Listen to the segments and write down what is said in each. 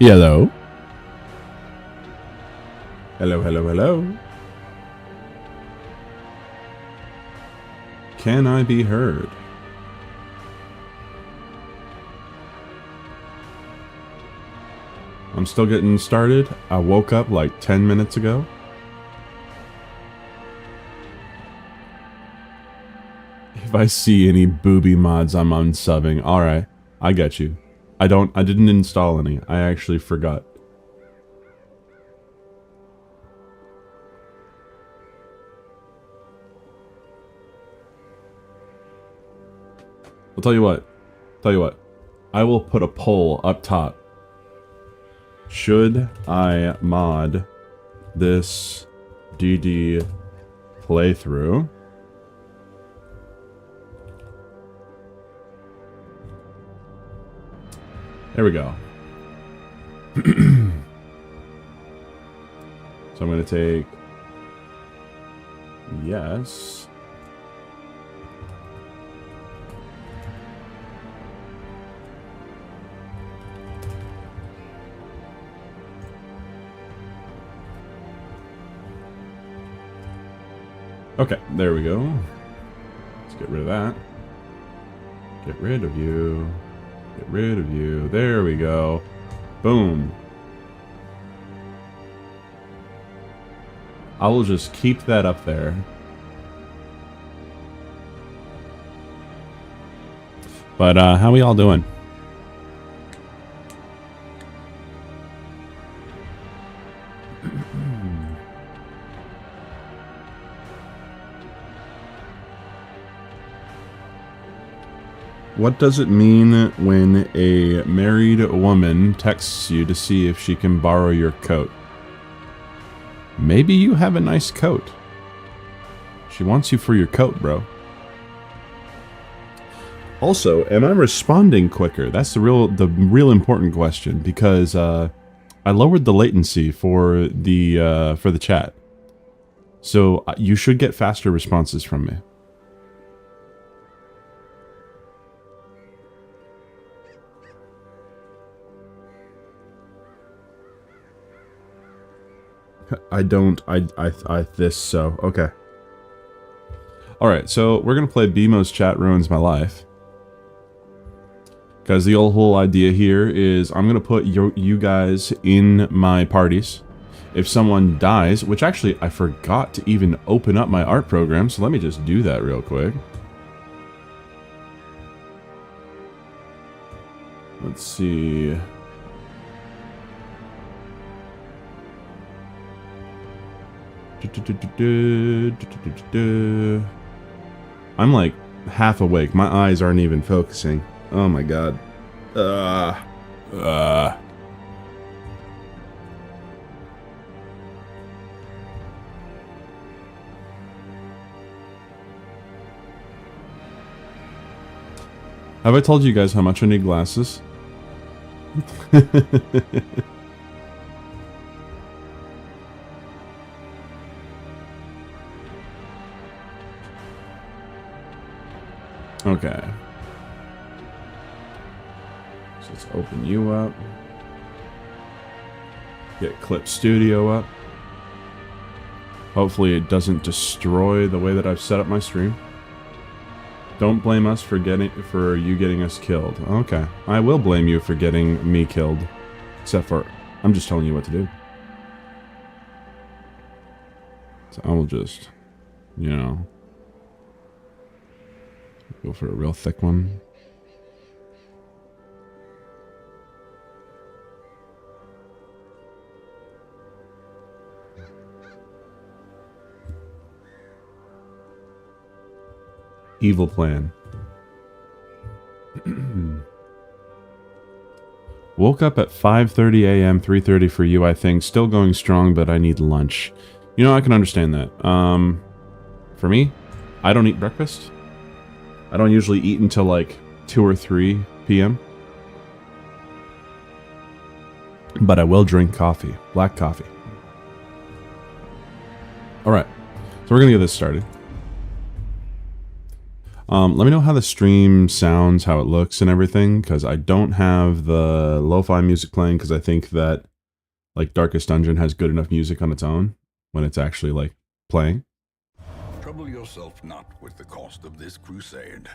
Hello. Hello, hello, hello. Can I be heard? I'm still getting started. I woke up like 10 minutes ago. If I see any booby mods, I'm unsubbing. Alright, I get you. I didn't install any. I actually forgot. I'll tell you what. I will put a poll up top. Should I mod this DD playthrough? There we go. So I'm going to take yes. Okay, there we go. Let's get rid of that. Get rid of you. Get rid of you. There we go. Boom. I will just keep that up there. But how we all doing? What does it mean when a married woman texts you to see if she can borrow your coat? Maybe you have a nice coat. She wants you for your coat, bro. Also, am I responding quicker? That's the real important question, because I lowered the latency for the chat. So you should get faster responses from me. Okay. Alright, so we're gonna play BMO's Chat Ruins My Life. Because the whole idea here is I'm gonna put you guys in my parties. If someone dies, which actually I forgot to even open up my art program, so let me just do that real quick. Let's see. I'm like half awake. My eyes aren't even focusing. Oh my god. Have I told you guys how much I need glasses? Okay. So let's open you up. Get Clip Studio up. Hopefully it doesn't destroy the way that I've set up my stream. Don't blame us for you getting us killed. Okay. I will blame you for getting me killed. Except for I'm just telling you what to do. So I will just, you know, go for a real thick one. Evil plan. Woke up at 5:30 a.m., 3:30 for you, I think. Still going strong, but I need lunch. You know, I can understand that. For me, I don't eat breakfast. I don't usually eat until like 2 or 3 p.m. But I will drink coffee. Black coffee. Alright. So we're going to get this started. Let me know how the stream sounds, how it looks and everything, because I don't have the lo-fi music playing because I think that like Darkest Dungeon has good enough music on its own when it's actually like playing. Trouble yourself not with the cost of this crusade.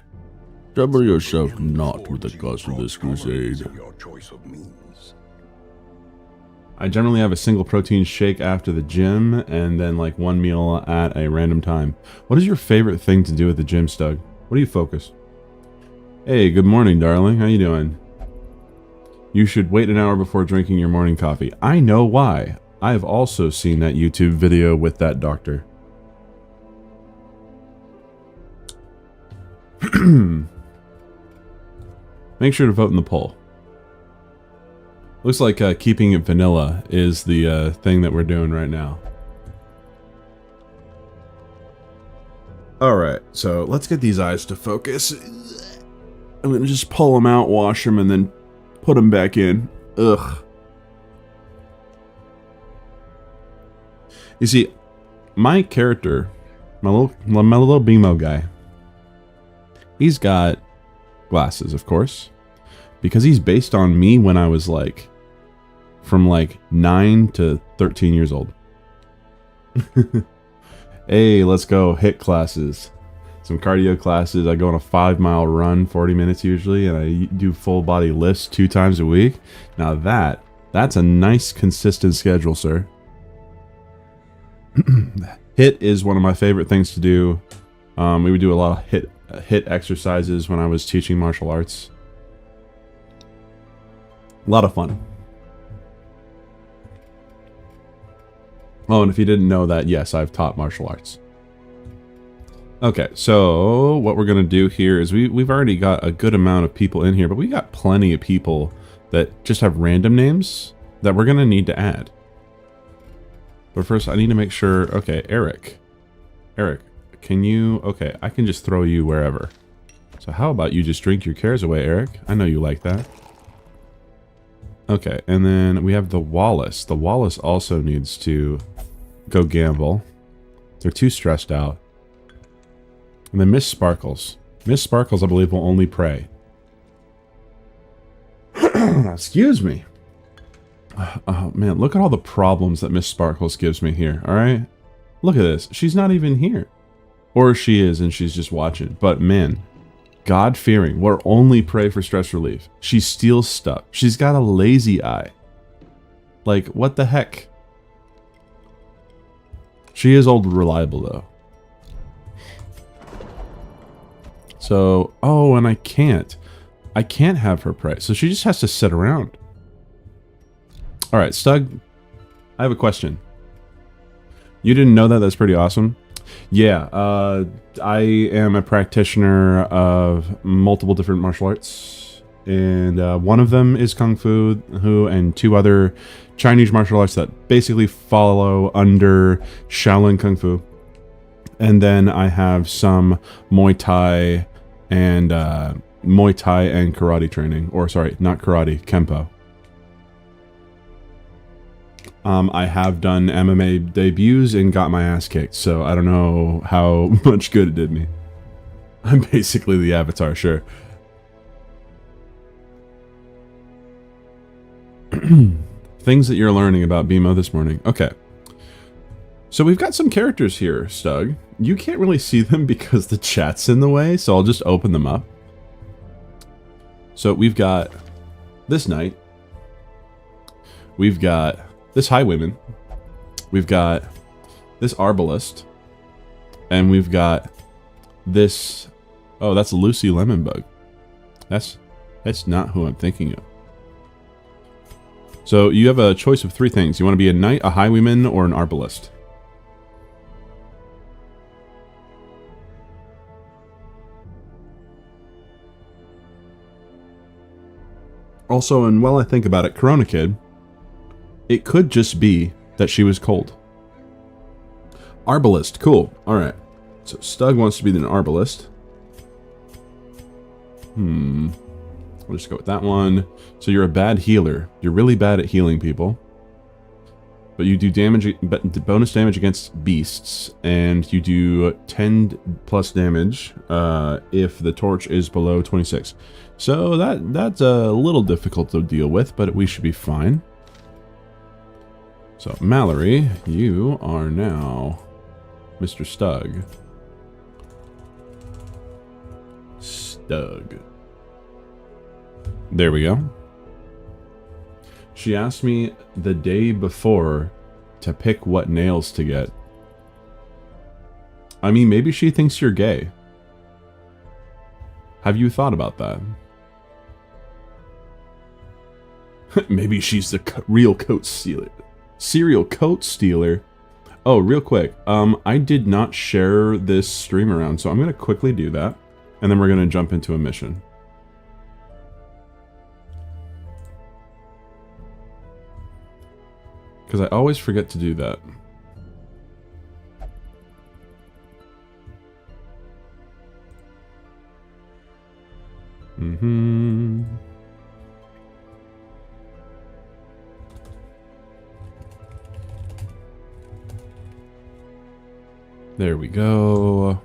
Trouble yourself not with the cost of this crusade. Your choice of means. I generally have a single protein shake after the gym and then like one meal at a random time. What is your favorite thing to do at the gym, Stug? What do you focus? Hey, good morning, darling. How you doing? You should wait an hour before drinking your morning coffee. I know why. I've also seen that YouTube video with that doctor. Make sure to vote in the poll. Looks like keeping it vanilla is the thing that we're doing right now. Alright, so let's get these eyes to focus. I'm gonna just pull them out, wash them, and then put them back in. Ugh. You see, my character, my little BMO guy, he's got glasses, of course, because he's based on me when I was like, from like 9 to 13 years old. Hey, let's go HIIT classes. Some cardio classes. I go on a 5-mile run, 40 minutes usually, and I do full body lifts 2 times a week. Now that's a nice consistent schedule, sir. HIIT is one of my favorite things to do. We would do a lot of HIIT exercises when I was teaching martial arts. A lot of fun. Oh, and if you didn't know that, yes, I've taught martial arts. Okay, so what we're going to do here is we've already got a good amount of people in here, but we got plenty of people that just have random names that we're going to need to add. But first, I need to make sure... Okay, Eric. Eric, can you... Okay, I can just throw you wherever. So how about you just drink your cares away, Eric? I know you like that. Okay, and then we have the Wallace. The Wallace also needs to go gamble. They're too stressed out. And then Miss Sparkles. Miss Sparkles, I believe, will only pray. Excuse me. Oh, man, look at all the problems that Miss Sparkles gives me here, alright? Look at this. She's not even here. Or she is, and she's just watching. But, man, God-fearing, will only pray for stress relief. She steals stuff. She's got a lazy eye. Like, what the heck? She is old reliable, though. So, oh, and I can't have her pray. So she just has to sit around. All right, Stug, I have a question. You didn't know that? That's pretty awesome. Yeah, I am a practitioner of multiple different martial arts. And one of them is Kung Fu, and 2 other Chinese martial arts that basically follow under Shaolin Kung Fu. And then I have some Muay Thai and karate training. Or sorry, not karate, Kempo. I have done MMA debuts and got my ass kicked, so I don't know how much good it did me. I'm basically the Avatar, sure. Things that you're learning about BMO this morning. Okay. So we've got some characters here, Stug. You can't really see them because the chat's in the way, so I'll just open them up. So we've got this knight. We've got this highwayman. We've got this arbalist. And we've got this... Oh, that's Lucy Lemonbug. That's not who I'm thinking of. So you have a choice of 3 things. You want to be a knight, a highwayman, or an arbalist. Also, and while I think about it, Corona Kid, it could just be that she was cold. Arbalist, cool. Alright. So Stug wants to be an arbalist. I'll just go with that one. So you're a bad healer. You're really bad at healing people. But you do damage, bonus damage against beasts, and you do 10 plus damage if the torch is below 26. So that's a little difficult to deal with, but we should be fine. So Mallory, you are now Mr. Stug. Stug. There we go. She asked me the day before to pick what nails to get. I mean, maybe she thinks you're gay. Have you thought about that? Maybe she's the real coat stealer. Serial coat stealer. Oh, real quick. I did not share this stream around, so I'm going to quickly do that. And then we're going to jump into a mission. Because I always forget to do that. There we go.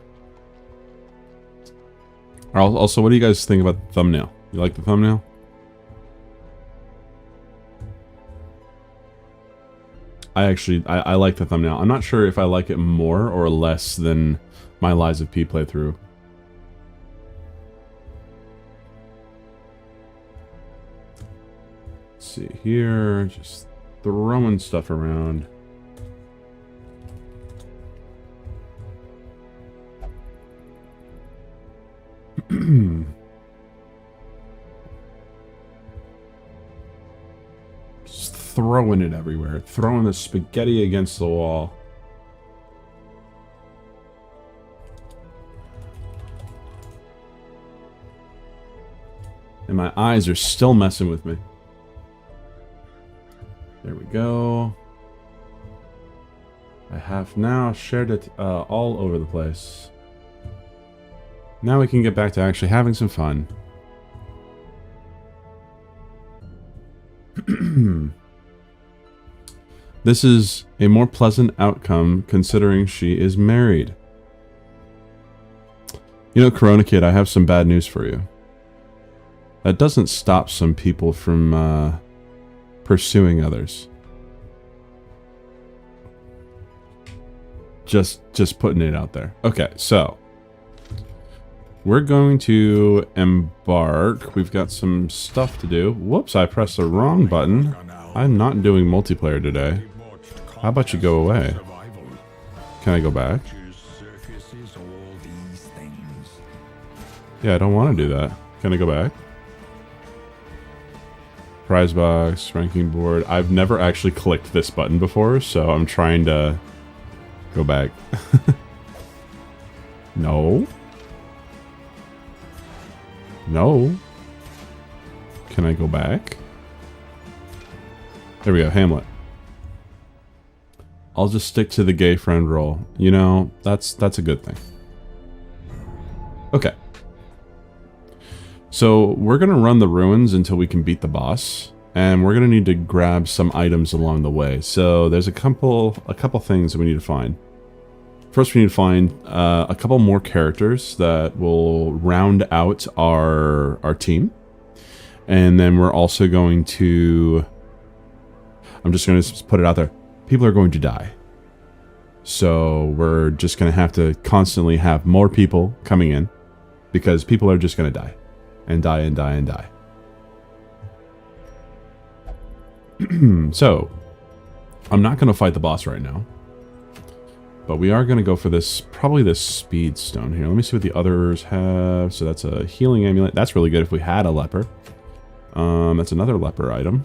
Also, what do you guys think about the thumbnail? You like the thumbnail? I like the thumbnail. I'm not sure if I like it more or less than my Lies of P playthrough. Let's see here, just throwing stuff around. Just throwing it everywhere. Throwing the spaghetti against the wall. And my eyes are still messing with me. There we go. I have now shared it all over the place. Now we can get back to actually having some fun. This is a more pleasant outcome considering she is married. You know, Corona Kid, I have some bad news for you. That doesn't stop some people from pursuing others. Just putting it out there. Okay, so we're going to embark. We've got some stuff to do. Whoops, I pressed the wrong button. I'm not doing multiplayer today. How about you go away? Can I go back? Yeah, I don't want to do that. Can I go back? Prize box, ranking board. I've never actually clicked this button before, so I'm trying to go back. No. No. Can I go back? There we go, Hamlet. I'll just stick to the gay friend role. You know, that's a good thing. Okay. So we're going to run the ruins until we can beat the boss. And we're going to need to grab some items along the way. So there's a couple things that we need to find. First, we need to find a couple more characters that will round out our team. And then we're also going to... I'm just going to put it out there. People are going to die. So we're just going to have to constantly have more people coming in. Because people are just going to die. And die and die and die. So, I'm not going to fight the boss right now. But we are going to go for this, probably this speed stone here. Let me see what the others have. So that's a healing amulet. That's really good if we had a leper. That's another leper item.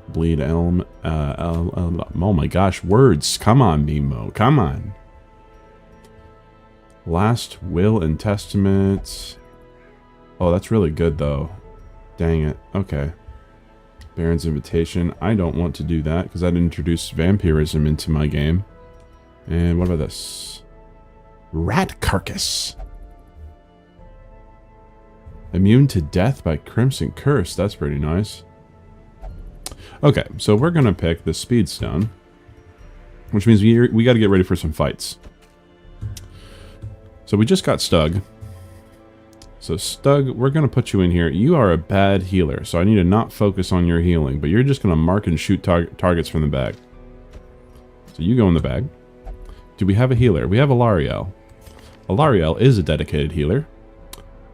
Bleed elm. Oh my gosh, words. Come on, Mimo. Come on. Last will and testament. Oh, that's really good though. Dang it. Okay. Baron's invitation. I don't want to do that because I'd introduce vampirism into my game. And what about this? Rat carcass. Immune to death by Crimson Curse. That's pretty nice. Okay, so we're going to pick the speed stone. which means we got to get ready for some fights. So we just got Stug. So Stug, we're going to put you in here. You are a bad healer, so I need to not focus on your healing, but you're just going to mark and shoot targets from the bag. So you go in the bag. Do we have a healer? We have Alarielle. Alarielle is a dedicated healer.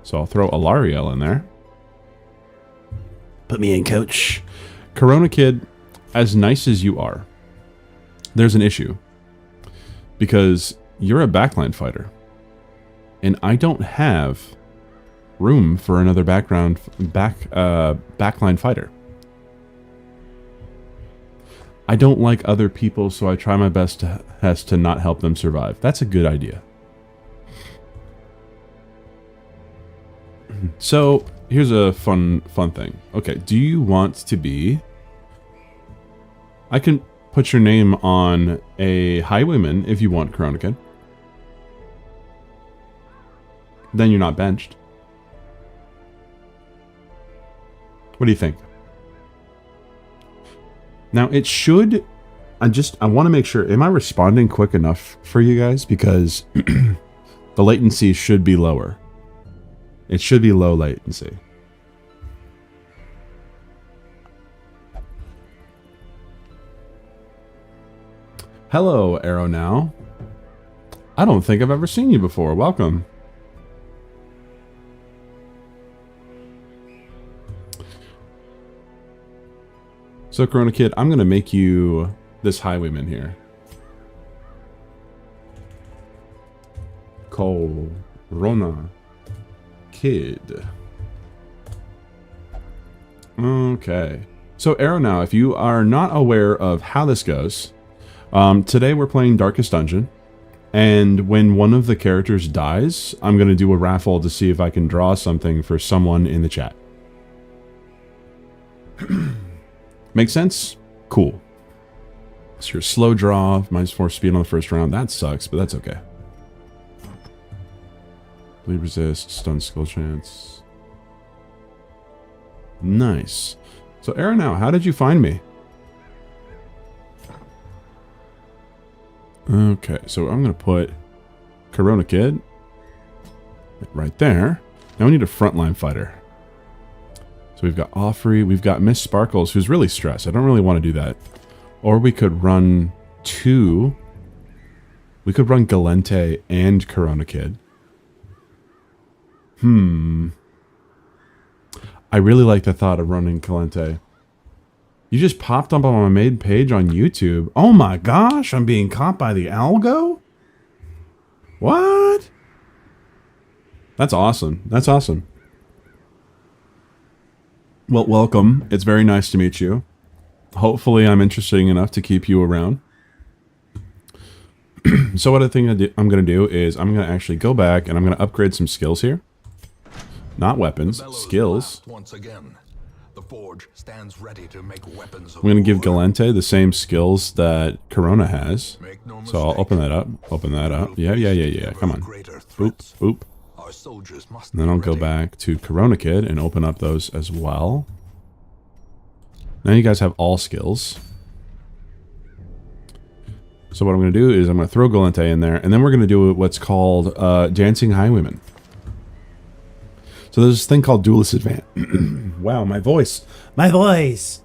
So I'll throw Alarielle in there. Put me in, coach. Corona Kid, as nice as you are, there's an issue. Because you're a backline fighter. And I don't have room for another backline fighter. I don't like other people, so I try my best to not help them survive. That's a good idea. So here's a fun thing. Okay, do you want to be? I can put your name on a highwayman if you want, Corona Kid. Then you're not benched. What do you think? Now it should. I want to make sure. Am I responding quick enough for you guys? Because the latency should be lower. It should be low latency. Hello, Arrow Now. I don't think I've ever seen you before. Welcome. So, Corona Kid, I'm going to make you this highwayman here. Corona Kid. Okay. So, Arrow Now, if you are not aware of how this goes, today we're playing Darkest Dungeon. And when one of the characters dies, I'm going to do a raffle to see if I can draw something for someone in the chat. Make sense? Cool. So your slow draw, -4 speed on the first round. That sucks, but that's okay. Bleed resist, stun skill chance. Nice. So Arrow Now, how did you find me? Okay, so I'm going to put Corona Kid right there. Now we need a frontline fighter. So we've got Offrey, we've got Miss Sparkles, who's really stressed. I don't really want to do that. Or we could run two. We could run Gallente and Corona Kid. I really like the thought of running Gallente. You just popped up on my main page on YouTube. Oh my gosh, I'm being caught by the algo? What? That's awesome. That's awesome. Well, welcome. It's very nice to meet you. Hopefully I'm interesting enough to keep you around. So what I think I'm going to do is I'm going to actually go back and I'm going to upgrade some skills here. Not weapons, skills. Once again, the forge stands ready to make weapons. I'm going to give Gallente the same skills that Corona has. So I'll open that up. Open that up. Yeah. Come on. Boop. And then I'll go back to Corona Kid and open up those as well. Now you guys have all skills. So what I'm going to do is I'm going to throw Gallente in there, and then we're going to do what's called Dancing Highwayman. So there's this thing called Duelist Advance. Wow, my voice. My voice!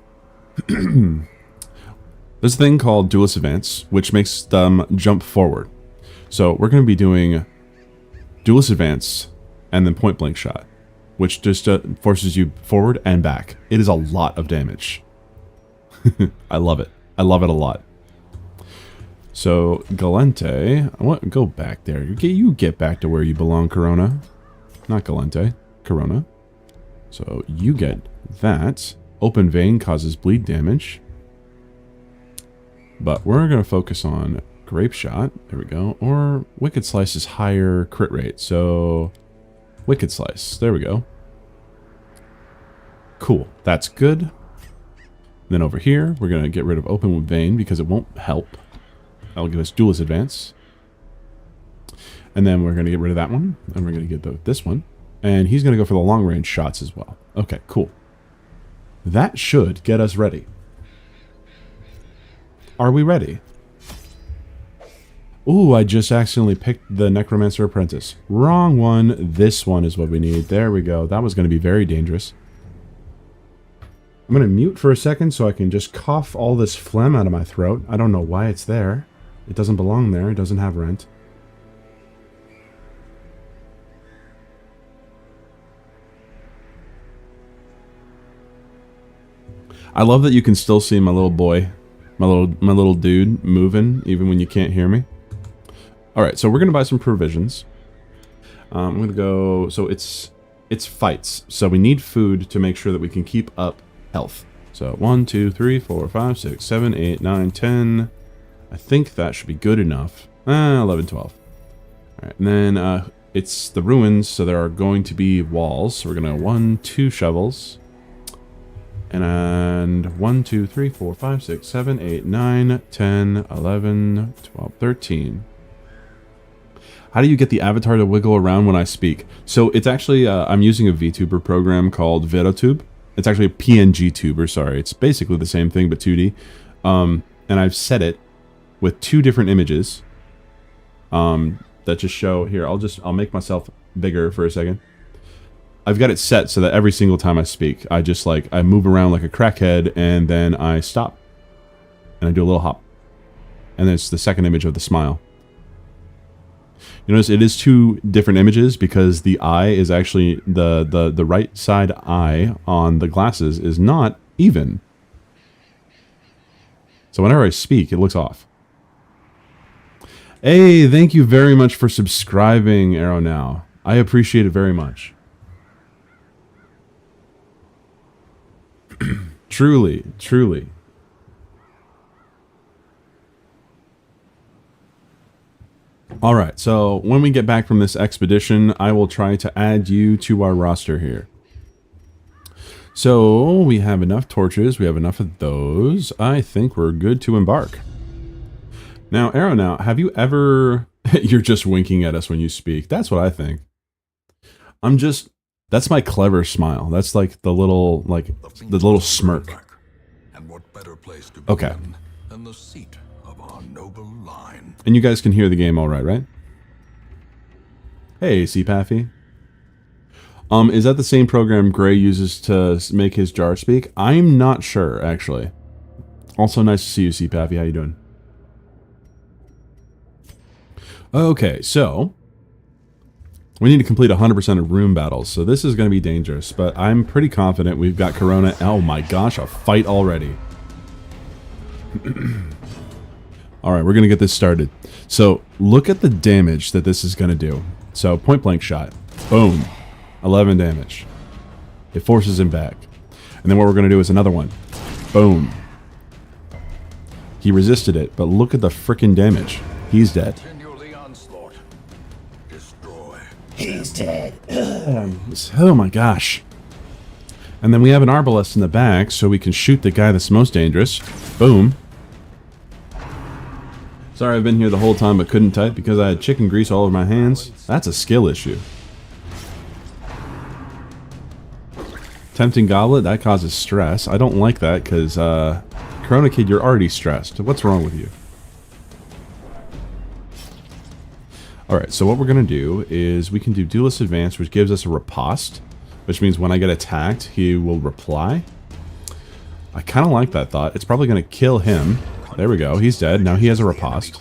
There's a thing called Duelist Advance, which makes them jump forward. So we're going to be doing Duelist Advance and then Point Blank Shot, which just forces you forward and back. It is a lot of damage. I love it. I love it a lot. So Gallente, I want go back there. You get back to where you belong, Corona. Not Gallente, Corona. So you get that. Open Vein causes bleed damage. But we're going to focus on Grape Shot. There we go. Or Wicked Slice is higher crit rate. So Wicked Slice. There we go. Cool. That's good. Then over here, we're going to get rid of Open Vein because it won't help. That'll give us Duelist Advance. And then we're going to get rid of that one. And we're going to get this one. And he's going to go for the long range shots as well. Okay, cool. That should get us ready. Are we ready? Ooh, I just accidentally picked the Necromancer Apprentice. Wrong one. This one is what we need. There we go. That was going to be very dangerous. I'm going to mute for a second so I can just cough all this phlegm out of my throat. I don't know why it's there. It doesn't belong there. It doesn't have rent. I love that you can still see my little boy, my little dude moving even when you can't hear me. All right, so we're gonna buy some provisions. I'm gonna go. So it's fights. So we need food to make sure that we can keep up health. So 1, 2, 3, 4, 5, 6, 7, 8, 9, 10. I think that should be good enough. 11, 12. All right, and then it's the ruins, so there are going to be walls. So we're gonna 1, 2 shovels. And 1, 2, 3, 4, 5, 6, 7, 8, 9, 10, 11, 12, 13. How do you get the avatar to wiggle around when I speak? So it's actually, I'm using a VTuber program called VidoTube. It's actually a PNG tuber, sorry. It's basically the same thing, but 2D. And I've set it with 2 different images that just show, here, I'll make myself bigger for a second. I've got it set so that every single time I speak, I just I move around like a crackhead and then I stop. And I do a little hop. And then it's the second image of the smile. You notice it is 2 different images because the eye is actually, the right side eye on the glasses is not even. So whenever I speak, it looks off. Hey, thank you very much for subscribing, Arrow Now. I appreciate it very much. Truly, truly. All right, so when we get back from this expedition, I will try to add you to our roster here. So we have enough torches. We have enough of those. I think we're good to embark. Now, Arrow, now, have you ever... You're just winking at us when you speak. That's what I think. That's my clever smile. That's like the little, the little smirk. And what better place to Okay. begin than the seat of our noble line? And you guys can hear the game all right, right? Hey, CPaffy. Is that the same program Gray uses to make his jar speak? I'm not sure, actually. Also, nice to see you, CPaffy. How you doing? Okay, so... we need to complete 100% of room battles, so this is going to be dangerous, but I'm pretty confident we've got Corona. Oh my gosh, a fight already. Alright, we're going to get this started. So, look at the damage that this is going to do. So, point blank shot. Boom. 11 damage. It forces him back. And then what we're going to do is another one. Boom. He resisted it, but look at the frickin' damage. He's dead. He's dead. Oh my gosh. And then we have an arbalest in the back, so we can shoot the guy that's most dangerous. Boom. Sorry, I've been here the whole time but couldn't type because I had chicken grease all over my hands. That's a skill issue. Tempting Goblet, that causes stress. I don't like that because, Corona Kid, you're already stressed. What's wrong with you? Alright, so what we're going to do is we can do Duelist Advance, which gives us a riposte, which means when I get attacked, he will reply. I kind of like that thought. It's probably going to kill him. There we go. He's dead. Now he has a riposte.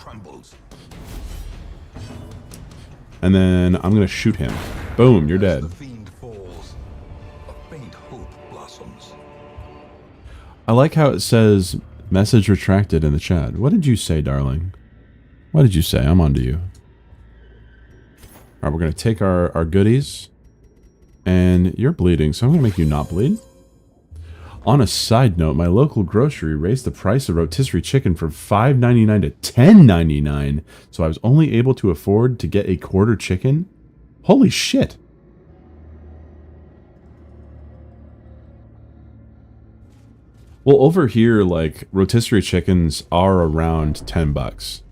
And then I'm going to shoot him. Boom, you're dead. I like how it says, message retracted in the chat. What did you say, darling? What did you say? I'm on to you. Alright, we're going to take our goodies. And you're bleeding, so I'm going to make you not bleed. On a side note, my local grocery raised the price of rotisserie chicken from $5.99 to $10.99. So I was only able to afford to get a quarter chicken. Holy shit. Well, over here, like, rotisserie chickens are around 10 bucks.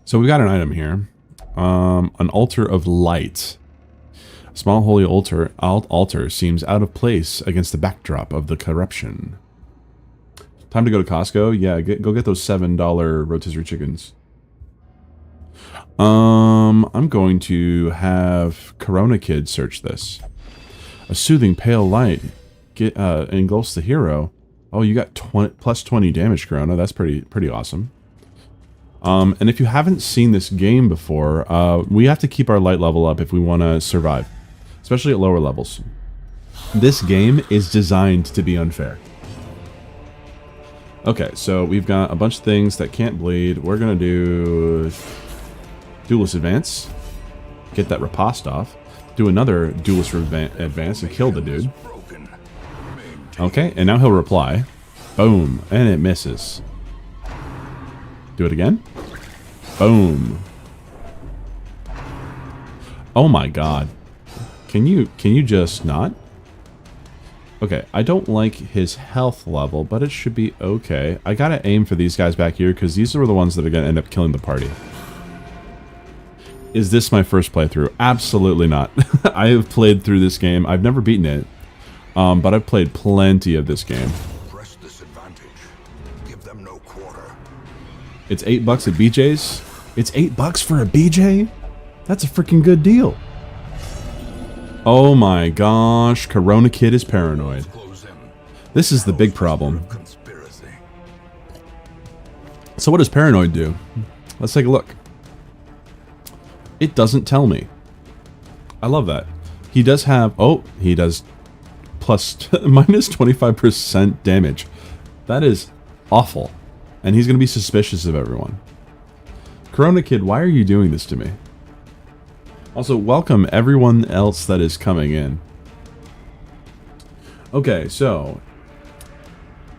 So we got an item here. An altar of light. A small holy altar seems out of place against the backdrop of the corruption. Time to go to Costco? Yeah, go get those $7 rotisserie chickens. I'm going to have Corona Kid search this. A soothing pale light engulfs the hero. Oh, you got plus 20 damage, Corona. That's pretty awesome. And if you haven't seen this game before, we have to keep our light level up if we want to survive, especially at lower levels. This game is designed to be unfair. Okay, so we've got a bunch of things that can't bleed. We're going to do Duelist Advance, get that riposte off, do another Duelist Advance and kill the dude. Okay, and now he'll reply. Boom, and it misses. Do it again. Boom. Oh my god. Can you just not? Okay, I don't like his health level, but it should be okay. I gotta aim for these guys back here, because these are the ones that are gonna end up killing the party. Is this my first playthrough? Absolutely not. I have played through this game. I've never beaten it, but I've played plenty of this game. Press this advantage. Give them no quarter. It's $8 at BJ's. It's $8 for a BJ? That's a freaking good deal. Oh my gosh, Corona Kid is paranoid. This is the big problem. So what does paranoid do? Let's take a look. It doesn't tell me. I love that. He does have, oh, he does minus 25% damage. That is awful. And he's going to be suspicious of everyone. Corona Kid, why are you doing this to me? Also, welcome everyone else that is coming in. Okay, so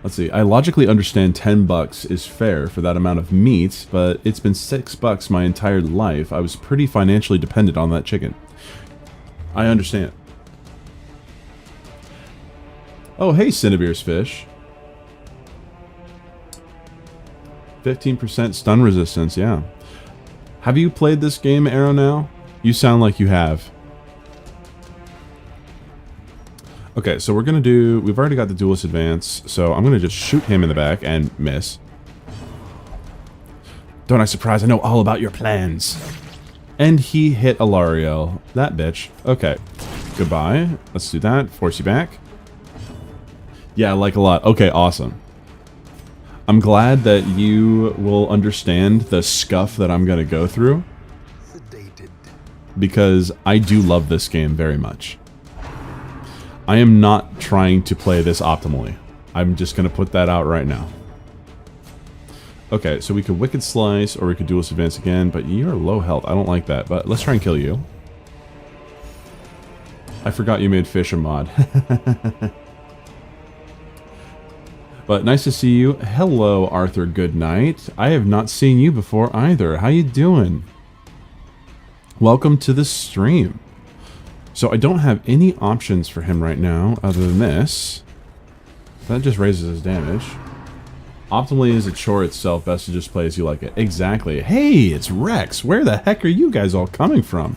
let's see. I logically understand $10 is fair for that amount of meat, but it's been $6 my entire life. I was pretty financially dependent on that chicken. I understand. Oh, hey, Cinnabeer's fish. 15% stun resistance, yeah. Have you played this game, Arrow, now? You sound like you have. Okay, so we're going to do... We've already got the Duelist Advance, so I'm going to just shoot him in the back and miss. Don't I surprise? I know all about your plans. And he hit Alarielle. That bitch. Okay. Goodbye. Let's do that. Force you back. Yeah, I like a lot. Okay, awesome. I'm glad that you will understand the scuff that I'm going to go through. Because I do love this game very much. I am not trying to play this optimally. I'm just going to put that out right now. Okay, so we could Wicked Slice, or we could Duelist Advance again, but you're low health. I don't like that, but let's try and kill you. I forgot you made fish a mod. But nice to see you. Hello, Arthur Goodnight. I have not seen you before either. How you doing? Welcome to the stream. So I don't have any options for him right now other than this. That just raises his damage. Optimally is a chore itself. Best to just play as you like it. Exactly. Hey, it's Rex. Where the heck are you guys all coming from?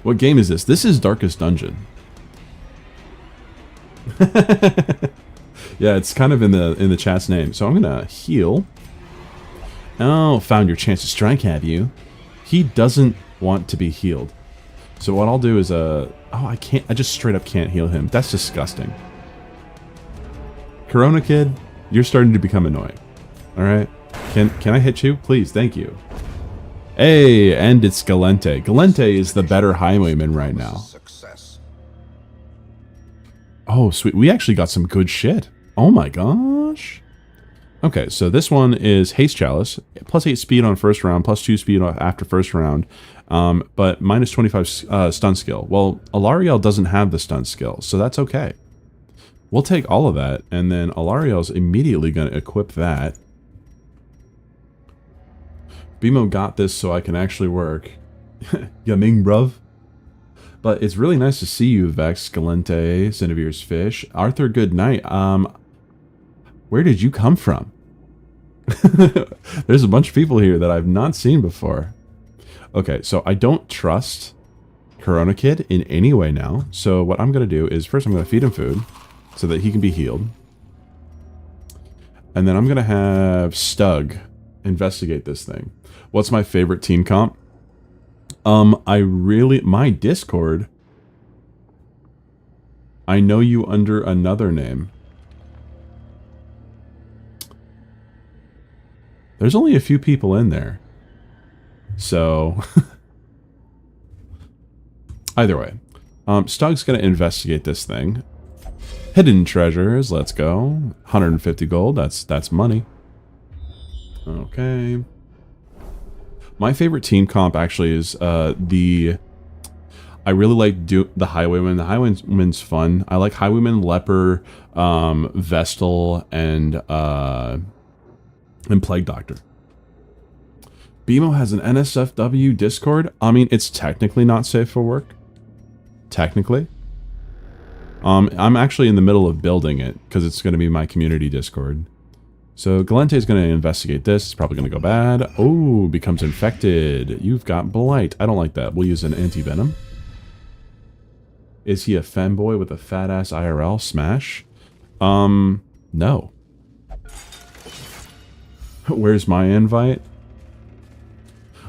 What game is this? This is Darkest Dungeon. Yeah, it's kind of in the chat's name. So I'm gonna heal. Oh, found your chance to strike, have you? He doesn't want to be healed. So what I'll do is oh, I just straight up can't heal him. That's disgusting. Corona Kid, you're starting to become annoying. All right, can I hit you, please? Thank you. Hey, and it's Galente. Galente is the better highwayman right now. Oh, sweet. We actually got some good shit. Oh my gosh. Okay, so this one is Haste Chalice, plus 8 speed on first round, plus 2 speed after first round, but minus 25 stun skill. Well, Alarielle doesn't have the stun skill, so that's okay. We'll take all of that, and then Alarielle's immediately going to equip that. BMO got this so I can actually work. Yaming, bruv. But it's really nice to see you, Vex, Galente, Cinnabeer's Fish. Arthur, good night. Where did you come from? There's a bunch of people here that I've not seen before. Okay, so I don't trust Corona Kid in any way now. So what I'm going to do is first I'm going to feed him food so that he can be healed. And then I'm going to have Stug investigate this thing. What's my favorite team comp? My Discord. I know you under another name. There's only a few people in there. So, either way. Stug's going to investigate this thing. Hidden treasures, let's go. 150 gold, that's money. Okay. My favorite team comp actually is I really like the Highwayman. The Highwayman's fun. I like Highwayman, Leper, Vestal, and Plague Doctor. BMO has an NSFW Discord. I mean, it's technically not safe for work. Technically. I'm actually in the middle of building it because it's going to be my community Discord. So Galente is going to investigate this. It's probably going to go bad. Oh, becomes infected. You've got Blight. I don't like that. We'll use an anti-venom. Is he a femboy with a fat ass IRL? Smash? No. Where's my invite?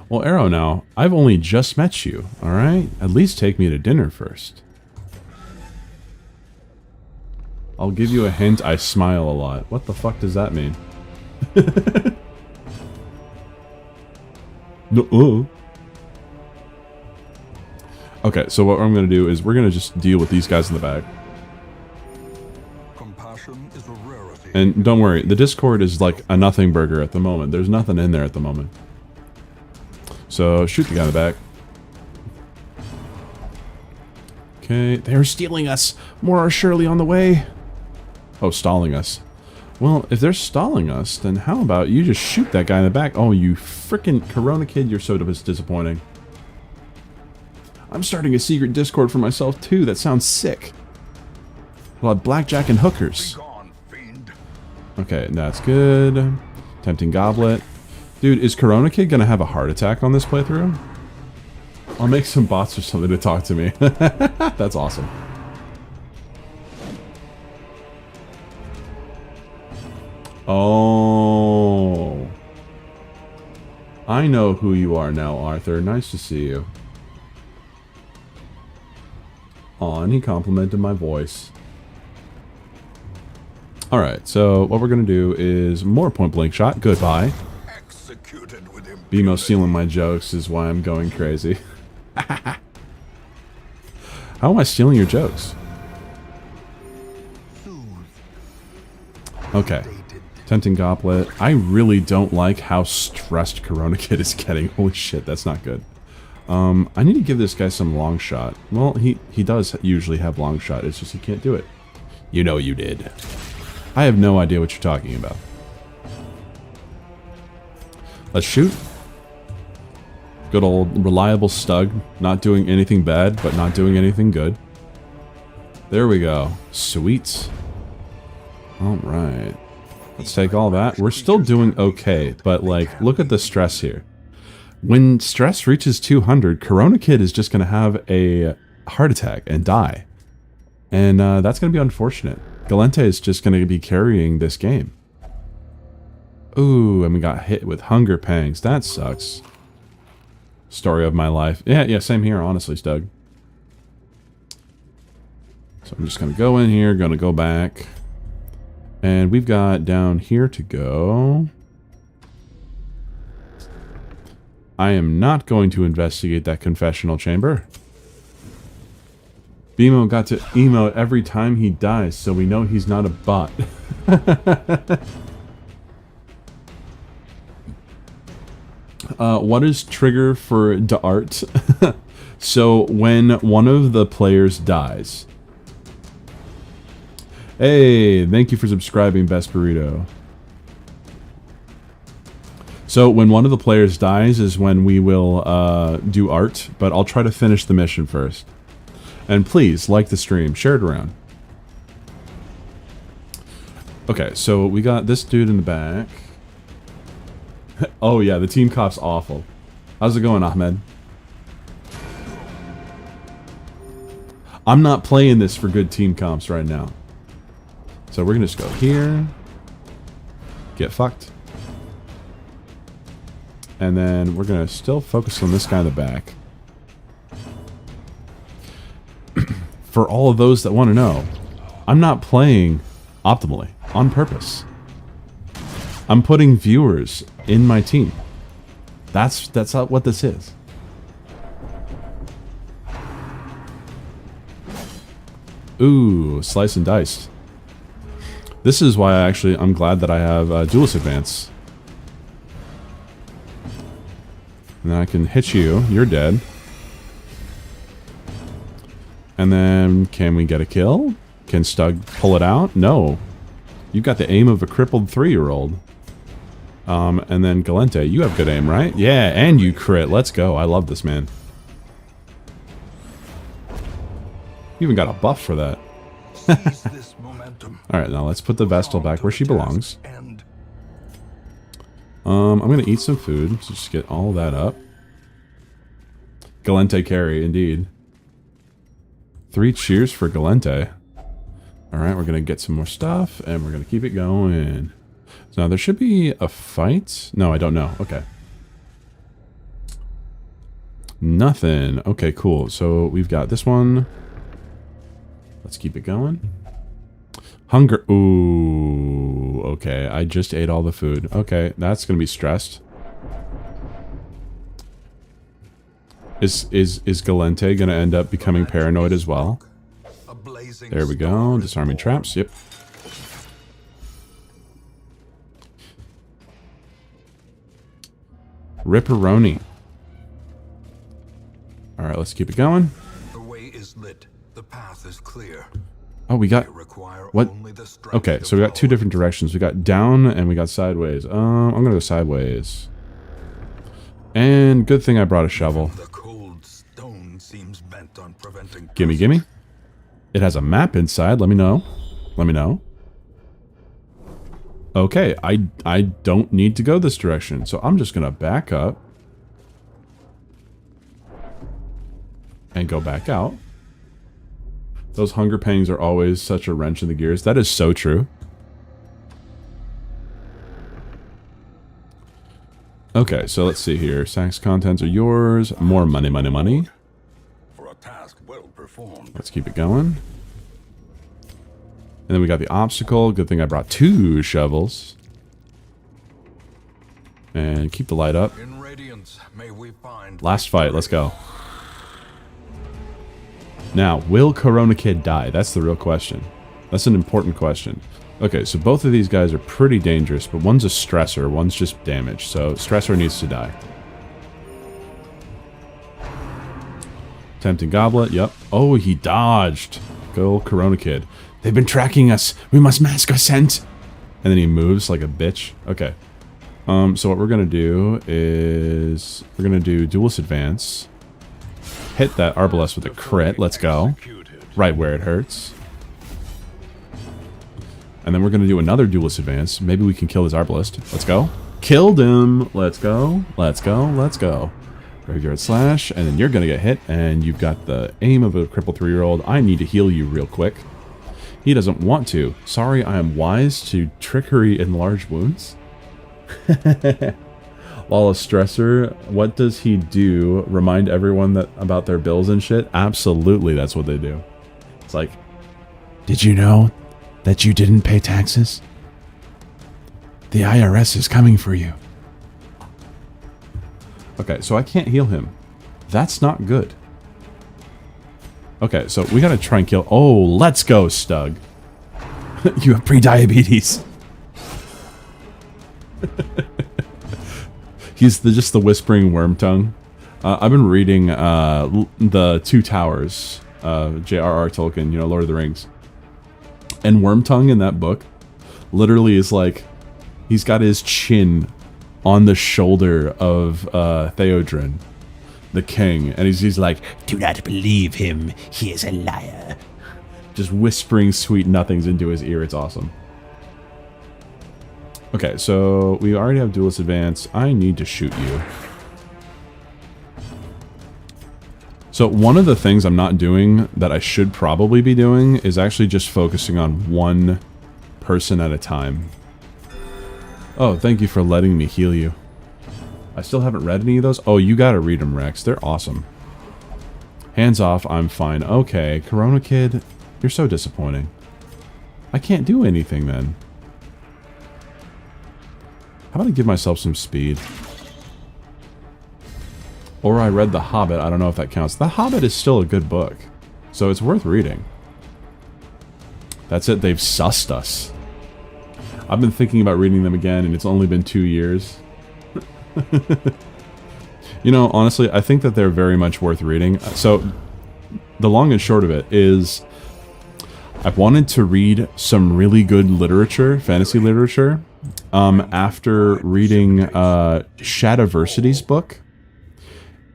Well, Arrow now, I've only just met you, alright? At least take me to dinner first. I'll give you a hint, I smile a lot. What the fuck does that mean? No. Okay, so what I'm going to do is we're going to just deal with these guys in the back. Compassion is a rarity. And don't worry, the Discord is like a nothing burger at the moment. There's nothing in there at the moment. So shoot the guy in the back. Okay, they're stealing us. More are surely on the way. Oh, stalling us. Well, if they're stalling us, then how about you just shoot that guy in the back? Oh, you frickin' Corona kid, you're so disappointing. I'm starting a secret Discord for myself too. That sounds sick. We'll have blackjack and hookers. Be gone, fiend. Okay, that's good. Tempting Goblet. Dude, is Corona Kid gonna have a heart attack on this playthrough? I'll make some bots or something to talk to me. That's awesome. Oh. I know who you are now, Arthur. Nice to see you. Aw, and he complimented my voice. Alright, so what we're going to do is more point-blank shot. Goodbye. Executed with BMO stealing my jokes is why I'm going crazy. How am I stealing your jokes? Okay. Tempting Goblet. I really don't like how stressed Corona Kid is getting. Holy shit, that's not good. I need to give this guy some long shot. Well, he does usually have long shot. It's just he can't do it. You know you did. I have no idea what you're talking about. Let's shoot. Good old reliable Stug. Not doing anything bad, but not doing anything good. There we go. Sweet. Alright. Let's take all that. We're still doing okay, but like, look at the stress here. When stress reaches 200, Corona Kid is just going to have a heart attack and die. And that's going to be unfortunate. Galente is just going to be carrying this game. Ooh, and we got hit with hunger pangs. That sucks. Story of my life. Yeah, same here, honestly, Stug. So I'm just going to go in here, going to go back. And we've got down here to go. I am not going to investigate that confessional chamber. BMO got to emo every time he dies, so we know he's not a bot. What is trigger for D'Art? So when one of the players dies. Hey, thank you for subscribing, Best Burrito. So when one of the players dies is when we will do art, but I'll try to finish the mission first. And please, like the stream, share it around. Okay, so we got this dude in the back. Oh yeah, the team cop's awful. How's it going, Ahmed? I'm not playing this for good team comps right now. So we're gonna just go here. Get fucked. And then we're going to still focus on this guy in the back. For all of those that want to know, I'm not playing optimally on purpose. I'm putting viewers in my team. That's not what this is. Ooh, slice and diced. This is why I'm glad that I have Duelist Advance. And then I can hit you. You're dead. And then, can we get a kill? Can Stug pull it out? No. You've got the aim of a crippled 3-year-old. And then Gallente, you have good aim, right? Yeah, and you crit. Let's go. I love this, man. You even got a buff for that. Seize this momentum. Alright, now let's put the Vestal back where she belongs. I'm going to eat some food, so just get all that up. Gallente carry, indeed. 3 cheers for Gallente. Alright, we're going to get some more stuff, and we're going to keep it going. So now there should be a fight. No, I don't know. Okay. Nothing. Okay, cool. So we've got this one. Let's keep it going. Hunger. Ooh. Okay, I just ate all the food. Okay, that's going to be stressed. Is Gallente going to end up becoming paranoid as well? There we go. Disarming traps. Yep. Ripperoni. Alright, let's keep it going. The way is lit. The path is clear. Oh, we got... What? Only the strength Okay, so we got 2 different directions. We got down and we got sideways. I'm going to go sideways. And good thing I brought a shovel. The cold stone seems bent on preventing. Gimme, gimme. It has a map inside. Let me know. Let me know. Okay, I don't need to go this direction, so I'm just going to back up. And go back out. Those hunger pangs are always such a wrench in the gears. That is so true. Okay, so let's see here. Sacks contents are yours. More money, money, money. For a task well performed. Let's keep it going. And then we got the obstacle. Good thing I brought 2 shovels. And keep the light up. In radiance, may we find Last fight, let's go. Now, will Corona Kid die? That's the real question. That's an important question. Okay, so both of these guys are pretty dangerous, but one's a stressor, one's just damage. So, stressor needs to die. Tempting Goblet, yep. Oh, he dodged. Go Corona Kid. They've been tracking us. We must mask our scent. And then he moves like a bitch. Okay. So what we're going to do is... We're going to do Duelist Advance. Hit that Arbalest with a crit. Let's go. Right where it hurts. And then we're going to do another Duelist Advance. Maybe we can kill this Arbalest. Let's go. Killed him. Let's go. Let's go. Let's go. Graveyard Slash. And then you're going to get hit. And you've got the aim of a crippled 3-year-old. I need to heal you real quick. He doesn't want to. Sorry, I am wise to trickery and large wounds. Lawless Stressor, what does he do? Remind everyone that about their bills and shit? Absolutely, that's what they do. It's like, did you know that you didn't pay taxes? The IRS is coming for you. Okay, so I can't heal him. That's not good. Okay, so we gotta try and kill... Oh, let's go, Stug. You have pre-diabetes. He's just the whispering worm tongue. I've been reading the Two Towers, J.R.R. Tolkien, you know, Lord of the Rings. And Wormtongue in that book literally is like, he's got his chin on the shoulder of Theodrin, the king, and he's like, Do not believe him. He is a liar. just whispering sweet nothings into his ear. It's awesome. Okay, so we already have Duelist Advance. I need to shoot you. So one of the things I'm not doing that I should probably be doing is actually just focusing on one person at a time. Oh, thank you for letting me heal you. I still haven't read any of those. Oh, you gotta read them, Rex. They're awesome. Hands off, I'm fine. Okay, Corona Kid, you're so disappointing. I can't do anything then. How about I give myself some speed? Or I read The Hobbit. I don't know if that counts. The Hobbit is still a good book, so it's worth reading. That's it. They've sussed us. I've been thinking about reading them again, and it's only been 2 years. You know, honestly, I think that they're very much worth reading. So, the long and short of it is, I wanted to read some really good literature, fantasy literature, after reading Shadiversity's book.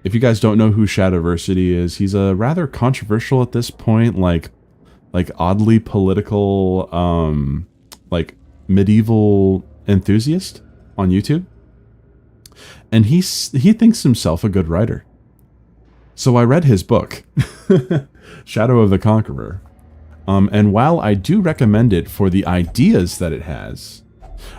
If you guys don't know who Shadiversity is, he's a rather controversial at this point, like oddly political, like medieval enthusiast on YouTube. And he thinks himself a good writer. So I read his book, Shadow of the Conqueror. And while I do recommend it for the ideas that it has,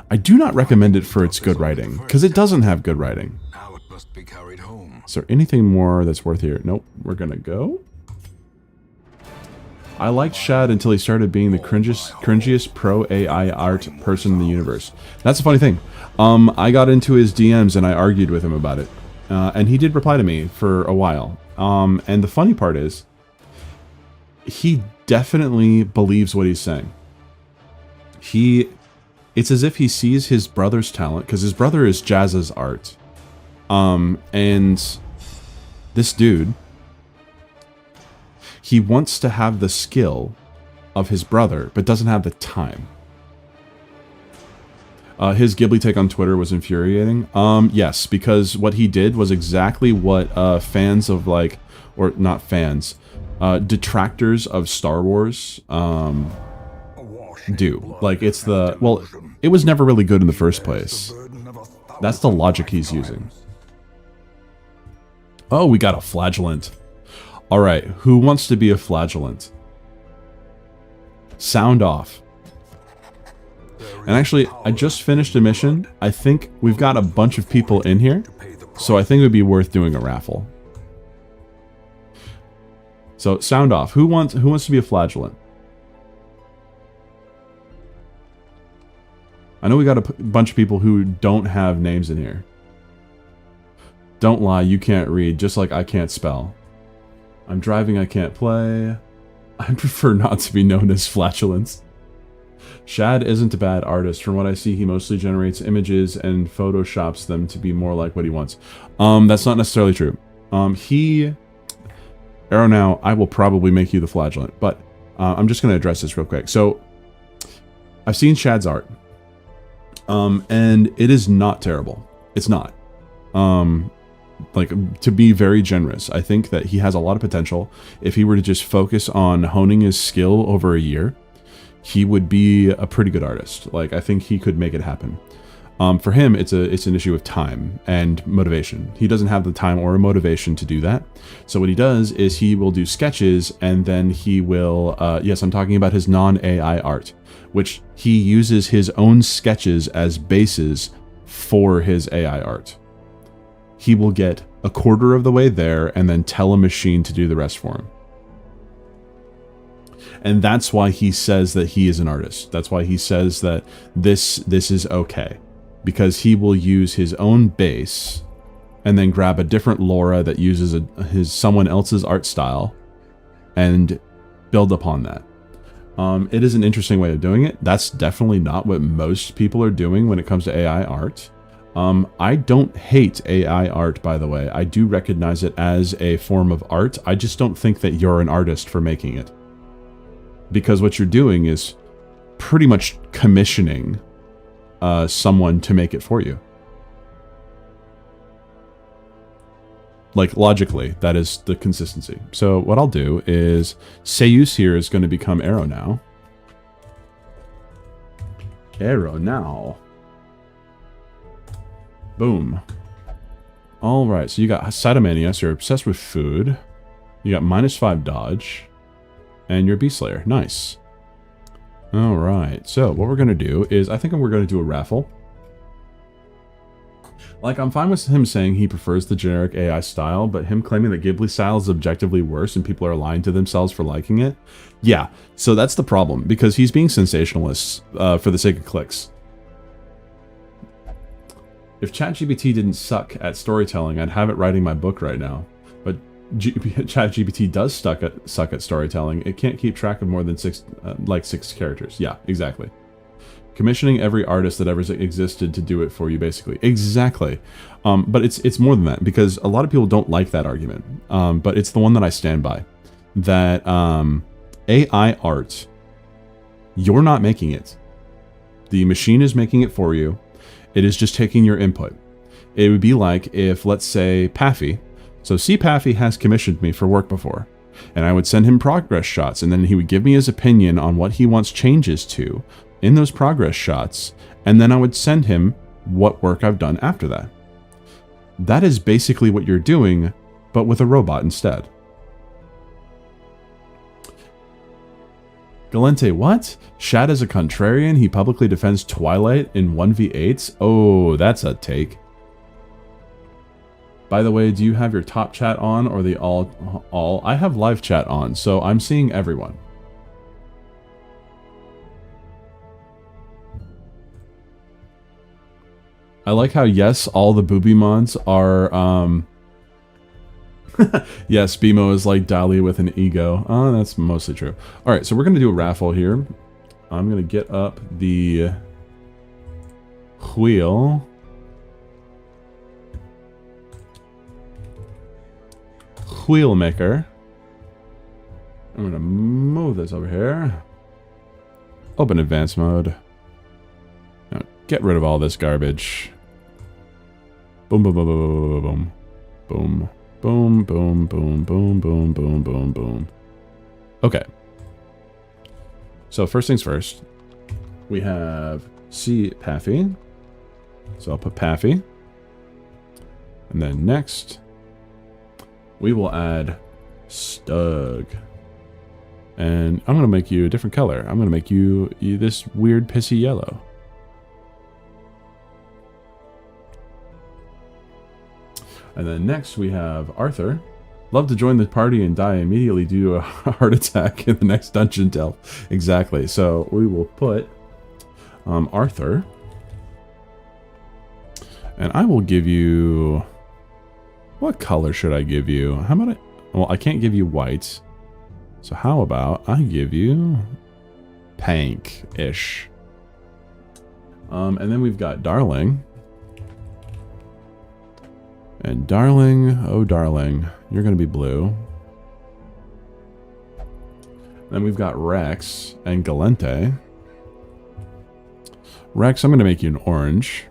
I do not recommend it for its good writing, because it doesn't have good writing. Now it must be carried home. Is there anything more that's worth here? Nope, we're gonna go. I liked Shad until he started being the cringiest pro-AI art person in the universe. That's a funny thing. I got into his DMs and I argued with him about it. And he did reply to me for a while. And the funny part is, he definitely believes what he's saying. It's as if he sees his brother's talent, because his brother is Jazz's art. And this dude, he wants to have the skill of his brother, but doesn't have the time. His Ghibli take on Twitter was infuriating. Yes, because what he did was exactly what fans of, like, or not fans, detractors of Star Wars do. Like, it's the, well, it was never really good in the first place. That's the logic he's using. Oh, we got a flagellant. Alright, who wants to be a flagellant? Sound off. And actually, I just finished a mission. I think we've got a bunch of people in here, so I think it would be worth doing a raffle. So, sound off. Who wants to be a flagellant? I know we got a bunch of people who don't have names in here. Don't lie, you can't read, just like I can't spell. I'm driving, I can't play. I prefer not to be known as flatulence. Shad isn't a bad artist. From what I see, he mostly generates images and photoshops them to be more like what he wants. That's not necessarily true. Arrow now, I will probably make you the flagellant, but I'm just going to address this real quick. So, I've seen Shad's art, and it is not terrible. It's not. Like, to be very generous, I think that he has a lot of potential. If he were to just focus on honing his skill over a year, he would be a pretty good artist. Like, I think he could make it happen. For him, it's an issue of time and motivation. He doesn't have the time or motivation to do that. So what he does is he will do sketches, and then he will, yes, I'm talking about his non-AI art, which he uses his own sketches as bases for his AI art. He will get a quarter of the way there and then tell a machine to do the rest for him. And that's why he says that he is an artist. That's why he says that this is okay. Because he will use his own base and then grab a different Laura that uses someone else's art style and build upon that. It is an interesting way of doing it. That's definitely not what most people are doing when it comes to AI art. I don't hate AI art, by the way. I do recognize it as a form of art. I just don't think that you're an artist for making it. Because what you're doing is pretty much commissioning someone to make it for you. Like, logically, that is the consistency. So what I'll do is, Seiyus here is going to become Arrow now. Arrow now. Boom. Alright, so you got Cytomania, so you're obsessed with food. You got -5 dodge. And you're Beast Slayer. Nice. Alright, so what we're going to do is, I think we're going to do a raffle. Like, I'm fine with him saying he prefers the generic AI style, but him claiming that Ghibli style is objectively worse and people are lying to themselves for liking it, yeah. So that's the problem, because he's being sensationalist for the sake of clicks. If ChatGPT didn't suck at storytelling, I'd have it writing my book right now. But ChatGPT does suck at storytelling. It can't keep track of more than 6 characters. Yeah, exactly. Commissioning every artist that ever existed to do it for you, basically. Exactly. But it's more than that, because a lot of people don't like that argument. But it's the one that I stand by. That AI art, you're not making it. The machine is making it for you. It is just taking your input. It would be like if, let's say, Paffy. So Paffy has commissioned me for work before. And I would send him progress shots, and then he would give me his opinion on what he wants changes to in those progress shots, and then I would send him what work I've done after that. That is basically what you're doing, but with a robot instead. Galente, what? Shad is a contrarian? He publicly defends Twilight in 1v8s? Oh, that's a take. By the way, do you have your top chat on or the all? I have live chat on, so I'm seeing everyone. I like how, yes, all the booby mods are, yes, BMO is like Dali with an ego. Oh, that's mostly true. Alright, so we're going to do a raffle here. I'm going to get up the wheel. Wheel maker. I'm going to move this over here. Open advanced mode. Now, get rid of all this garbage. Boom, boom, boom, boom, boom, boom, boom, boom, boom, boom, boom, boom, boom, boom. Okay. So first things first, we have Paffy. So I'll put Paffy. And then next, we will add Stug. And I'm going to make you a different color. I'm going to make you this weird pissy yellow. And then next we have Arthur. Love to join the party and die immediately due to a heart attack in the next dungeon delve. Exactly. So we will put Arthur. And I will give you... What color should I give you? How about well, I can't give you white. So how about I give you pink-ish. And then we've got Darling. And Darling, oh Darling, you're going to be blue. Then we've got Rex and Galente. Rex, I'm going to make you an orange.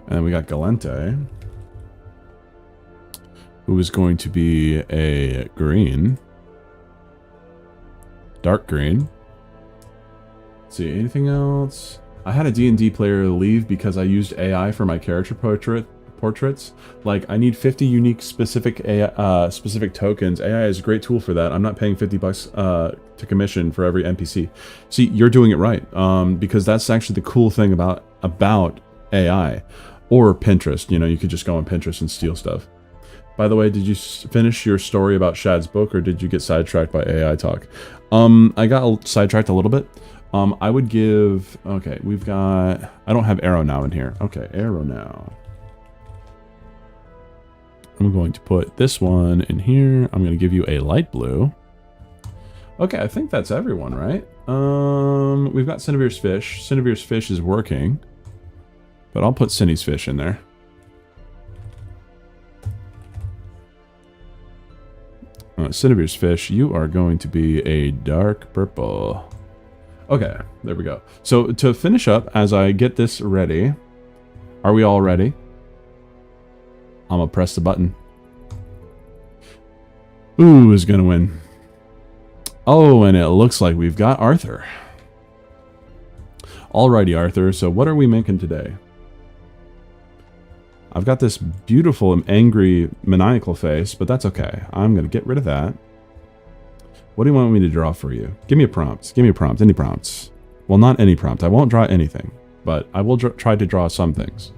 And then we got Galente, who is going to be a green. Dark green. Let's see, anything else? I had a D&D player leave because I used AI for my character portraits. Like, I need 50 unique specific tokens. AI is a great tool for that. I'm not paying $50 to commission for every NPC. See, you're doing it right, because that's actually the cool thing about AI. Or Pinterest. You know, you could just go on Pinterest and steal stuff. By the way, did you finish your story about Shad's book, or did you get sidetracked by AI talk? I got sidetracked a little bit. I would give... Okay, we've got... I don't have Arrow Now in here. Okay, Arrow Now. I'm going to put this one in here. I'm going to give you a light blue. Okay, I think that's everyone, right? We've got Cinnavir's Fish. Cinnavir's Fish is working. But I'll put Cinny's Fish in there. Cinnavir's Fish, you are going to be a dark purple. Okay, there we go. So to finish up, as I get this ready, are we all ready? I'm gonna press the button. Ooh, is gonna win. Oh, and it looks like we've got Arthur. Alrighty, Arthur, so what are we making today? I've got this beautiful, angry, maniacal face, but that's okay. I'm gonna get rid of that. What do you want me to draw for you? Give me a prompt. Give me a prompt. Any prompts? Well, not any prompt. I won't draw anything, but I will try to draw some things.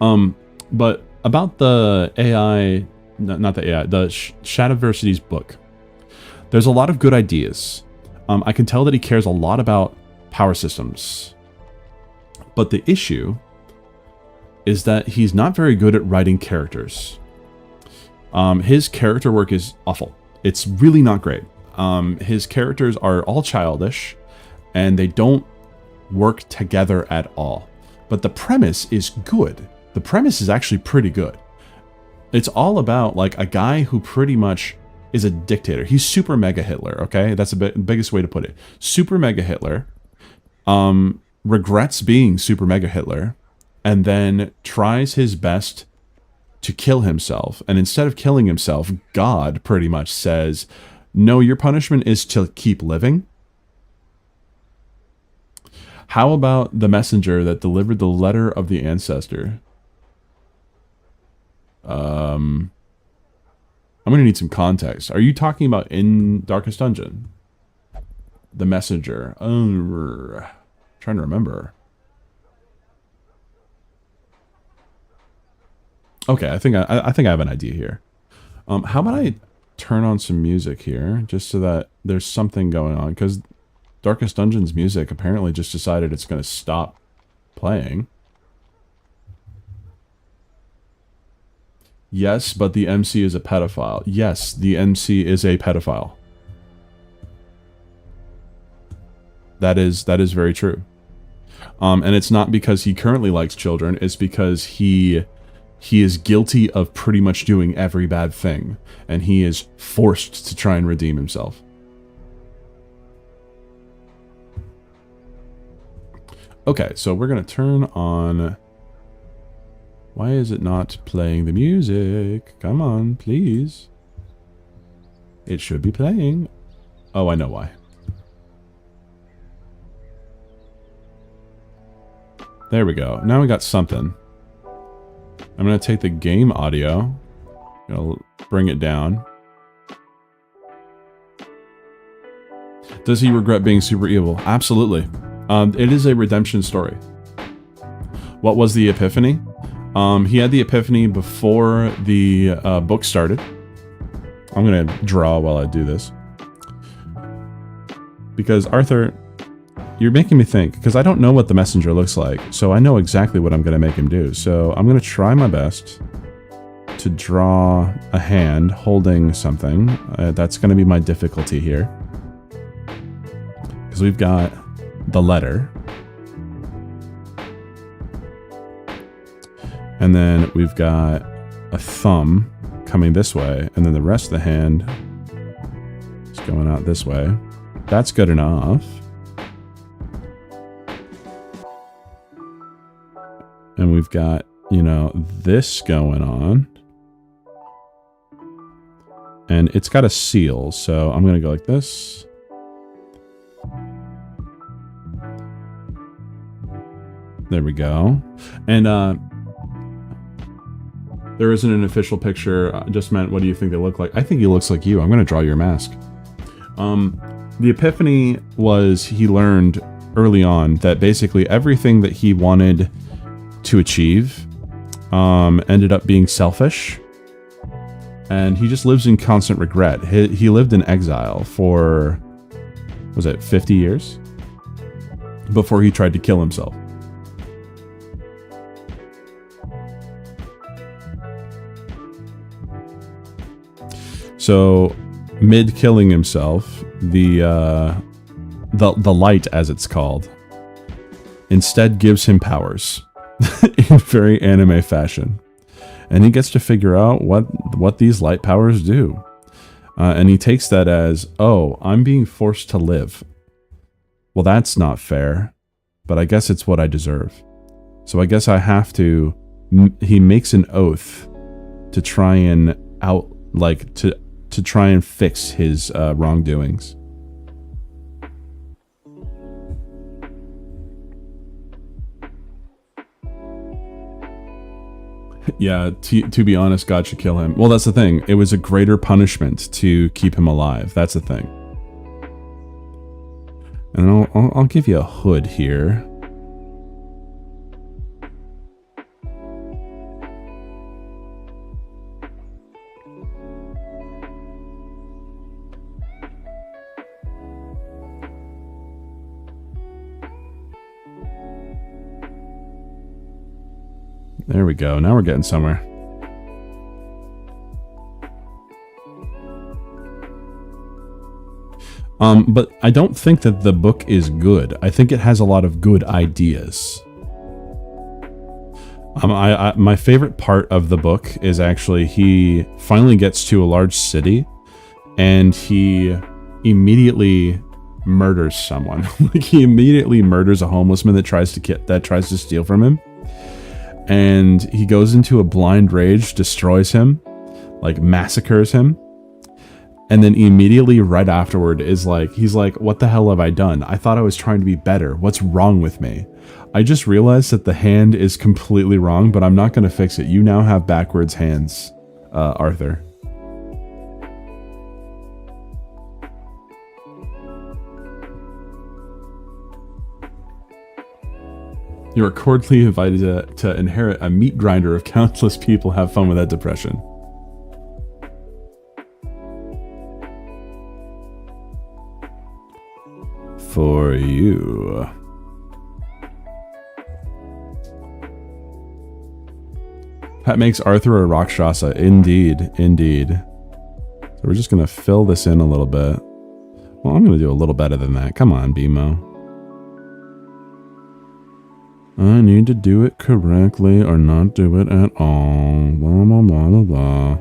But about the AI, not the AI, the Shadiversity's book. There's a lot of good ideas. I can tell that he cares a lot about power systems. But the issue is that he's not very good at writing characters. His character work is awful. It's really not great. His characters are all childish, and they don't work together at all. But the premise is good. The premise is actually pretty good. It's all about like a guy who pretty much is a dictator. He's super mega Hitler, okay? That's the biggest way to put it. Super mega Hitler, regrets being super mega Hitler, and then tries his best to kill himself. And instead of killing himself, God pretty much says, no, your punishment is to keep living. How about the messenger that delivered the letter of the ancestor? I'm going to need some context. Are you talking about in Darkest Dungeon? The messenger. Trying to remember. Okay, I think I have an idea here. How about I turn on some music here, just so that there's something going on, because Darkest Dungeon's music apparently just decided it's going to stop playing. Yes, but the MC is a pedophile. Yes, the MC is a pedophile. That is very true. And it's not because he currently likes children, it's because he is guilty of pretty much doing every bad thing, and he is forced to try and redeem himself. Okay, so we're going to turn on... Why is it not playing the music? Come on, please. It should be playing. Oh, I know why. There we go. Now we got something. I'm going to take the game audio. I'll bring it down. Does he regret being super evil? Absolutely. It is a redemption story. What was the epiphany? He had the epiphany before the book started. I'm going to draw while I do this. Because, Arthur, you're making me think. Because I don't know what the messenger looks like. So I know exactly what I'm going to make him do. So I'm going to try my best to draw a hand holding something. That's going to be my difficulty here. Because we've got the letter. And then we've got a thumb coming this way, and then the rest of the hand is going out this way. That's good enough. And we've got, you know, this going on. And it's got a seal, so I'm going to go like this. There we go. And, there isn't an official picture. I just meant, what do you think they look like? I think he looks like you. I'm going to draw your mask. The epiphany was he learned early on that basically everything that he wanted to achieve ended up being selfish. And he just lives in constant regret. He lived in exile for, was it 50 years? Before he tried to kill himself. So, mid killing himself, the light, as it's called, instead gives him powers in very anime fashion, and he gets to figure out what these light powers do, and he takes that as, oh, I'm being forced to live. Well, that's not fair, but I guess it's what I deserve. So I guess I have to. He makes an oath to try and to try and fix his wrongdoings. Yeah, to be honest, God should kill him. Well, that's the thing. It was a greater punishment to keep him alive. That's the thing. And I'll give you a hood here. There we go. Now we're getting somewhere. But I don't think that the book is good. I think it has a lot of good ideas. My favorite part of the book is actually he finally gets to a large city and he immediately murders someone. Like he immediately murders a homeless man that tries to steal from him. And he goes into a blind rage, destroys him, like massacres him. And then immediately right afterward is like, he's like, what the hell have I done? I thought I was trying to be better. What's wrong with me? I just realized that the hand is completely wrong, but I'm not going to fix it. You now have backwards hands, Arthur. You are cordially invited to inherit a meat grinder of countless people. Have fun with that depression. For you. That makes Arthur a Rakshasa. Indeed, indeed. So we're just going to fill this in a little bit. Well, I'm going to do a little better than that. Come on, BMO. I need to do it correctly or not do it at all. Blah, blah, blah, blah, blah.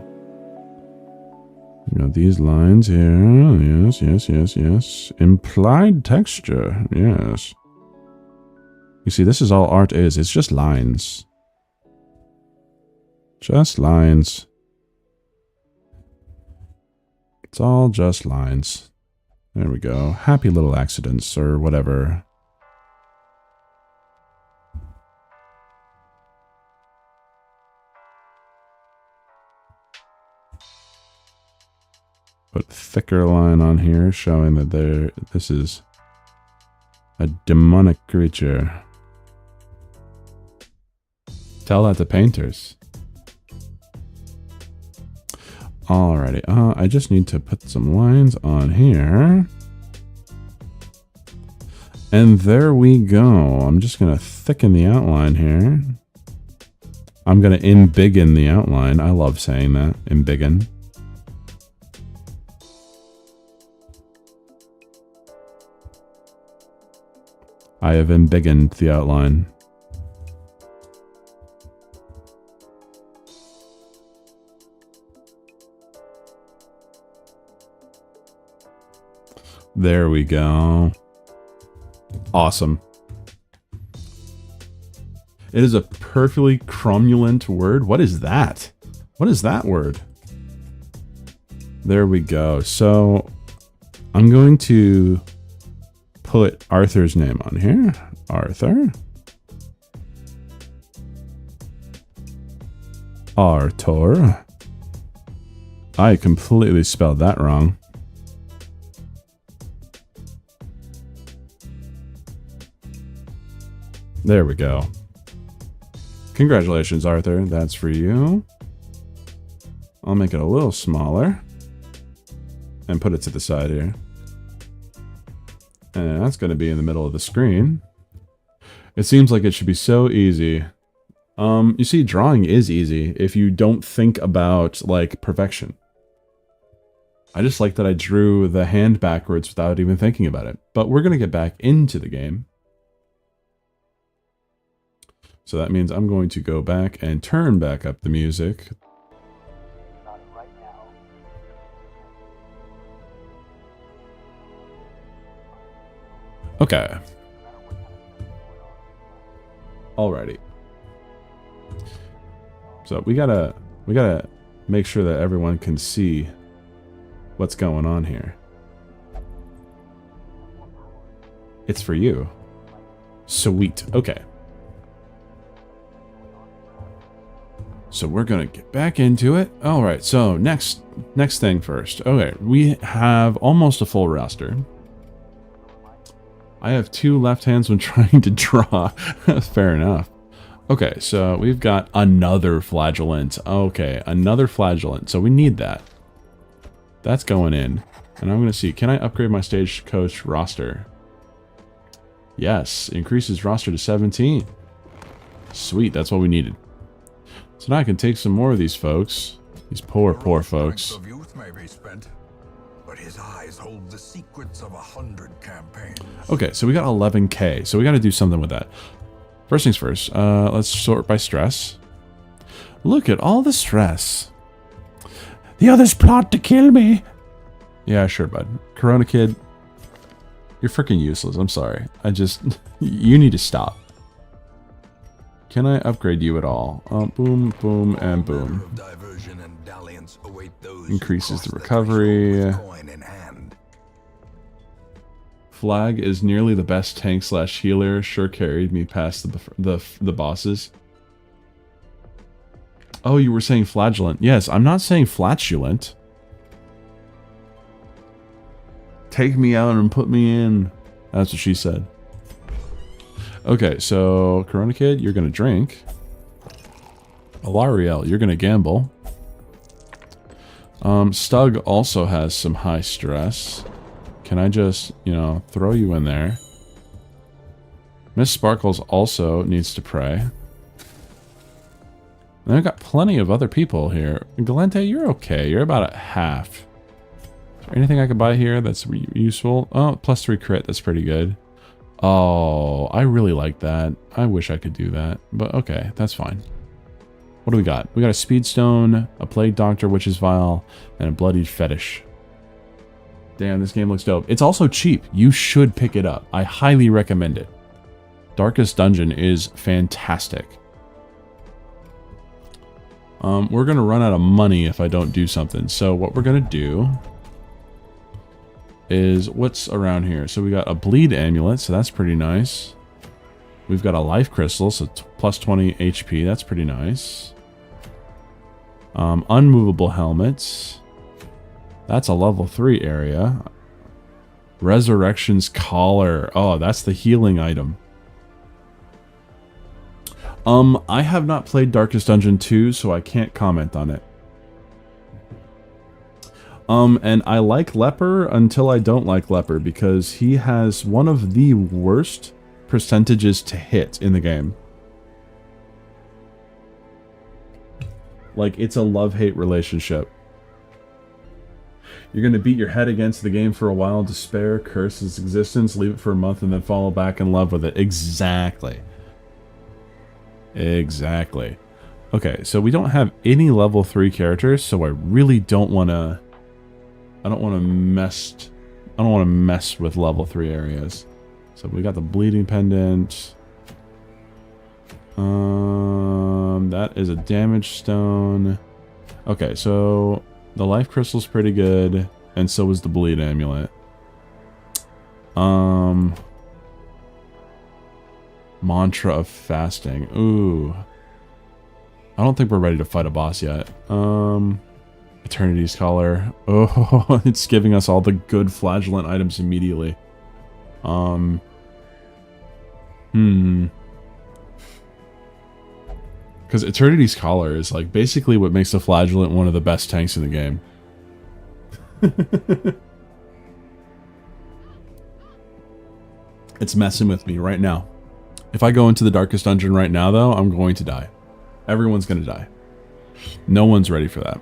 Got these lines here. Yes, yes, yes, yes. Implied texture. Yes. You see, this is all art is. It's just lines. Just lines. It's all just lines. There we go. Happy little accidents or whatever. Put a thicker line on here showing that this is a demonic creature. Tell that to painters. Alrighty, I just need to put some lines on here. And there we go. I'm just going to thicken the outline here. I'm going to embiggen the outline. I love saying that, embiggen. I have embiggened the outline. There we go. Awesome. It is a perfectly cromulent word. What is that? What is that word? There we go. So I'm going to put Arthur's name on here. Arthur. Arthur. I completely spelled that wrong. There we go. Congratulations, Arthur. That's for you. I'll make it a little smaller and put it to the side here. And that's going to be in the middle of the screen. It seems like it should be so easy. You see, drawing is easy if you don't think about, like, perfection. I just like that I drew the hand backwards without even thinking about it. But we're going to get back into the game. So that means I'm going to go back and turn back up the music. Okay. Alrighty. So we gotta make sure that everyone can see what's going on here. It's for you. Sweet. Okay. So we're gonna get back into it. Alright, so next thing first. Okay, we have almost a full roster. I have 2 left hands when trying to draw. Fair enough. Okay, so we've got another flagellant. Okay, another flagellant. So we need that. That's going in. And I'm going to see, can I upgrade my stagecoach roster? Yes, increases roster to 17. Sweet, that's what we needed. So now I can take some more of these folks. These poor folks. Of youth may be spent, but his eyes hold the secrets of 100 campaigns. Okay, so we got 11k. So we got to do something with that. First things first, let's sort by stress. Look at all the stress. The others plot to kill me. Yeah, sure, bud. Corona Kid, you're freaking useless. I'm sorry. You need to stop. Can I upgrade you at all? Boom, boom, and boom. Increases the recovery. Flag is nearly the best tank / healer. Sure carried me past the bosses. Oh, you were saying flagellant. Yes, I'm not saying flatulent. Take me out and put me in. That's what she said. Okay, so Corona Kid, you're gonna drink. Alariel, you're gonna gamble. Stug also has some high stress. Can I just, you know, throw you in there? Miss Sparkles also needs to pray. And I've got plenty of other people here. Galente, you're okay. You're about at half. Is there anything I could buy here that's useful? Oh, +3 crit. That's pretty good. Oh, I really like that. I wish I could do that. But okay, that's fine. What do we got? We got a Speedstone, a Plague Doctor, Witch's Vial, and a Bloodied Fetish. Damn, this game looks dope. It's also cheap. You should pick it up. I highly recommend it. Darkest Dungeon is fantastic. We're going to run out of money if I don't do something. So what we're going to do is what's around here. So we got a Bleed Amulet, so that's pretty nice. We've got a Life Crystal, so +20 HP. That's pretty nice. Unmovable Helmets. That's a level 3 area. Resurrection's Collar. Oh, that's the healing item. I have not played Darkest Dungeon 2, so I can't comment on it. And I like Leper until I don't like Leper, because he has one of the worst percentages to hit in the game. Like, it's a love-hate relationship. You're going to beat your head against the game for a while, despair, curse its existence, leave it for a month, and then fall back in love with it. Exactly. Exactly. Okay, so we don't have any level 3 characters, so I really don't want to... I don't want to mess with level 3 areas. So we got the Bleeding Pendant. That is a Damage Stone. Okay, so the Life Crystal's pretty good, and so is the Bleed Amulet. Mantra of Fasting. Ooh. I don't think we're ready to fight a boss yet. Eternity's Collar. Oh, it's giving us all the good flagellant items immediately. Because Eternity's Collar is like basically what makes the flagellant one of the best tanks in the game. It's messing with me right now. If I go into the Darkest Dungeon right now, though, I'm going to die. Everyone's going to die. No one's ready for that.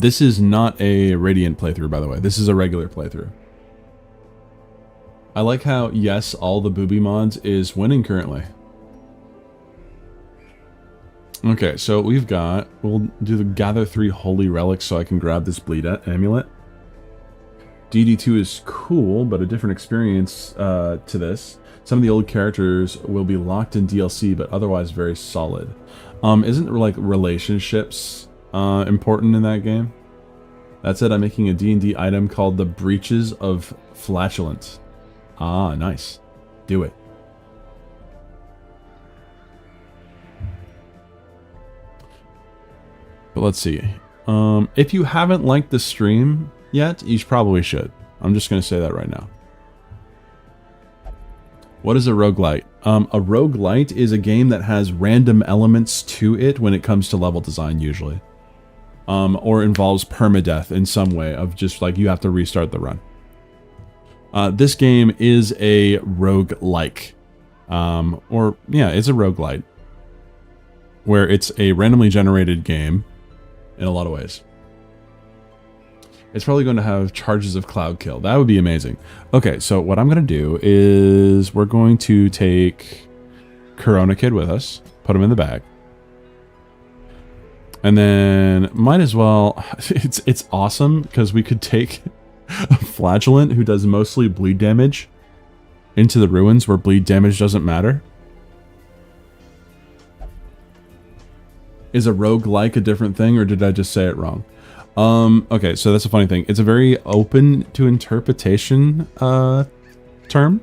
This is not a Radiant playthrough, by the way. This is a regular playthrough. I like how, yes, all the booby mods is winning currently. Okay, so we've got... We'll do the Gather 3 Holy Relics so I can grab this Bleed Amulet. DD2 is cool, but a different experience to this. Some of the old characters will be locked in DLC, but otherwise very solid. Isn't like relationships important in that game? That said, I'm making a D&D item called the Breaches of Flatulence. Ah, nice. Do it. But let's see. If you haven't liked the stream yet, you probably should. I'm just going to say that right now. What is a roguelite? A roguelite is a game that has random elements to it when it comes to level design, usually. Or involves permadeath in some way of just like you have to restart the run. This game is a roguelike. Or, yeah, it's a roguelite. Where it's a randomly generated game in a lot of ways. It's probably going to have charges of cloud kill. That would be amazing. Okay, so what I'm going to do is we're going to take Corona Kid with us, put him in the bag. And then might as well, it's awesome because we could take a Flagellant who does mostly bleed damage into the ruins where bleed damage doesn't matter. Is a roguelike a different thing, or did I just say it wrong? Okay, so that's a funny thing. It's a very open to interpretation term.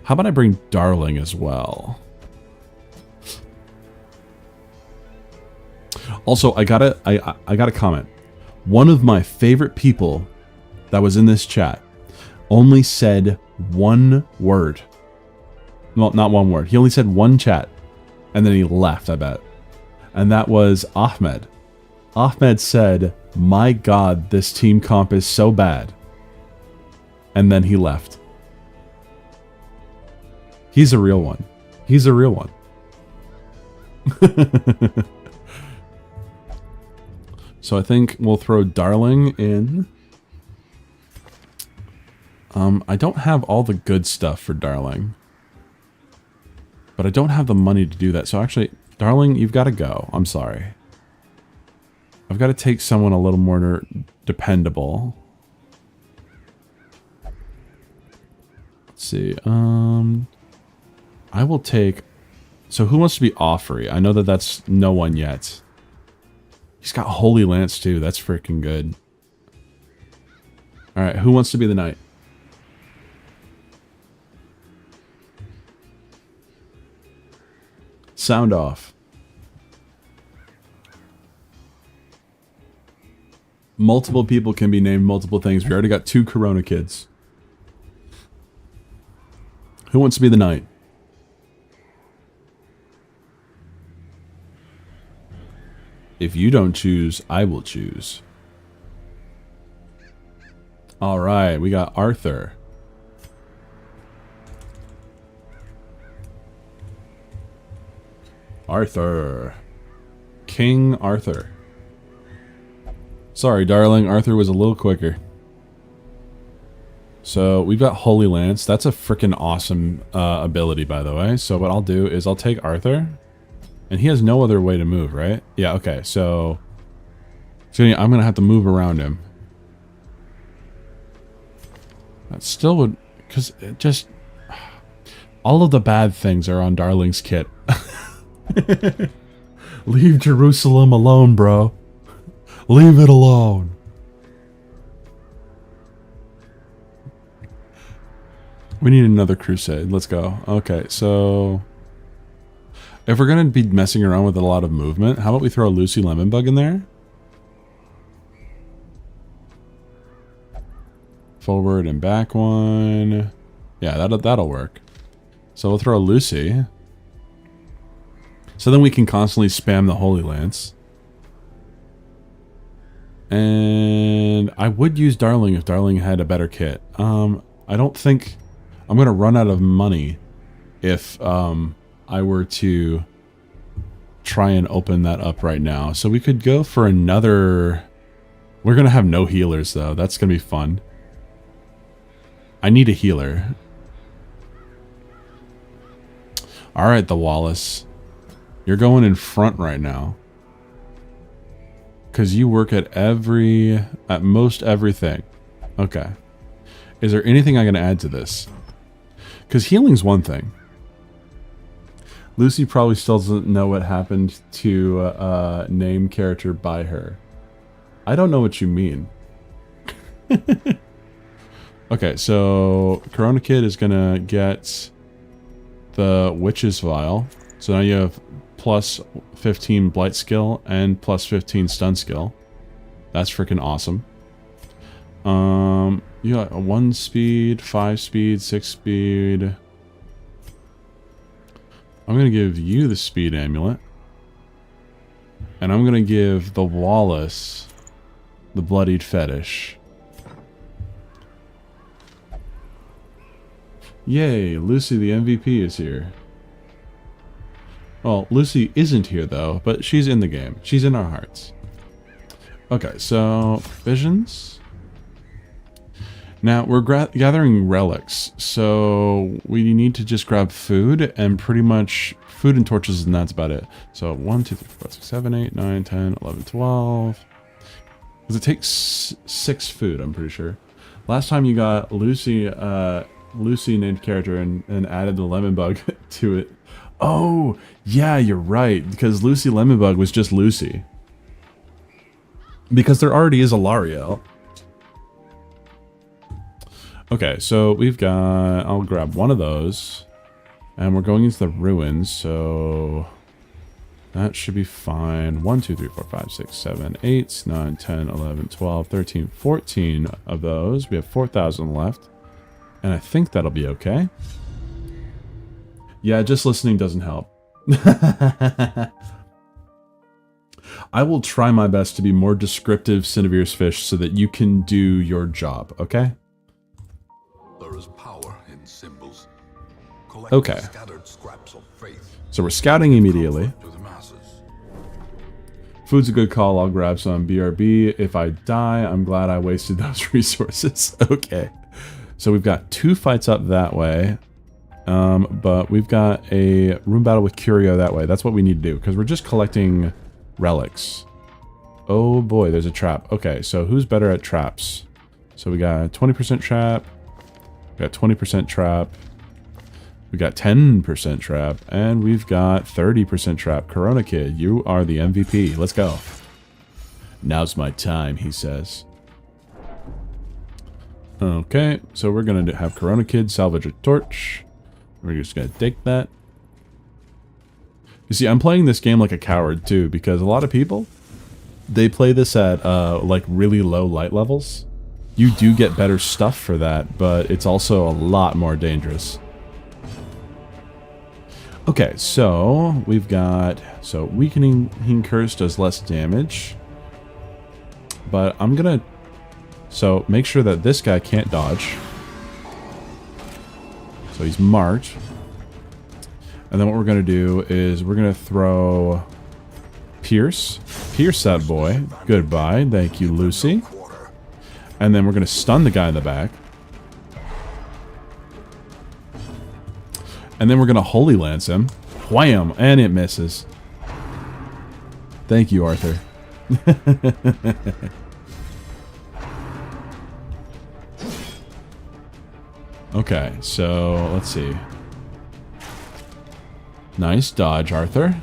How about I bring Darling as well? Also, I gotta comment. One of my favorite people that was in this chat only said one word. Well, not one word. He only said one chat. And then he left, I bet. And that was Ahmed. Ahmed said, "My God, this team comp is so bad." And then he left. He's a real one. He's a real one. So I think we'll throw Darling in. I don't have all the good stuff for Darling. But I don't have the money to do that. So actually, Darling, you've got to go. I'm sorry. I've got to take someone a little more dependable. Let's see. I will take... So who wants to be Offrey? I know that that's no one yet. He's got Holy Lance too. That's freaking good. Alright, who wants to be the knight? Sound off. Multiple people can be named multiple things. We already got 2 Corona Kids. Who wants to be the knight? If you don't choose, I will choose. Alright, we got Arthur. Arthur. King Arthur. Sorry, darling. Arthur was a little quicker. So, we've got Holy Lance. That's a freaking awesome ability, by the way. So, what I'll do is I'll take Arthur. And he has no other way to move, right? Yeah, okay. So I'm going to have to move around him. That still would... Because it just... All of the bad things are on Darling's kit. Leave Jerusalem alone, bro. Leave it alone. We need another crusade. Let's go. Okay, so... If we're going to be messing around with a lot of movement, how about we throw a Lucy Lemonbug in there? Forward and back one. Yeah, that'll work. So we'll throw a Lucy. So then we can constantly spam the Holy Lance. And I would use Darling if Darling had a better kit. I don't think... I'm going to run out of money if... I were to try and open that up right now. So we could go for another... We're going to have no healers, though. That's going to be fun. I need a healer. Alright, the Wallace. You're going in front right now. Because you work at most everything. Okay. Is there anything I can add to this? Because healing's one thing. Lucy probably still doesn't know what happened to name character by her. I don't know what you mean. Okay, so Corona Kid is going to get the Witch's Vial. So now you have plus 15 Blight skill and plus 15 stun skill. That's freaking awesome. You got a 1 speed, 5 speed, 6 speed. I'm going to give you the speed amulet. And I'm going to give the Wallace the bloodied fetish. Yay, Lucy the MVP is here. Well, Lucy isn't here though, but she's in the game. She's in our hearts. Okay, so visions. Now we're gathering relics, so we need to just grab food and pretty much food and torches, and that's about it. So 1, 2, 3, 4, 5, 6, 7, 8, 9, 10, 11, 12. Because it takes 6 food, I'm pretty sure. Last time you got Lucy, Lucy named character and added the lemon bug to it. Oh, yeah, you're right. Because Lucy Lemonbug was just Lucy. Because there already is a Lariel. Okay, so we've got... I'll grab one of those. And we're going into the ruins, so... that should be fine. 1, 2, 3, 4, 5, 6, 7, 8, 9, 10, 11, 12, 13, 14 of those. We have 4,000 left. And I think that'll be okay. Yeah, just listening doesn't help. I will try my best to be more descriptive, Cinevere's Fish, so that you can do your job, okay? There is power in symbols. Okay. Scattered scraps of faith. So we're scouting immediately. To the masses. Food's a good call. I'll grab some BRB. If I die, I'm glad I wasted those resources. Okay. So we've got 2 fights up that way. But we've got a room battle with Curio that way. That's what we need to do, because we're just collecting relics. Oh boy, there's a trap. Okay, so who's better at traps? So we got 20% trap. We got 20% trap. We got 10% trap. And we've got 30% trap. Corona Kid, you are the MVP. Let's go. Now's my time, he says. Okay, so we're going to have Corona Kid salvage a torch. We're just going to take that. You see, I'm playing this game like a coward too, because a lot of people, they play this at like really low light levels. You do get better stuff for that, but it's also a lot more dangerous. Okay, so we've got... so Weakening Curse does less damage. But I'm going to... so make sure that this guy can't dodge. So he's marked. And then what we're going to do is we're going to throw Pierce. Pierce that boy. Goodbye. Thank you, Lucy. And then we're going to stun the guy in the back. And then we're going to Holy Lance him. Wham! And it misses. Thank you, Arthur. Okay, so let's see. Nice dodge, Arthur.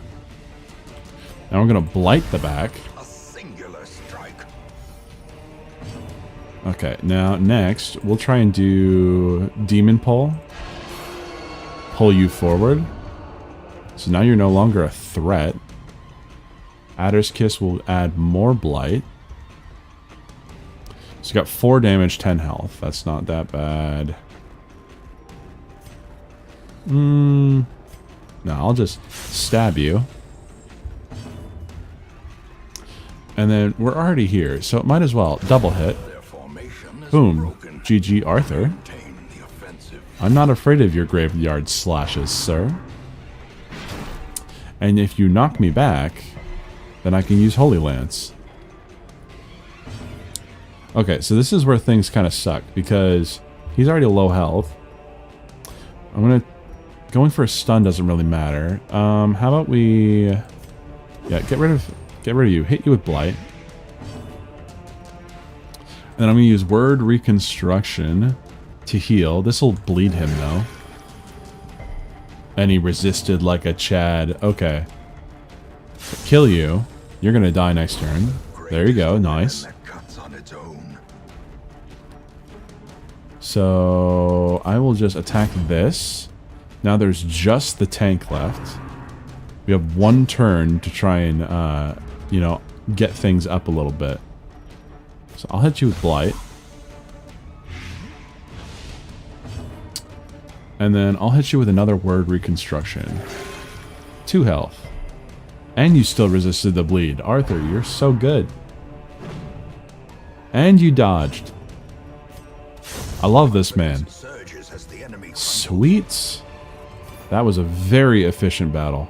Now we're going to blight the back. A singular strike. Okay, now next, we'll try and do Demon Pull. Pull you forward. So now you're no longer a threat. Adder's Kiss will add more blight. So you got 4 damage, 10 health. That's not that bad. No, I'll just stab you. And then we're already here, so it might as well double hit. Boom. GG Arthur. I'm not afraid of your graveyard slashes, sir. And if you knock me back, then I can use Holy Lance. Okay, so this is where things kind of suck, because he's already low health. I'm going to... going for a stun doesn't really matter. How about we... yeah, get rid of you. Hit you with Blight. And then I'm going to use Word Reconstruction to heal. This will bleed him, though. And he resisted like a Chad. Okay. Kill you. You're going to die next turn. There you go. Nice. So I will just attack this. Now there's just the tank left. We have 1 turn to try and, you know, get things up a little bit. So I'll hit you with Blight. And then I'll hit you with another word reconstruction. 2 health. And you still resisted the bleed. Arthur, you're so good. And you dodged. I love this man. Surges as the enemy Sweet. That was a very efficient battle.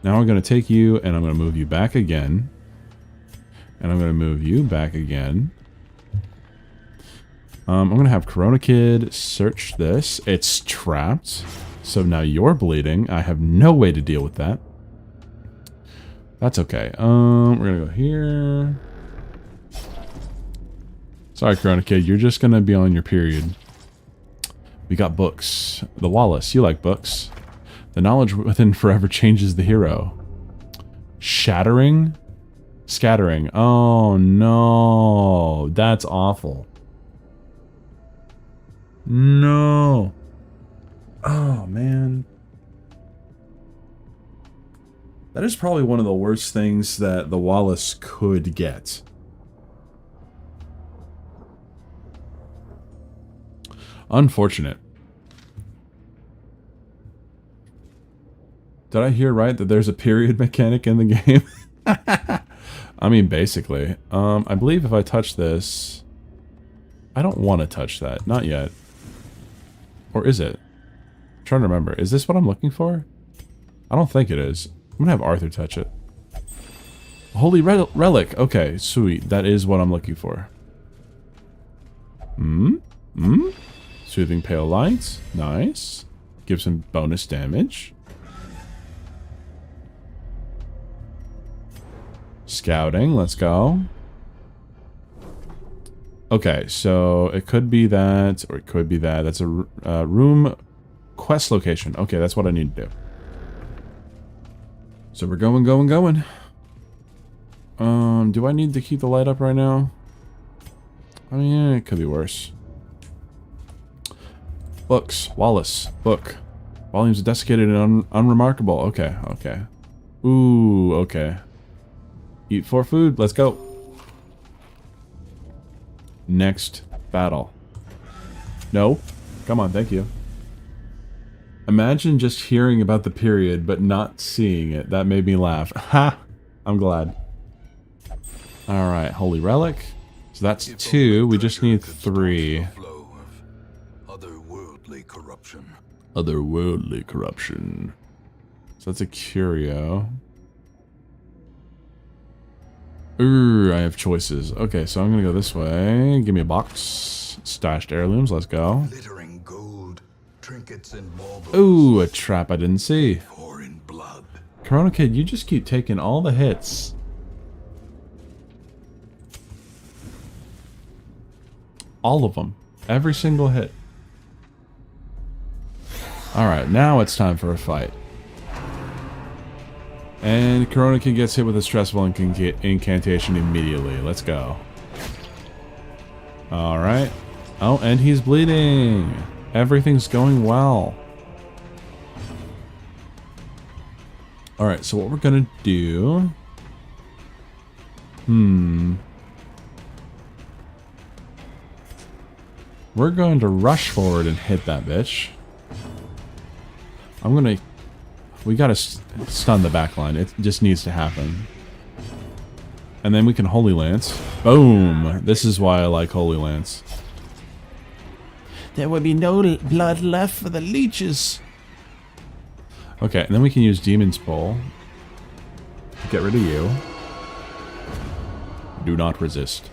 Now we're going to take you and I'm going to move you back again. And I'm going to move you back again. I'm going to have Corona Kid search this. It's trapped. So now you're bleeding. I have no way to deal with that. That's okay. We're going to go here. Sorry, Corona Kid. You're just going to be on your period. We got books. The Wallace. You like books. The knowledge within forever changes the hero. Shattering? Scattering. Oh, no. That's awful. No. Oh, man. That is probably one of the worst things that the Wallace could get. Unfortunate. Did I hear right that there's a period mechanic in the game? I mean, basically. I believe if I touch this... I don't want to touch that. Not yet. Or is it? I'm trying to remember. Is this what I'm looking for? I don't think it is. I'm going to have Arthur touch it. Holy relic. Okay, sweet. That is what I'm looking for. Soothing pale light. Nice. Gives him bonus damage. Scouting. Let's go. Okay, so it could be that, or it could be that. That's a room quest location. Okay, that's what I need to do. So we're going. Do I need to keep the light up right now? I mean, it could be worse. Books. Wallace. Book. Volumes desiccated and unremarkable. Okay, okay. Ooh, okay. Eat for food. Let's go. Next battle. No. Come on, thank you. Imagine just hearing about the period, but not seeing it. That made me laugh. Ha! I'm glad. Alright, Holy Relic. So that's 2. We just need 3. Otherworldly corruption. Otherworldly corruption. So that's a curio. Ooh, I have choices. Okay, so I'm gonna go this way. Give me a box. Stashed heirlooms. Let's go. Glittering gold, trinkets and baubles. Ooh, a trap I didn't see. Pouring blood. Corona Kid, you just keep taking all the hits. All of them. Every single hit. Alright, now it's time for a fight. And Corona Kid gets hit with a stressful incantation immediately. Let's go. Alright. Oh, and he's bleeding. Everything's going well. Alright, so what we're gonna do... We're going to rush forward and hit that bitch. I'm gonna... We gotta stun the backline. It just needs to happen. And then we can Holy Lance. Boom! This is why I like Holy Lance. There will be no blood left for the leeches. Okay, and then we can use Demon's Pull. Get rid of you. Do not resist.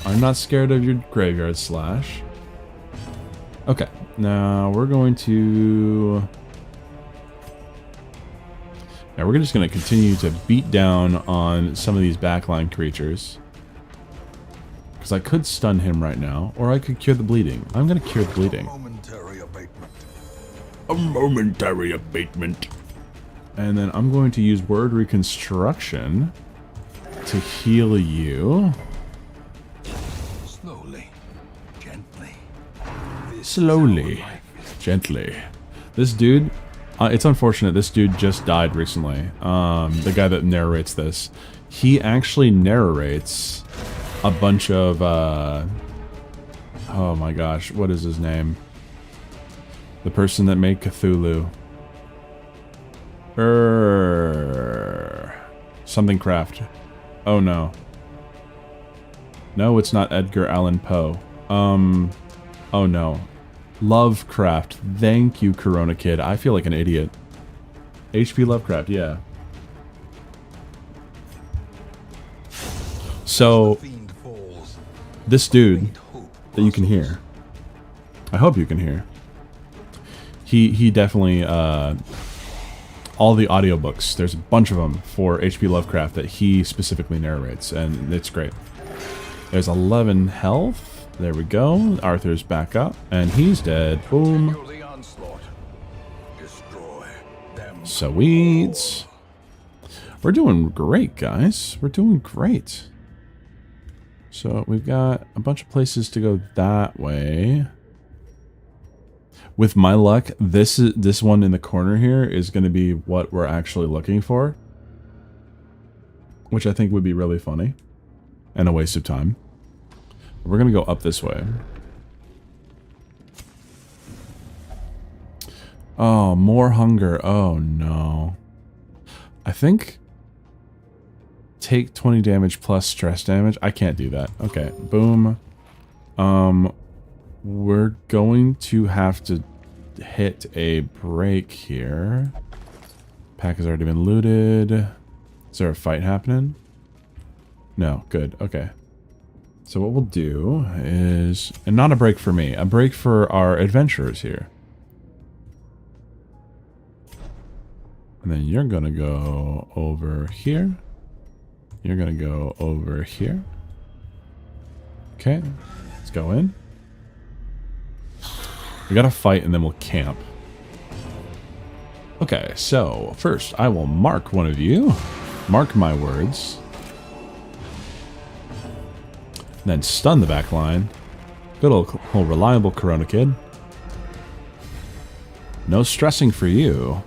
I'm not scared of your Graveyard Slash. Okay, now we're going to... Now we're just going to continue to beat down on some of these backline creatures. Because I could stun him right now, or I could cure the bleeding. I'm going to cure the bleeding. Momentary abatement. A momentary abatement. And then I'm going to use Word Reconstruction to heal you. Slowly, gently. Slowly, gently. This dude, it's unfortunate this dude just died recently. The guy that narrates this. He actually narrates a bunch of, oh my gosh, what is his name? The person that made Cthulhu. Something Craft. Oh no. No, it's not Edgar Allan Poe. Oh no. Lovecraft. Thank you, Corona Kid. I feel like an idiot. H.P. Lovecraft, yeah. So, this dude that you can hear, I hope you can hear, he definitely, all the audiobooks, there's a bunch of them for H.P. Lovecraft that he specifically narrates, and it's great. There's 11 health. There we go. Arthur's back up, and he's dead. Boom. Sweet. We're doing great, guys. We're doing great. So we've got a bunch of places to go that way. With my luck, this one in the corner here is going to be what we're actually looking for, which I think would be really funny and a waste of time. We're going to go up this way. Oh, more hunger. Oh no. I think take 20 damage plus stress damage. I can't do that. Okay, boom. We're going to have to hit a break here. Pack has already been looted. Is there a fight happening? No, good. Okay. So what we'll do is, and not a break for me, a break for our adventurers here. And then you're gonna go over here. You're gonna go over here. Okay, let's go in. We gotta fight and then we'll camp. Okay, so first I will mark one of you. Mark my words. Then stun the back line. Good old reliable Corona Kid. No stressing for you.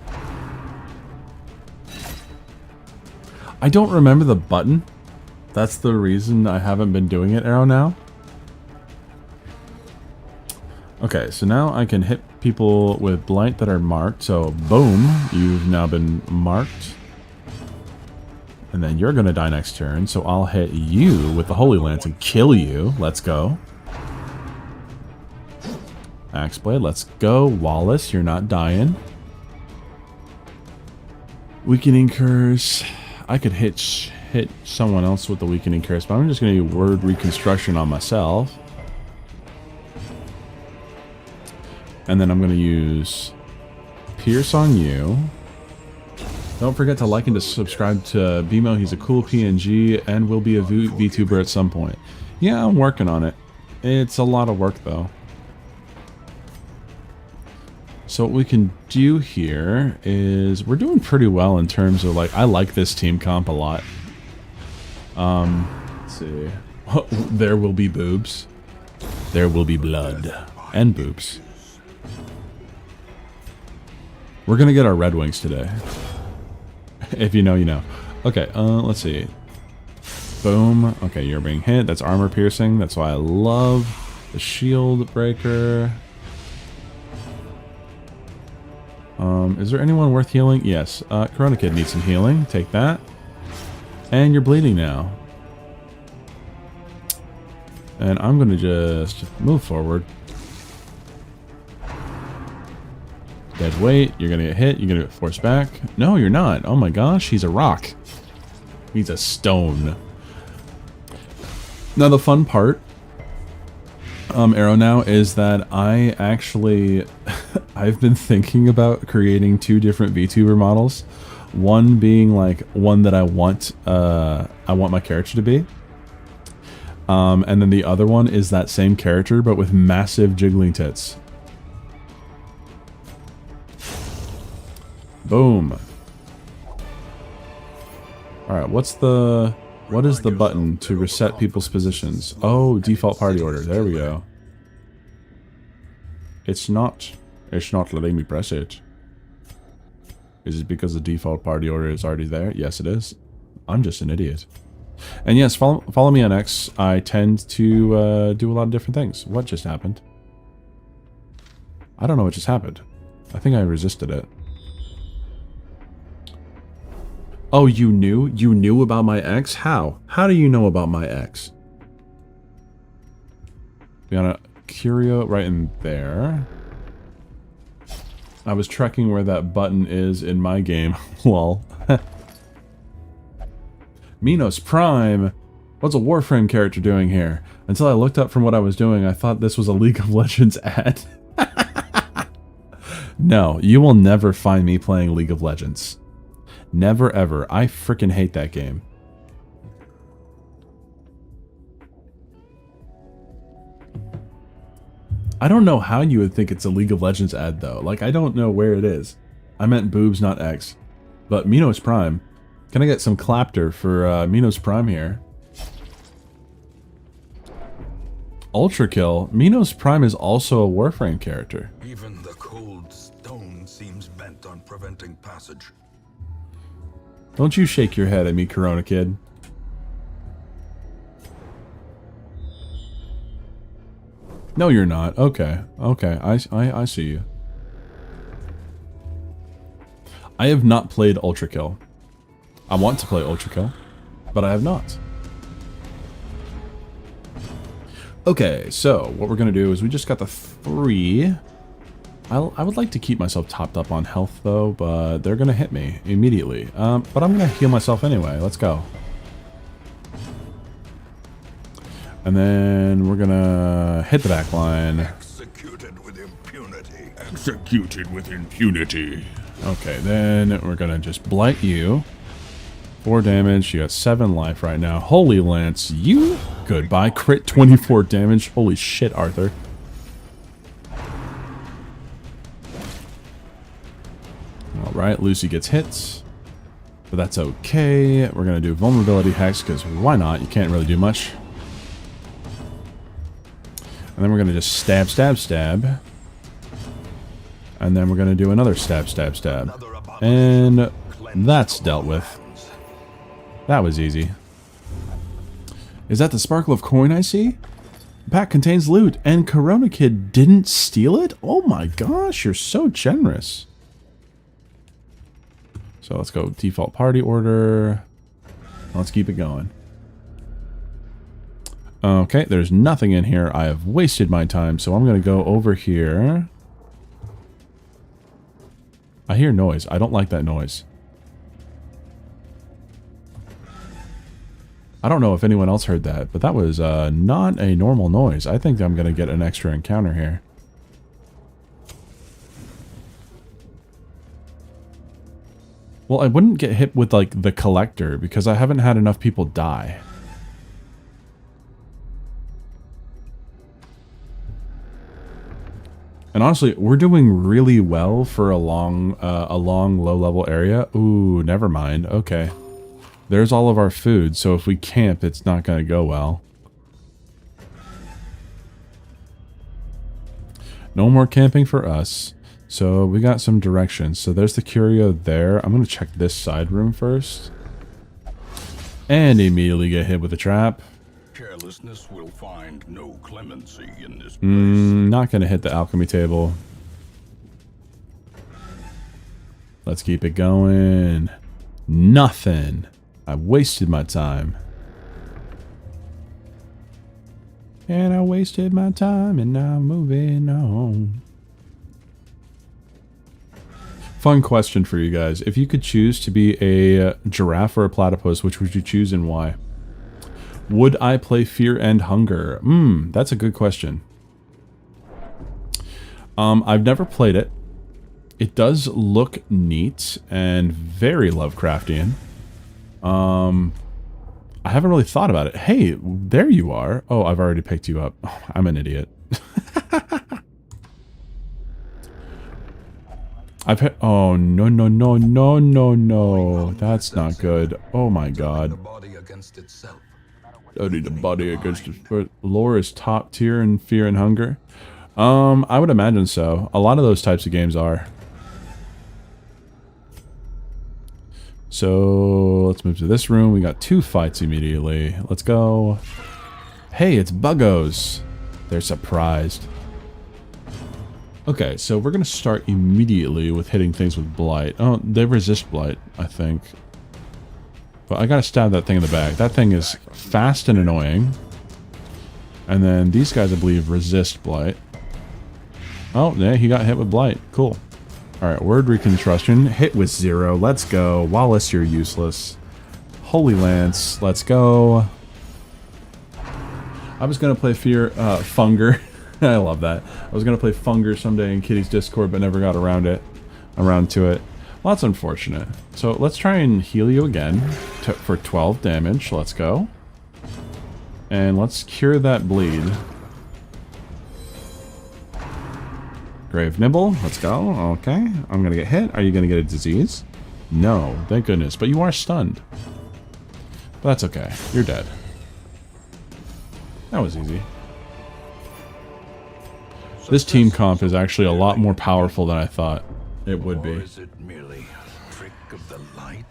I don't remember the button. That's the reason I haven't been doing it, Arrow, now. Okay, so now I can hit people with blight that are marked. So, boom, you've now been marked. And then you're going to die next turn, so I'll hit you with the Holy Lance and kill you. Let's go. Axeblade, let's go. Wallace, you're not dying. Weakening Curse. I could hit someone else with the Weakening Curse, but I'm just going to do Word Reconstruction on myself. And then I'm going to use Pierce on you. Don't forget to like and to subscribe to BMO. He's a cool PNG and will be a VTuber at some point. Yeah, I'm working on it. It's a lot of work, though. So what we can do here is we're doing pretty well in terms of, like, I like this team comp a lot. Let's see. There will be boobs. There will be blood and boobs. We're gonna get our Red Wings today. If you know, you know. Okay, let's see. Boom. Okay, you're being hit. That's armor piercing. That's why I love the shield breaker. Is there anyone worth healing? Yes. Corona Kid needs some healing. Take that. And you're bleeding now. And I'm going to just move forward. Dead weight. You're going to get hit. You're going to get forced back. No, you're not. Oh my gosh. He's a rock. He's a stone. Now the fun part, Arrow, now is that I actually... I've been thinking about creating two different VTuber models. One being like one that I want my character to be. And then the other one is that same character but with massive jiggling tits. Boom. Alright, what is the button to reset people's positions? Oh, default party order. There we go. It's not letting me press it. Is it because the default party order is already there? Yes, it is. I'm just an idiot. And yes, follow me on X. I tend to do a lot of different things. What just happened? I don't know what just happened. I think I resisted it. Oh, you knew? You knew about my ex? How? How do you know about my ex? We got a curio right in there. I was checking where that button is in my game. Lol. Minos Prime! What's a Warframe character doing here? Until I looked up from what I was doing, I thought this was a League of Legends ad. No, you will never find me playing League of Legends. Never ever. I freaking hate that game. I don't know how you would think it's a League of Legends ad though. Like, I don't know where it is. I meant boobs, not X. But Minos Prime. Can I get some clapter for Minos Prime here? Ultra Kill. Minos Prime is also a Warframe character. Even the cold stone seems bent on preventing passage. Don't you shake your head at me, Corona Kid. No, you're not. Okay. Okay. I see you. I have not played Ultra Kill. I want to play Ultra Kill, but I have not. Okay, so what we're going to do is we just got the 3. I would like to keep myself topped up on health, though, but they're going to hit me immediately. But I'm going to heal myself anyway. Let's go. And then we're going to hit the back line. Executed with impunity. Executed with impunity. Okay, then we're going to just blight you. 4 damage. You got 7 life right now. Holy Lance, you... Goodbye. Crit 24 damage. Holy shit, Arthur. Alright, Lucy gets hits. But that's okay. We're going to do Vulnerability Hex, because why not? You can't really do much. And then we're going to just stab, stab, stab. And then we're going to do another stab, stab, stab. And that's dealt with. That was easy. Is that the sparkle of coin I see? The pack contains loot, and Corona Kid didn't steal it? Oh my gosh, you're so generous. So let's go default party order. Let's keep it going. Okay, there's nothing in here. I have wasted my time, so I'm going to go over here. I hear noise. I don't like that noise. I don't know if anyone else heard that, but that was not a normal noise. I think I'm going to get an extra encounter here. Well, I wouldn't get hit with, like, the collector, because I haven't had enough people die. And honestly, we're doing really well for a long low-level area. Ooh, never mind. Okay. There's all of our food, so if we camp, it's not going to go well. No more camping for us. So we got some directions. So there's the curio there. I'm going to check this side room first. And immediately get hit with a trap. Carelessness will find no clemency in this place. Not going to hit the alchemy table. Let's keep it going. Nothing. I wasted my time. And I wasted my time, and now I'm moving on. Fun question for you guys. If you could choose to be a giraffe or a platypus, which would you choose and why? Would I play Fear and Hunger? That's a good question. I've never played it. It does look neat and very Lovecraftian. I haven't really thought about it. Hey, there you are. Oh, I've already picked you up. Oh, I'm an idiot. Oh, no, no, no, no, no, no. That's not good. Oh my god. Study the body against its... Lore is top tier in Fear and Hunger. I would imagine so. A lot of those types of games are. So, let's move to this room. We got 2 fights immediately. Let's go. Hey, it's Buggos. They're surprised. Okay, so we're going to start immediately with hitting things with Blight. Oh, they resist Blight, I think. But I got to stab that thing in the back. That thing is fast and annoying. And then these guys, I believe, resist Blight. Oh, yeah, he got hit with Blight. Cool. Alright, word reconstruction. Hit with 0. Let's go. Wallace, you're useless. Holy Lance, let's go. I was going to play Funger. I love that. I was going to play Funger someday in Kitty's Discord, but never got around to it. Well, that's unfortunate. So let's try and heal you again for 12 damage. Let's go. And let's cure that bleed. Grave Nibble. Let's go. Okay. I'm going to get hit. Are you going to get a disease? No. Thank goodness. But you are stunned. But that's okay. You're dead. That was easy. This team comp is actually a lot more powerful than I thought it would be.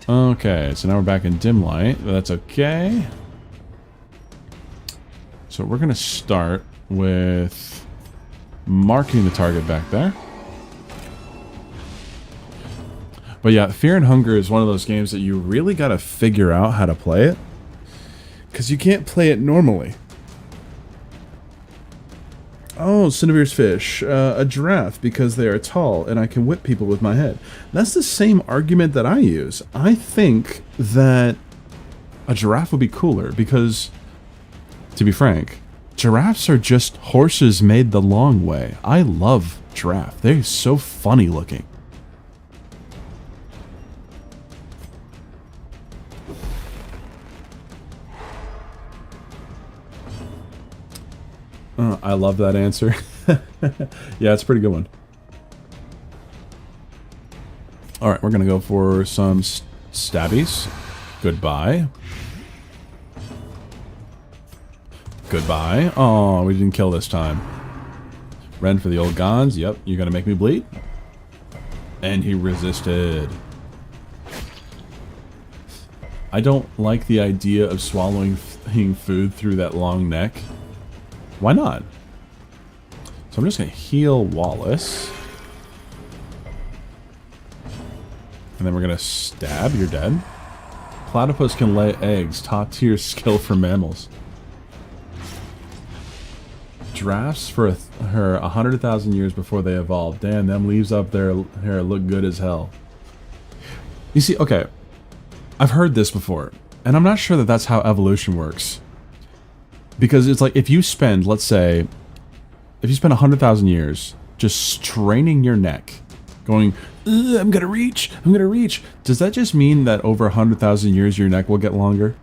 Okay, so now we're back in dim light. But that's okay. So we're going to start with marking the target back there. But yeah, Fear and Hunger is one of those games that you really got to figure out how to play it. Because you can't play it normally. Oh, Cinnavir's fish. A giraffe because they are tall and I can whip people with my head. That's the same argument that I use. I think that a giraffe would be cooler because, to be frank, giraffes are just horses made the long way. I love giraffe. They're so funny looking. I love that answer. Yeah, it's a pretty good one. Alright, we're going to go for some stabbies. Goodbye. Goodbye. Oh, we didn't kill this time. Ren for the old Gons. Yep, you're going to make me bleed. And he resisted. I don't like the idea of swallowing food through that long neck. Why not? So I'm just going to heal Wallace. And then we're going to stab. You're dead. Platypus can lay eggs. Top tier skill for mammals. Giraffes for her 100,000 years before they evolved. Damn, them leaves up their hair look good as hell. You see, okay. I've heard this before. And I'm not sure that that's how evolution works. Because it's like, if you spend, let's say, if you spend 100,000 years just straining your neck, going, I'm gonna reach, does that just mean that over 100,000 years your neck will get longer?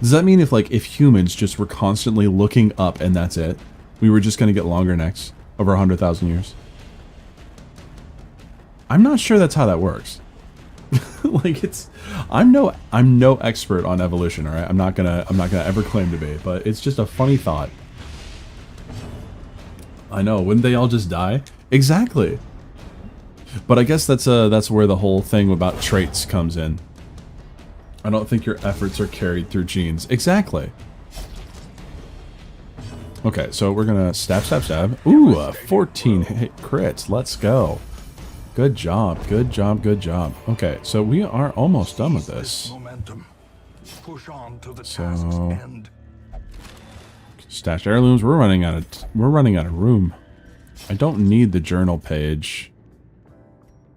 Does that mean if humans just were constantly looking up and that's it, we were just gonna get longer necks over 100,000 years? I'm not sure that's how that works. I'm no expert on evolution, all right? I'm not gonna ever claim to be, but it's just a funny thought. I know, wouldn't they all just die? Exactly. But I guess that's where the whole thing about traits comes in. I don't think your efforts are carried through genes. Exactly. Okay, so we're gonna stab. Ooh, 14 hit crits. Let's go. Good job. Okay, so we are almost done with this. So, stashed heirlooms. We're running out of room. I don't need the journal page,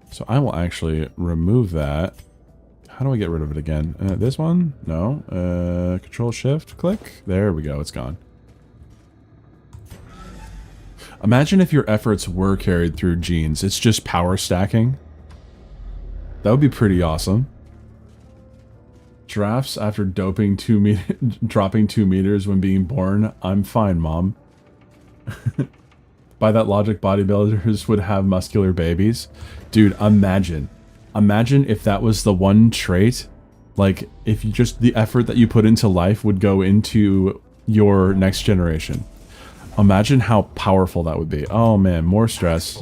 so I will actually remove that. How do I get rid of it again? This one? No. Control Shift. Click. There we go. It's gone. Imagine if your efforts were carried through genes. It's just power stacking. That would be pretty awesome. Giraffes after dropping 2 meters when being born. I'm fine, Mom. By that logic, bodybuilders would have muscular babies. Dude, imagine. Imagine if that was the one trait. Like, if you just, the effort that you put into life would go into your next generation. Imagine how powerful that would be. Oh man, more stress.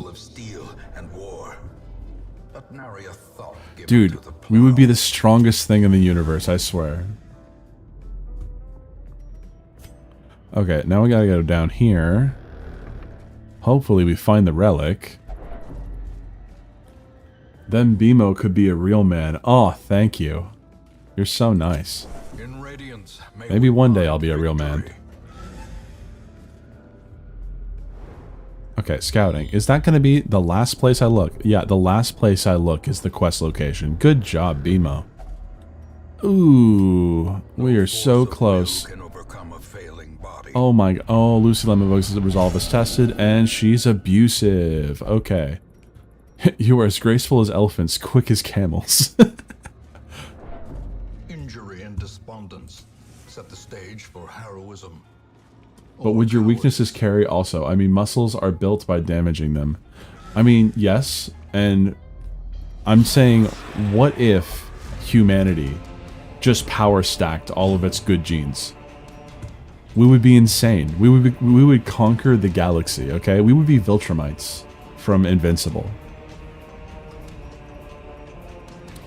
Dude, we would be the strongest thing in the universe, I swear. Okay, now we gotta go down here. Hopefully we find the relic. Then BMO could be a real man. Oh, thank you. You're so nice. In Radiance, Maybe one day I'll be a real man. Okay, scouting. Is that going to be the last place I look? Yeah, the last place I look is the quest location. Good job, BMO. Ooh, we are so close. Oh my, oh, Lucy Lemonbug's resolve is tested, and she's abusive. Okay. You are as graceful as elephants, quick as camels. Injury and despondence set the stage for heroism. But would your weaknesses carry also? I mean, muscles are built by damaging them. I mean, yes, and I'm saying, what if humanity just power stacked all of its good genes? We would be insane. We would conquer the galaxy, okay? We would be Viltrumites from Invincible.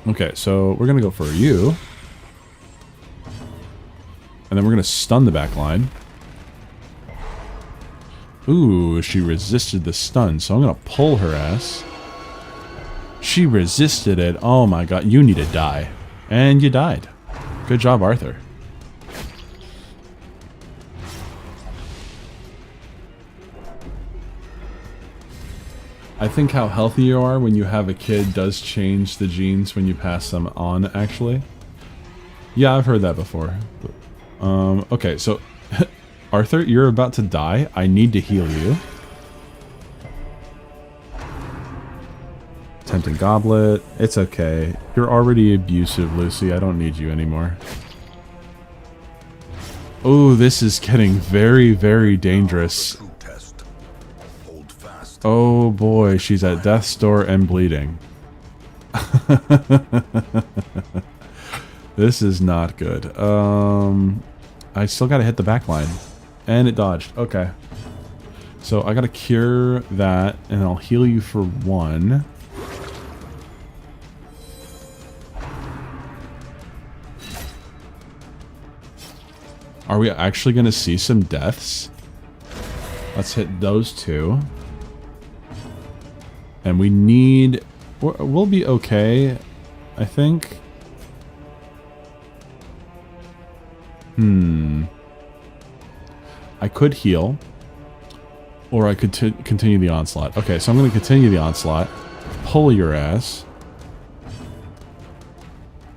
Okay, so we're gonna go for you. And then we're gonna stun the back line. Ooh, she resisted the stun, so I'm gonna pull her ass. She resisted it. Oh my god, you need to die. And you died. Good job, Arthur. I think how healthy you are when you have a kid does change the genes when you pass them on, actually. Yeah, I've heard that before. Okay, so Arthur, you're about to die. I need to heal you. Tempting Goblet. It's okay. You're already abusive, Lucy. I don't need you anymore. Oh, this is getting very, very dangerous. Oh boy, she's at death's door and bleeding. This is not good. I still gotta hit the back line. And it dodged. Okay. So I gotta cure that, and I'll heal you for 1. Are we actually gonna see some deaths? Let's hit those 2. And we need... We'll be okay, I think. I could heal. Or I could continue the onslaught. Okay, so I'm going to continue the onslaught. Pull your ass.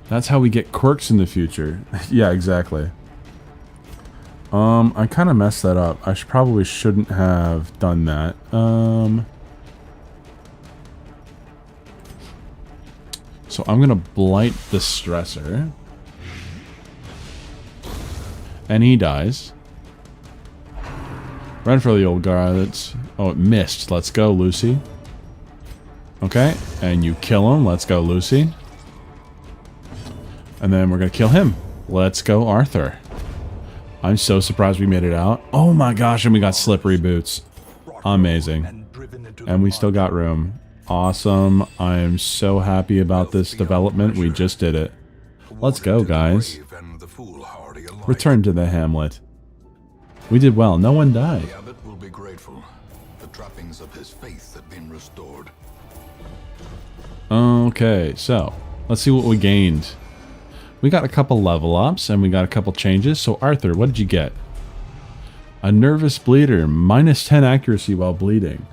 That's how we get quirks in the future. Yeah, exactly. I kind of messed that up. I probably shouldn't have done that. So I'm gonna blight the stressor. And he dies. Run for the old guy that's... Oh, it missed. Let's go, Lucy. Okay, and you kill him. Let's go, Lucy. And then we're gonna kill him. Let's go, Arthur. I'm so surprised we made it out. Oh my gosh, and we got slippery boots. Amazing. And we still got room. Awesome. I am so happy about this development. We just did it. Let's go, guys. Return to the hamlet. We did well. No one died. The abbot will be grateful. The trappings of his faith have been restored. Okay, so let's see what we gained. We got a couple level ups and we got a couple changes. So Arthur, what did you get? A nervous bleeder, minus 10 accuracy while bleeding.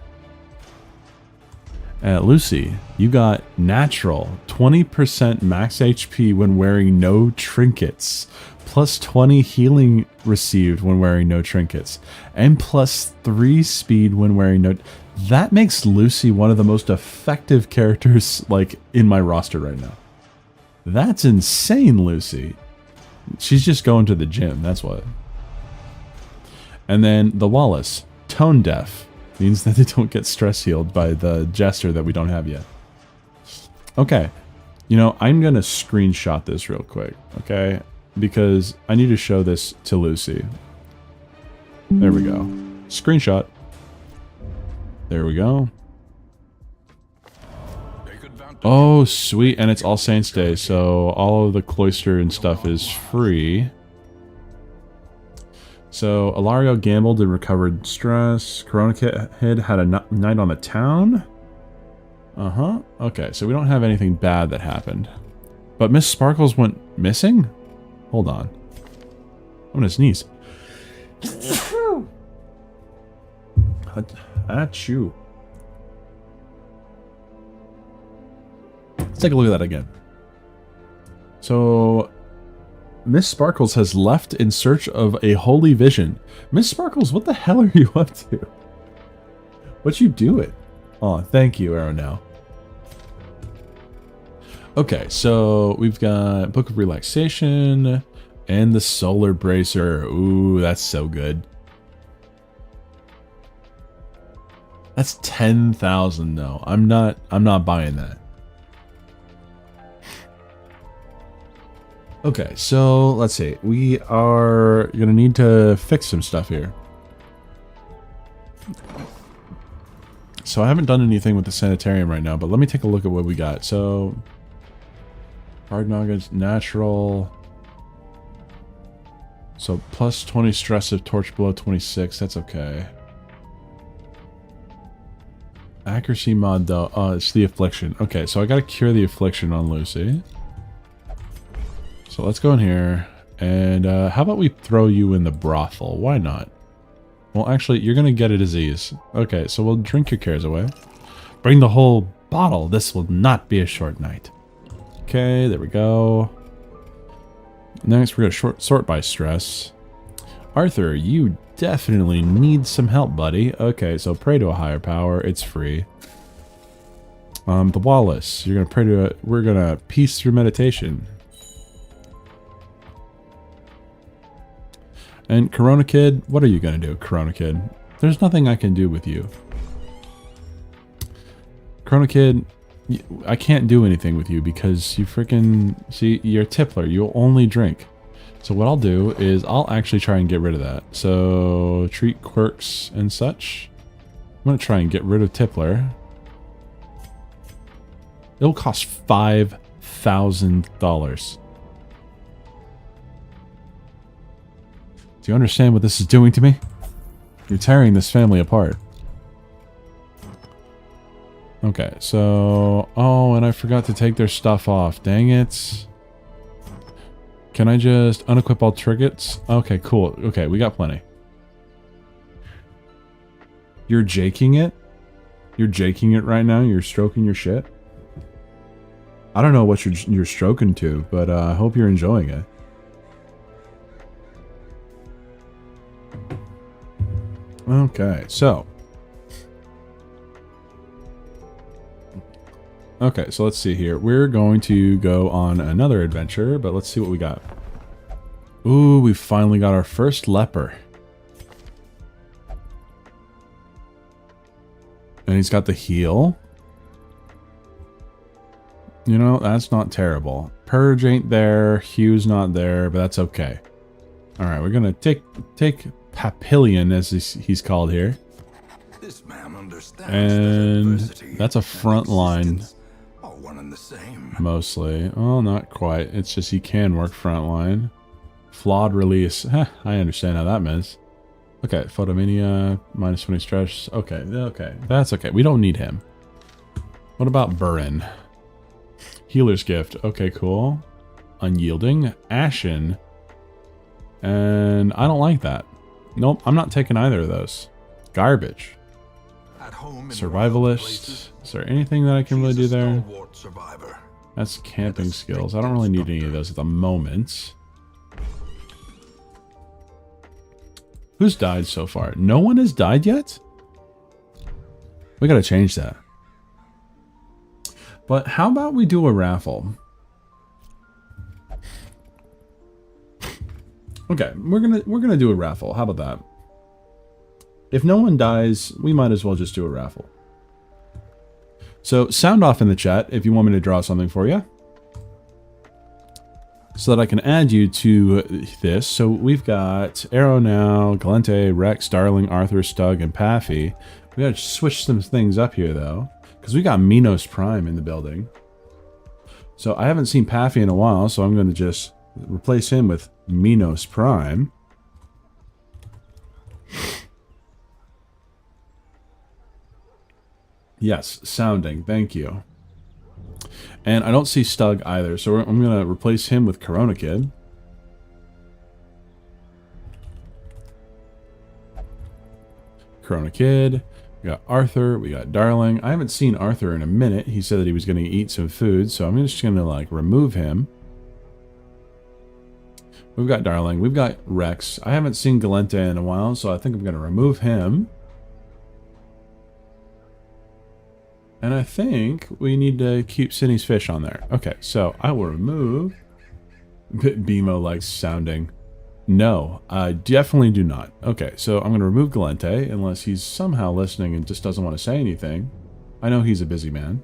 Lucy, you got natural, 20% max HP when wearing no trinkets, plus 20 healing received when wearing no trinkets, and plus 3 speed when wearing no... That makes Lucy one of the most effective characters, like, in my roster right now. That's insane, Lucy. She's just going to the gym, that's what. And then the Wallace, tone deaf. Means that they don't get stress healed by the Jester that we don't have yet. Okay. You know, I'm going to screenshot this real quick, okay? Because I need to show this to Lucy. There we go. Screenshot. There we go. Oh, sweet. And it's All Saints Day, so all of the cloister and stuff is free. So Ilario gambled and recovered stress. Corona Kid had a night on the town. Uh-huh. Okay, so we don't have anything bad that happened. But Miss Sparkles went missing? Hold on. I'm gonna sneeze. Achoo. Let's take a look at that again. So, Miss Sparkles has left in search of a holy vision. Miss Sparkles, what the hell are you up to? What you doing? Oh, thank you, Arrow now. Okay, so we've got Book of Relaxation and the Solar Bracer. Ooh, that's so good. That's 10,000 though. I'm not buying that. Okay, so let's see. We are gonna need to fix some stuff here. So I haven't done anything with the sanitarium right now, but let me take a look at what we got. So hard nuggets, natural. So plus 20 stress of torch below 26. That's okay. Accuracy mod though. Oh, it's the affliction. Okay, so I gotta cure the affliction on Lucy. So let's go in here. And how about we throw you in the brothel? Why not? Well, actually, you're gonna get a disease. Okay, so we'll drink your cares away. Bring the whole bottle. This will not be a short night. Okay, there we go. Next, we're gonna sort by stress. Arthur, you definitely need some help, buddy. Okay, so pray to a higher power. It's free. The Wallace, you're gonna pray to we're gonna peace through meditation. And Corona Kid, what are you gonna do, Corona Kid? There's nothing I can do with you. Corona Kid, I can't do anything with you because you freaking... See, you're a tippler. You'll only drink. So what I'll do is I'll actually try and get rid of that. So, treat quirks and such. I'm going to try and get rid of tippler. It'll cost $5,000. Do you understand what this is doing to me? You're tearing this family apart. Okay, so... Oh, and I forgot to take their stuff off. Dang it. Can I just unequip all trinkets? Okay, cool. Okay, we got plenty. You're jaking it? You're jaking it right now? You're stroking your shit? I don't know what you're stroking to, but I hope you're enjoying it. Okay, so... Okay, so let's see here. We're going to go on another adventure, but let's see what we got. Ooh, we finally got our first leper. And he's got the heal. You know, that's not terrible. Purge ain't there. Hugh's not there, but that's okay. Alright, we're gonna take Papillion, as he's called here. This man understands And that that's a front line. are one and the same. Mostly. Well, not quite. It's just he can work frontline. Flawed release. I understand how that means. Okay, Photomania, minus 20 stress. Okay, okay. That's okay. We don't need him. What about Burin? Healer's Gift. Okay, cool. Unyielding. Ashen. And I don't like that. Nope, I'm not taking either of those. Garbage. At home in Survivalist. places, Is there anything that I can really do she's a there? stalwart survivor. That's camping skills. I don't really need any of those at the moment. Who's died so far? No one has died yet? We gotta change that. But how about we do a raffle? Okay, we're gonna do a raffle. How about that? If no one dies, we might as well just do a raffle. So sound off in the chat if you want me to draw something for you, so that I can add you to this. So we've got Arrow now, Galente, Rex, Darling, Arthur, Stug, and Paffy. We gotta switch some things up here though, because we got Minos Prime in the building. So I haven't seen Paffy in a while, so I'm going to just replace him with Minos Prime. Yes, sounding. Thank you. And I don't see Stug either, so I'm going to replace him with Corona Kid. Corona Kid. We got Arthur. We got Darling. I haven't seen Arthur in a minute. He said that he was going to eat some food, so I'm just going to, like, remove him. We've got Darling. We've got Rex. I haven't seen Galente in a while, so I think I'm going to remove him. And I think we need to keep Cindy's fish on there. Okay, so I will remove... BMO likes sounding. No, I definitely do not. Okay, so I'm going to remove Galente, unless he's somehow listening and just doesn't want to say anything. I know he's a busy man.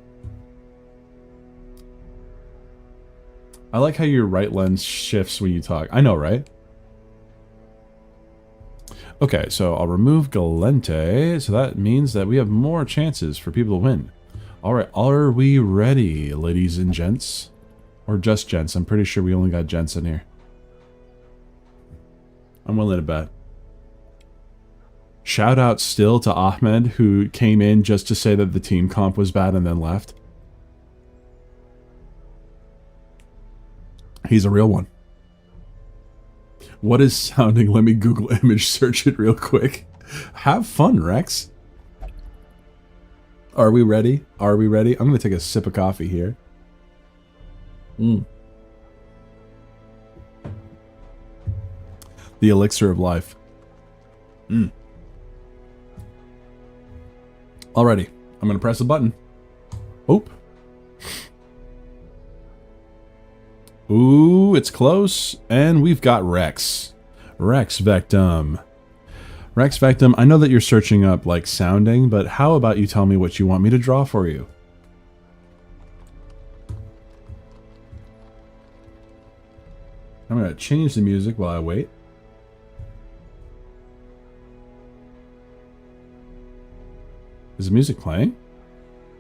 I like how your right lens shifts when you talk. I know, right? Okay, so I'll remove Galente, so that means that we have more chances for people to win. Alright, are we ready, ladies and gents? Or just gents? I'm pretty sure we only got gents in here. I'm willing to bet. Shout out still to Ahmed, who came in just to say that the team comp was bad and then left. He's a real one. What is sounding? Let me Google image search it real quick. Have fun, Rex. Are we ready? Are we ready? I'm going to take a sip of coffee here. The elixir of life. Alrighty. I'm going to press a button. Oop. Ooh, it's close. And we've got Rex. Rex Vectum. Rex Vectum, I know that you're searching up, like, sounding, but how about you tell me what you want me to draw for you? I'm going to change the music while I wait. Is the music playing?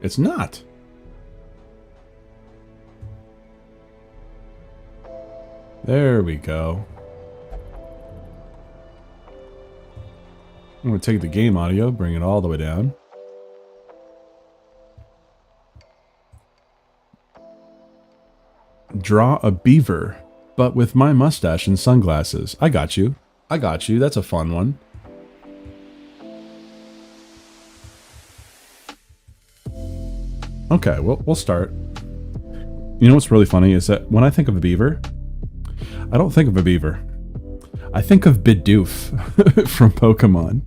It's not. There we go. I'm going to take the game audio, bring it all the way down. Draw a beaver, but with my mustache and sunglasses. I got you. I got you. That's a fun one. Okay, we'll start. You know what's really funny is that when I think of a beaver, I don't think of a beaver. I think of Bidoof from Pokemon.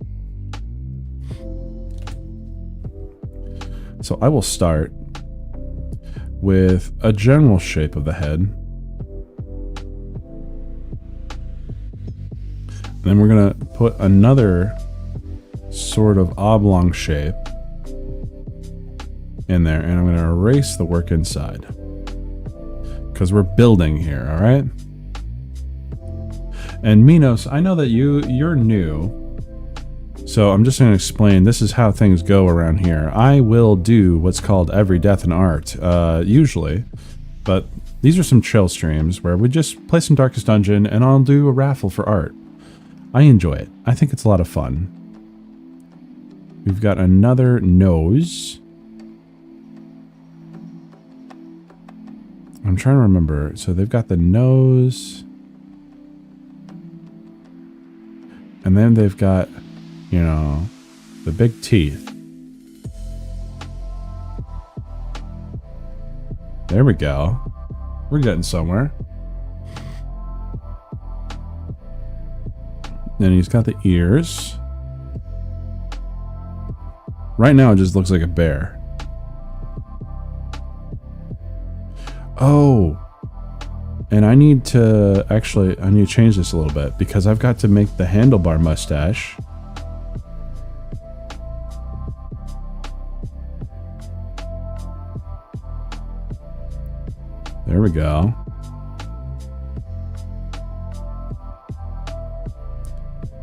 So I will start with a general shape of the head. Then we're going to put another sort of oblong shape in there, and I'm going to erase the work inside. Because we're building here, alright? And Minos, I know that you're new, so I'm just going to explain. This is how things go around here. I will do what's called Every Death in Art, usually, but these are some chill streams where we just play some Darkest Dungeon and I'll do a raffle for art. I enjoy it. I think it's a lot of fun. We've got another nose. I'm trying to remember. So they've got the nose. And then they've got, you know, the big teeth. There we go. We're getting somewhere. Then he's got the ears. Right now it just looks like a bear. Oh. And I need to change this a little bit because I've got to make the handlebar mustache. There we go.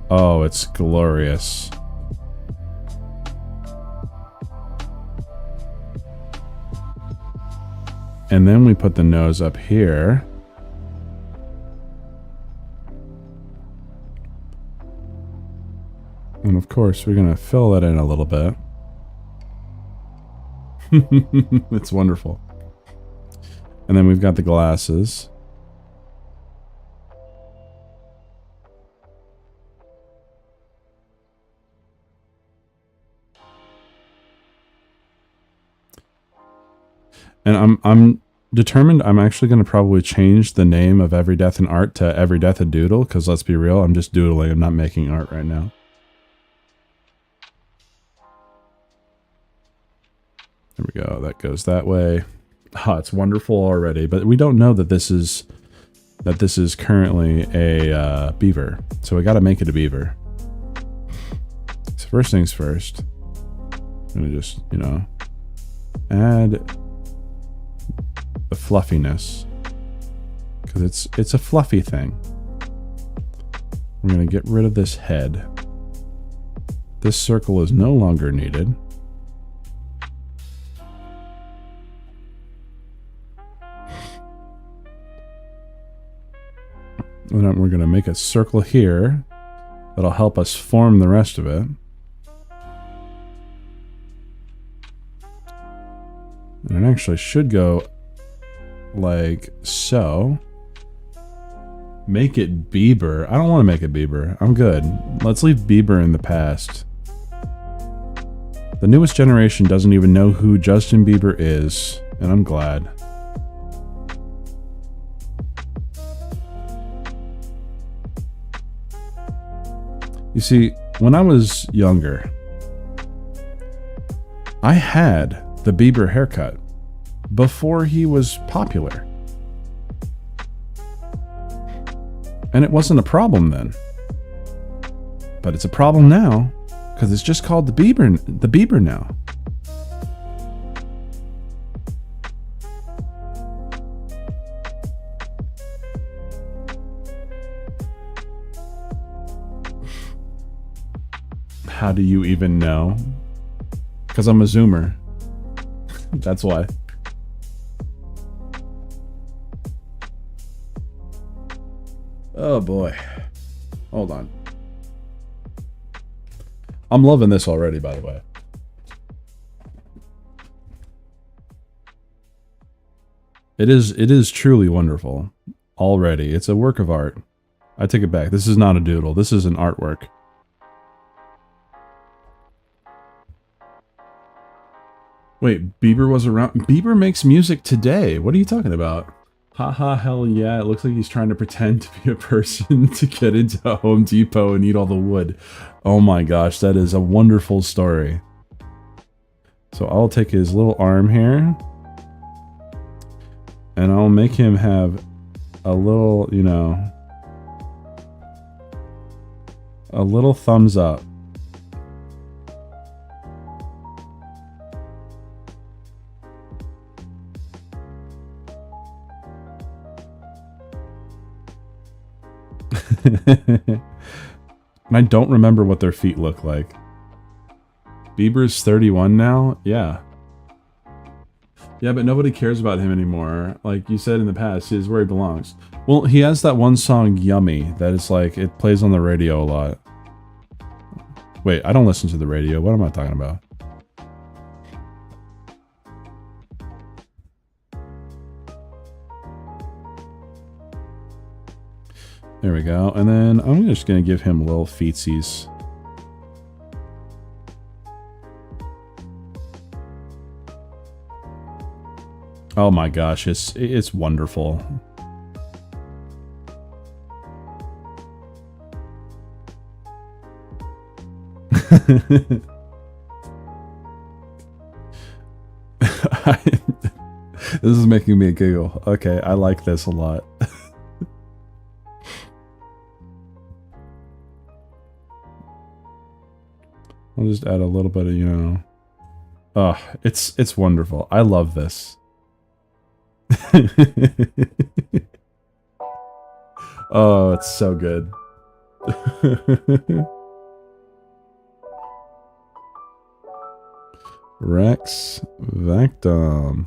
Oh, it's glorious. And then we put the nose up here. And of course, we're going to fill that in a little bit. It's wonderful. And then we've got the glasses. And I'm determined I'm actually going to probably change the name of Every Death in Art to Every Death a Doodle, because let's be real, I'm just doodling, I'm not making art right now. There we go, that goes that way. Oh, it's wonderful already, but we don't know that this is currently a beaver, so we got to make it a beaver. So first things first, I'm gonna just, you know, add the fluffiness, because it's a fluffy thing. We're gonna get rid of this head. This circle is no longer needed. And then we're gonna make a circle here that'll help us form the rest of it. And it actually should go like so. Make it Bieber. I don't want to make it Bieber. I'm good. Let's leave Bieber in the past. The newest generation doesn't even know who Justin Bieber is, and I'm glad. You see, when I was younger, I had the Bieber haircut before he was popular. And it wasn't a problem then. But it's a problem now, because it's just called the Bieber now. How do you even know? Because I'm a Zoomer. That's why. Oh boy. Hold on. I'm loving this already, by the way. It is truly wonderful. Already. It's a work of art. I take it back. This is not a doodle. This is an artwork. Wait, Bieber was around? Bieber makes music today. What are you talking about? Haha, hell yeah. It looks like he's trying to pretend to be a person to get into Home Depot and eat all the wood. Oh my gosh, that is a wonderful story. So I'll take his little arm here. And I'll make him have a little, you know, a little thumbs up. And I don't remember what their feet look like. Bieber's 31 now? Yeah. Yeah, but nobody cares about him anymore. Like you said in the past, he's where he belongs. Well, he has that one song, Yummy, that is like, it plays on the radio a lot. Wait, I don't listen to the radio. What am I talking about? There we go. And then I'm just going to give him little feetsies. Oh my gosh, it's wonderful. This is making me giggle. Okay, I like this a lot. I'll just add a little bit of, you know. Oh, it's wonderful. I love this. Oh, it's so good. Rex Vactom.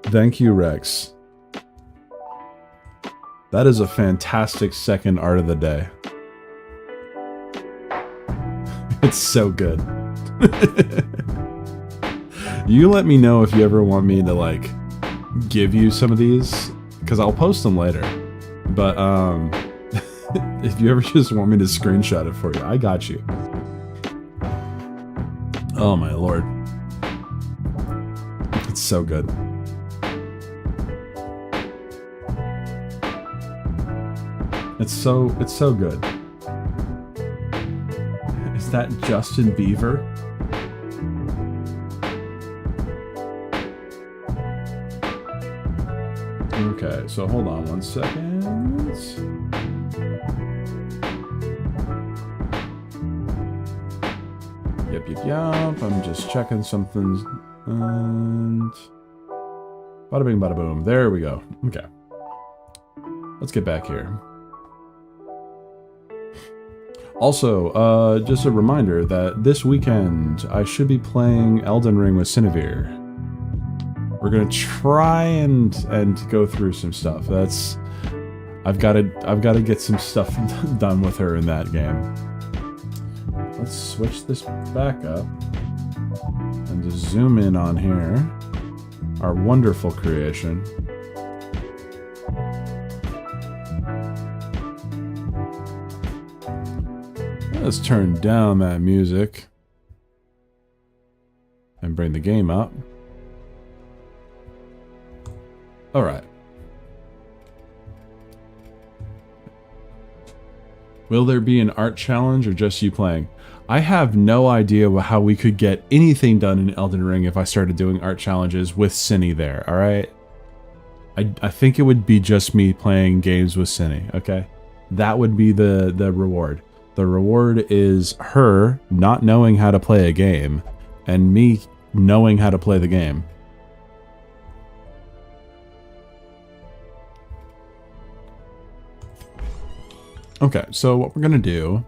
Thank you, Rex. That is a fantastic second art of the day. It's so good. You let me know if you ever want me to, like, give you some of these, because I'll post them later. But, if you ever just want me to screenshot it for you, I got you. Oh my lord. It's so good. It's so good. Is that Justin Bieber? Okay, so hold on 1 second. Yup. I'm just checking something. And bada bing, bada boom. There we go. Okay. Let's get back here. Also, just a reminder that this weekend I should be playing Elden Ring with Cinevere. We're gonna try and go through some stuff. I've got to get some stuff done with her in that game. Let's switch this back up and just zoom in on here. Our wonderful creation. Let's turn down that music and bring the game up. All right. Will there be an art challenge or just you playing? I have no idea how we could get anything done in Elden Ring if I started doing art challenges with Cine there, all right? I think it would be just me playing games with Cine, okay? That would be the reward. The reward is her not knowing how to play a game and me knowing how to play the game. Okay, so what we're gonna do,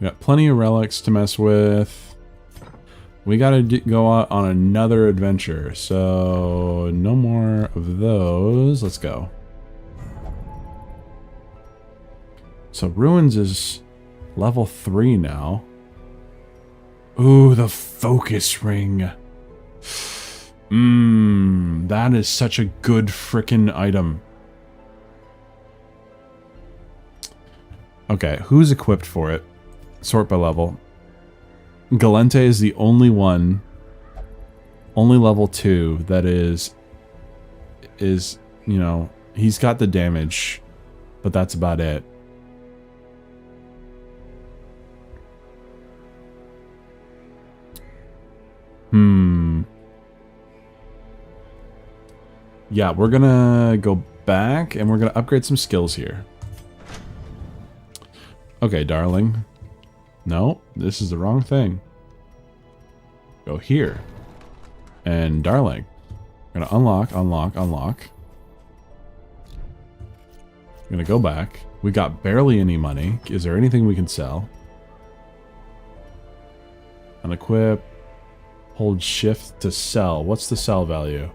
we got plenty of relics to mess with. We gotta go out on another adventure, so no more of those. Let's go. So Ruins is level 3 now. Ooh, the focus ring. That is such a good frickin' item. Okay, who's equipped for it? Sort by level. Galente is the only one, only level 2 that is, you know, he's got the damage, but that's about it. Yeah, we're gonna go back and we're gonna upgrade some skills here. Okay, darling. No, this is the wrong thing. Go here. And darling. We're gonna unlock. We're gonna go back. We got barely any money. Is there anything we can sell? Unequip. Hold shift to sell. What's the sell value?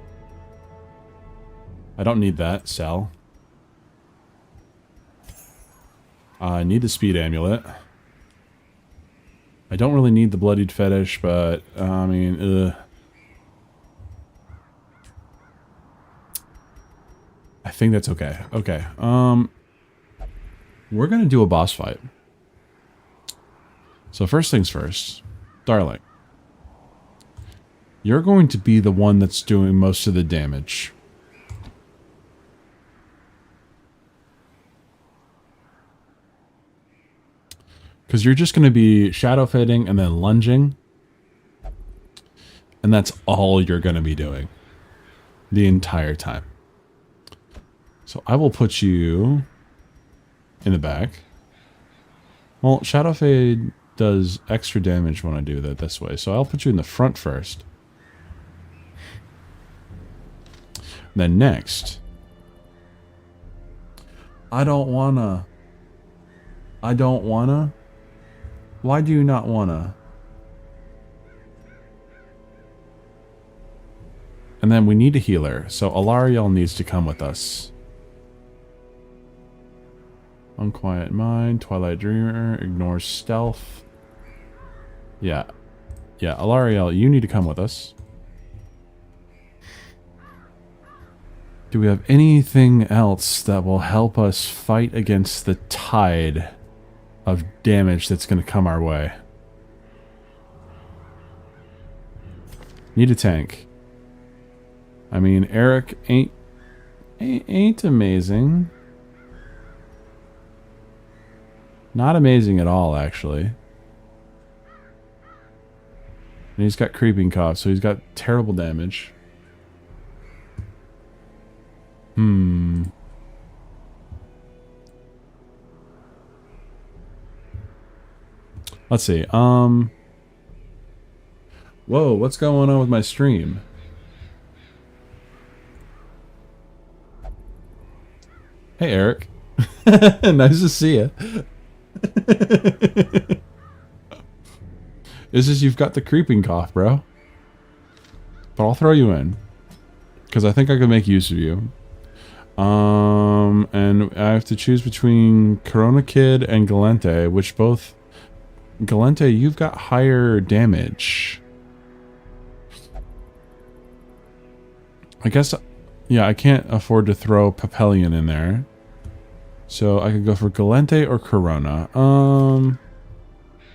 I don't need that. Sell. I need the speed amulet. I don't really need the bloodied fetish, but I mean, I think that's okay. Okay. We're gonna do a boss fight. So first things first, darling. You're going to be the one that's doing most of the damage. Because you're just going to be shadow fading and then lunging. And that's all you're going to be doing the entire time. So I will put you in the back. Well, shadow fade does extra damage when I do that this way. So I'll put you in the front first. Then next. I don't wanna. Why do you not wanna? And then we need a healer, so Alariel needs to come with us. Unquiet Mind, Twilight Dreamer, ignores stealth. Yeah. Yeah, Alariel, you need to come with us. Do we have anything else that will help us fight against the tide of damage that's going to come our way? Need a tank. I mean, Eric ain't amazing. Not amazing at all, actually. And he's got creeping cough, so he's got terrible damage. Let's see. Whoa, what's going on with my stream? Hey, Eric. Nice to see you. It's just you've got the creeping cough, bro. But I'll throw you in. Because I think I can make use of you. And I have to choose between Corona Kid and Galente, which both... Galente, you've got higher damage. I guess... Yeah, I can't afford to throw Papillion in there. So I could go for Galente or Corona.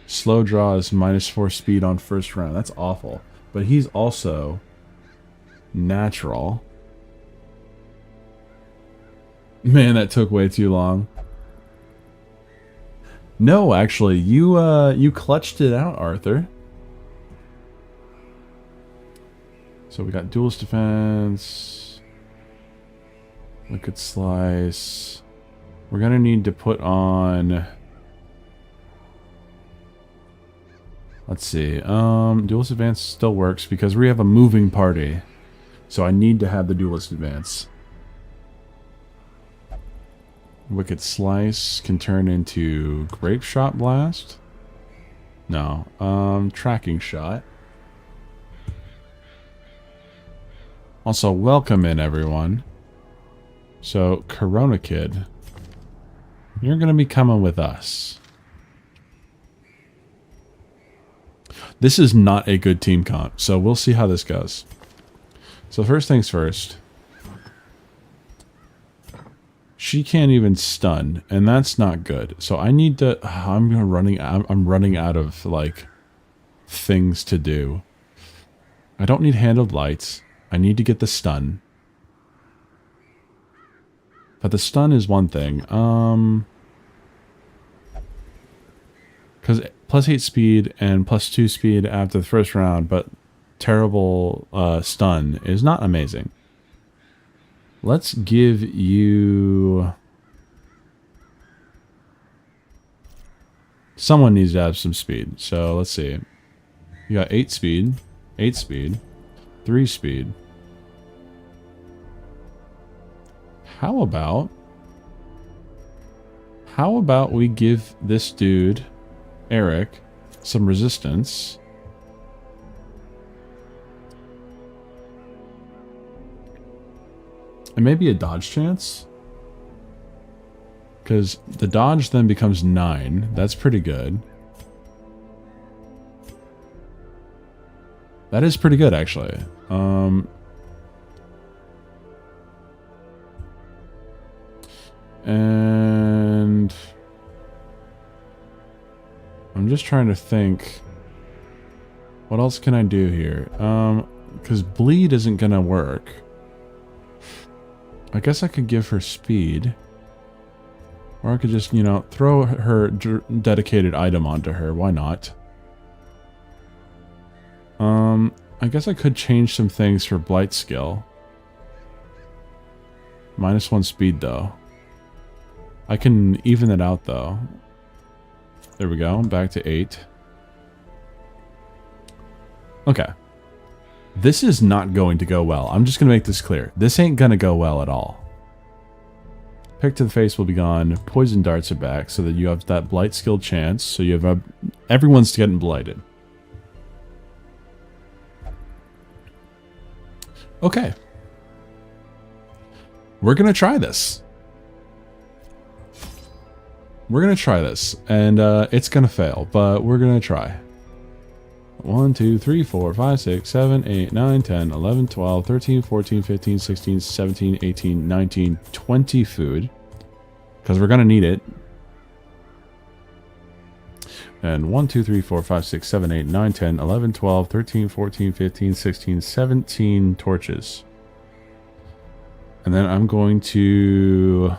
Slow draw is -4 speed on first round. That's awful. But he's also natural. Man, that took way too long. No, actually, you clutched it out, Arthur. So we got Duelist Defense. Liquid Slice. We're gonna need to put on... Let's see. Duelist Advance still works because we have a moving party. So I need to have the Duelist Advance. Wicked Slice can turn into Grape Shot Blast. No. Tracking Shot. Also, welcome in, everyone. So, Corona Kid, you're going to be coming with us. This is not a good team comp, so we'll see how this goes. So first things first. She can't even stun, and that's not good. So I need to... I'm running out of, like, things to do. I don't need handled lights. I need to get the stun. But the stun is one thing. Because +8 speed and +2 speed after the first round, but terrible stun is not amazing. Let's give you... Someone needs to have some speed. So let's see. You got 8 speed, 8 speed, 3 speed. How about we give this dude, Eric, some resistance. And maybe a dodge chance? Because the dodge then becomes 9. That's pretty good. That is pretty good, actually. And... I'm just trying to think. What else can I do here? Because bleed isn't gonna work. I guess I could give her speed. Or I could just, you know, throw her dedicated item onto her. Why not? I guess I could change some things for Blight skill. -1 speed, though. I can even it out, though. There we go. Back to 8. Okay. This is not going to go well. I'm just going to make this clear. This ain't going to go well at all. Pick to the face will be gone. Poison darts are back so that you have that blight skill chance. So you have everyone's getting blighted. Okay. We're going to try this. We're going to try this. And it's going to fail, but we're going to try. 1, 2, 3, 4, 5, 6, 7, 8, 9, 10, 11, 12, 13, 14, 15, 16, 17, 18, 19, 20 food. Because we're going to need it. And 1, 2, 3, 4, 5, 6, 7, 8, 9, 10, 11, 12, 13, 14, 15, 16, 17 torches. And then I'm going to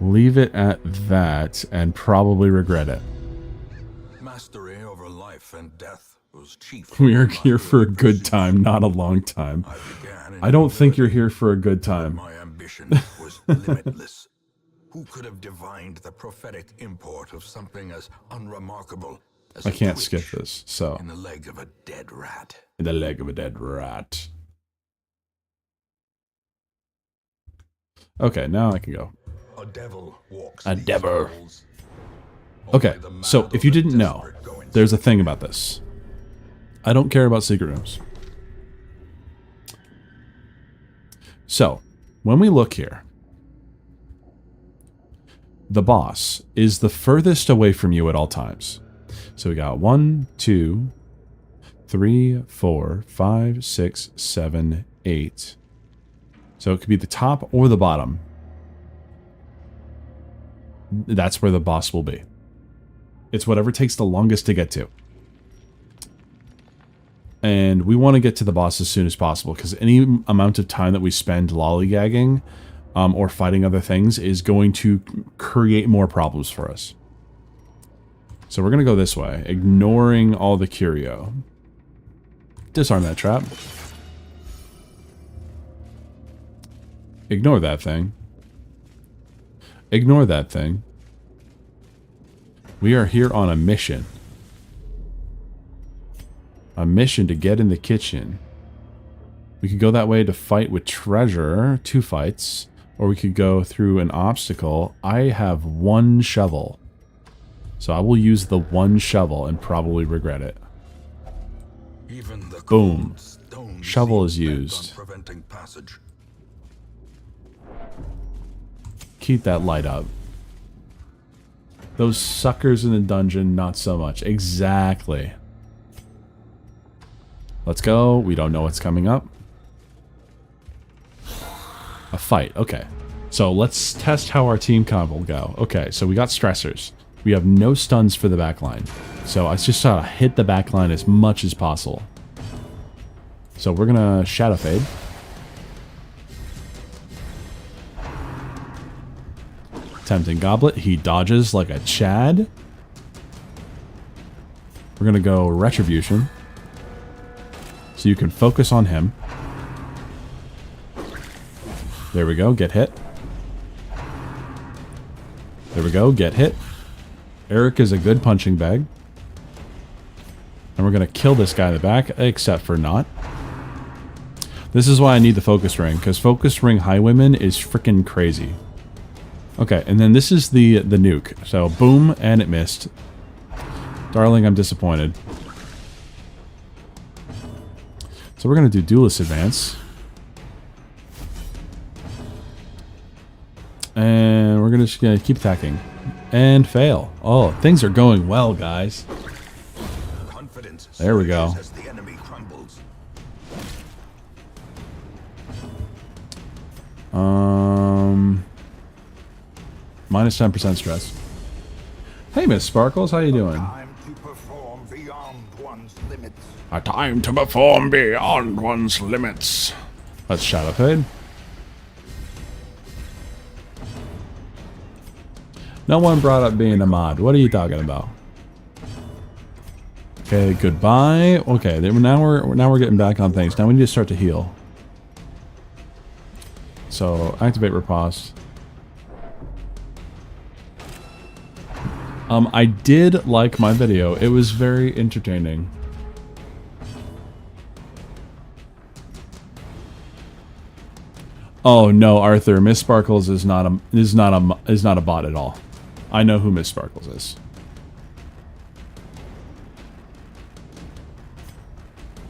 leave it at that and probably regret it. Mastery over life and death was chief. We are here for a good time, not a long time. I don't think you're here for a good time. My ambition was limitless. Who could have divined the prophetic import of something as unremarkable as I can't a skip twitch this, so. in the leg of a dead rat? In the leg of a dead rat. Okay, now I can go. A devil walks A these devil. halls. Okay, Only the so mad if you or the didn't know, desperate go inside. there's a thing about this. I don't care about secret rooms. So, when we look here, the boss is the furthest away from you at all times. So we got 1, 2, 3, 4, 5, 6, 7, 8. So it could be the top or the bottom. That's where the boss will be. It's whatever takes the longest to get to. And we want to get to the boss as soon as possible, because any amount of time that we spend lollygagging or fighting other things is going to create more problems for us. So we're going to go this way, ignoring all the curio. Disarm that trap. Ignore that thing. Ignore that thing. We are here on a mission. A mission to get in the kitchen. We could go that way to fight with treasure, 2 fights, or we could go through an obstacle. I have 1 shovel, so I will use the 1 shovel and probably regret it. Even the Boom. cold stone Shovel is seemed bent on used. preventing passage. Keep that light up. Those suckers in the dungeon, not so much. Exactly. Let's go. We don't know what's coming up. A fight. Okay. So let's test how our team comp will go. Okay, so we got stressors. We have no stuns for the backline. So I just gotta hit the backline as much as possible. So we're gonna Shadow Fade. Tempting Goblet. He dodges like a Chad. We're gonna go Retribution. So you can focus on him. There we go, get hit. There we go, get hit. Eric is a good punching bag. And we're going to kill this guy in the back, except for not. This is why I need the focus ring, because focus ring highwayman is freaking crazy. Okay, and then this is the nuke. So boom, and it missed. Darling, I'm disappointed. So we're going to do Duelist Advance. And we're just going to keep attacking. And fail. Oh, things are going well, guys. Confidence There we go. surges as the enemy crumbles. Minus 10% stress. Hey, Miss Sparkles, how you doing? Time to perform beyond one's limits. A time to perform beyond one's limits. Let's Shadow Fade. No one brought up being a mod. What are you talking about? Okay, goodbye. Okay, now we're getting back on things. Now we need to start to heal. So activate riposte. I did like my video. It was very entertaining. Oh no, Arthur, Miss Sparkles is not a bot at all. I know who Miss Sparkles is.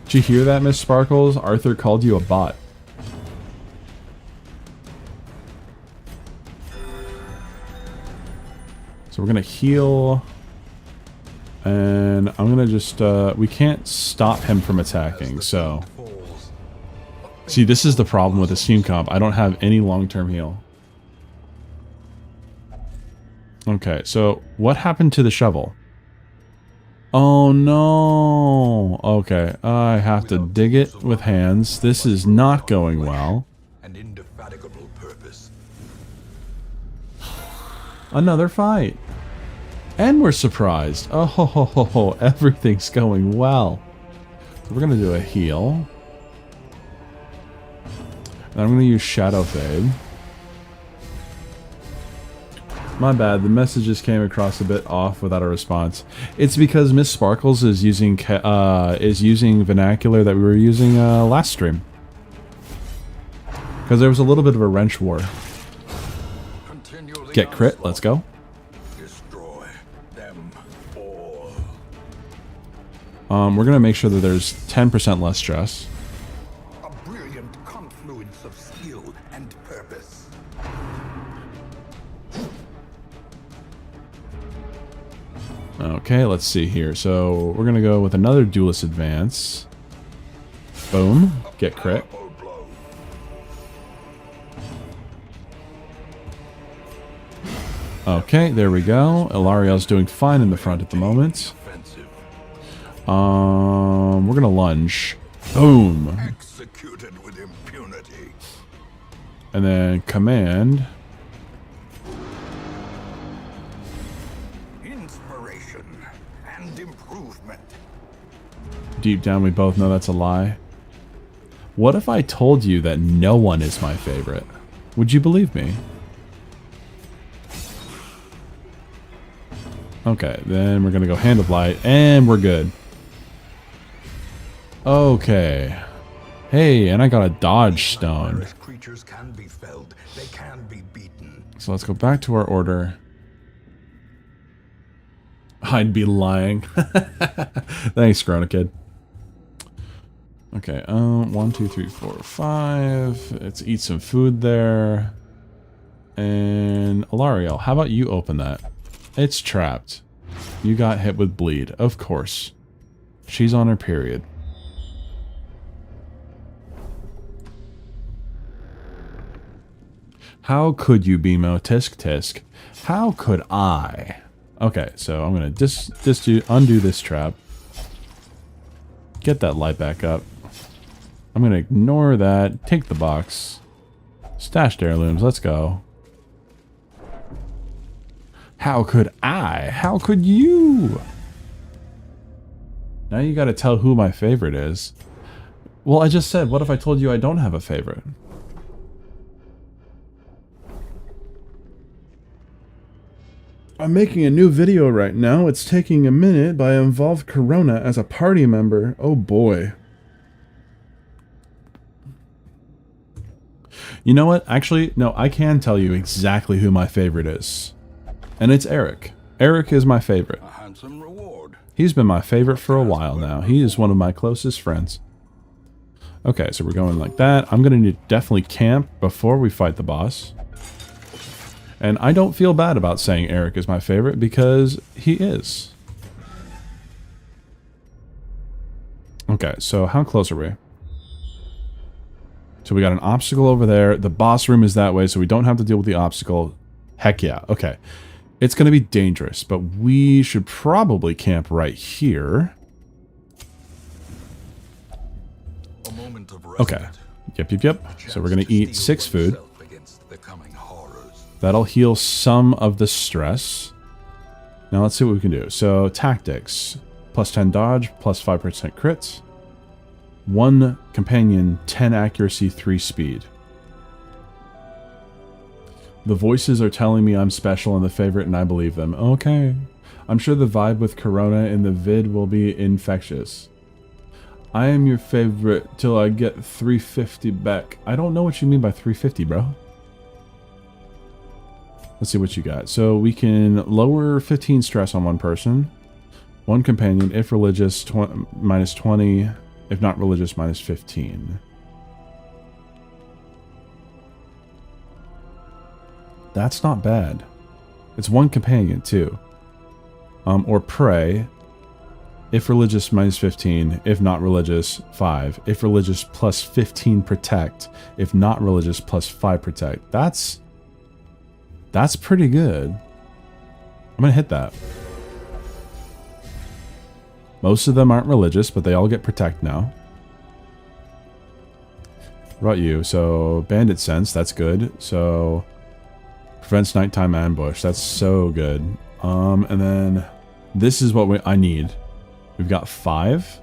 Did you hear that, Miss Sparkles? Arthur called you a bot. So we're gonna heal. And I'm gonna just, we can't stop him from attacking, so. See, this is the problem with the Steam Comp. I don't have any long-term heal. Okay, so what happened to the shovel? Oh no! Okay, I have to dig it with hands. This is not going well. An indefatigable purpose. Another fight. And we're surprised. Oh, ho, ho, ho, ho. Everything's going well. So we're going to do a heal. And I'm going to use Shadow Fade. My bad, the messages came across a bit off without a response. It's because Miss Sparkles is using vernacular that we were using last stream. Because there was a little bit of a wrench war. Get crit, let's go. Destroy them all. We're gonna make sure that there's 10% less stress. A brilliant confluence of skill and purpose. Okay, let's see here. So we're gonna go with another Duelist Advance. Boom. Get crit. Okay, there we go. Ilariel's doing fine in the front at the moment. We're gonna lunge. Boom. Executed with impunity. And then command. Inspiration and improvement. Deep down, we both know that's a lie. What if I told you that no one is my favorite? Would you believe me? Okay, then we're gonna go Hand of Light, and we're good. Okay. Hey, and I got a dodge stone. Creatures can be felled. They can be beaten. So let's go back to our order. I'd be lying. Thanks, Corona Kid. Okay, 1, 2, 3, 4, 5. Let's eat some food there. And Ilariel, how about you open that? It's trapped. You got hit with bleed, of course. She's on her period. How could you, Bimo? Tisk tisk. How could I? Okay, so I'm gonna undo this trap. Get that light back up. I'm gonna ignore that. Take the box. Stashed heirlooms. Let's go. How could I? How could you? Now you gotta tell who my favorite is. Well, I just said, what if I told you I don't have a favorite? I'm making a new video right now. It's taking a minute, but I involved Corona as a party member. Oh boy. You know what? Actually, no, I can tell you exactly who my favorite is. And it's Eric. Eric is my favorite. A handsome reward. He's been my favorite for a while now. He is one of my closest friends. Okay, so we're going like that. I'm going to need to definitely camp before we fight the boss. And I don't feel bad about saying Eric is my favorite because he is. Okay, so how close are we? So we got an obstacle over there. The boss room is that way, so we don't have to deal with the obstacle. Heck yeah, okay. It's going to be dangerous, but we should probably camp right here. A moment of Okay. Yep. So we're going to eat 6 food. The coming horrors. That'll heal some of the stress. Now let's see what we can do. So tactics. Plus 10 dodge, plus 5% crits. 1 companion, 10 accuracy, 3 speed. The voices are telling me I'm special and the favorite, and I believe them. Okay. I'm sure the vibe with Corona in the vid will be infectious. I am your favorite till I get 350 back. I don't know what you mean by 350, bro. Let's see what you got. So we can lower 15 stress on one person. 1 companion, if religious, minus 20. If not religious, minus 15. That's not bad. It's 1 companion, too. Or pray. If religious, minus 15. If not religious, 5. If religious, plus 15 protect. If not religious, plus 5 protect. That's pretty good. I'm gonna hit that. Most of them aren't religious, but they all get protect now. What about you? So, bandit sense, that's good. So, prevents nighttime ambush. That's so good. And then this is what I need. We've got 5.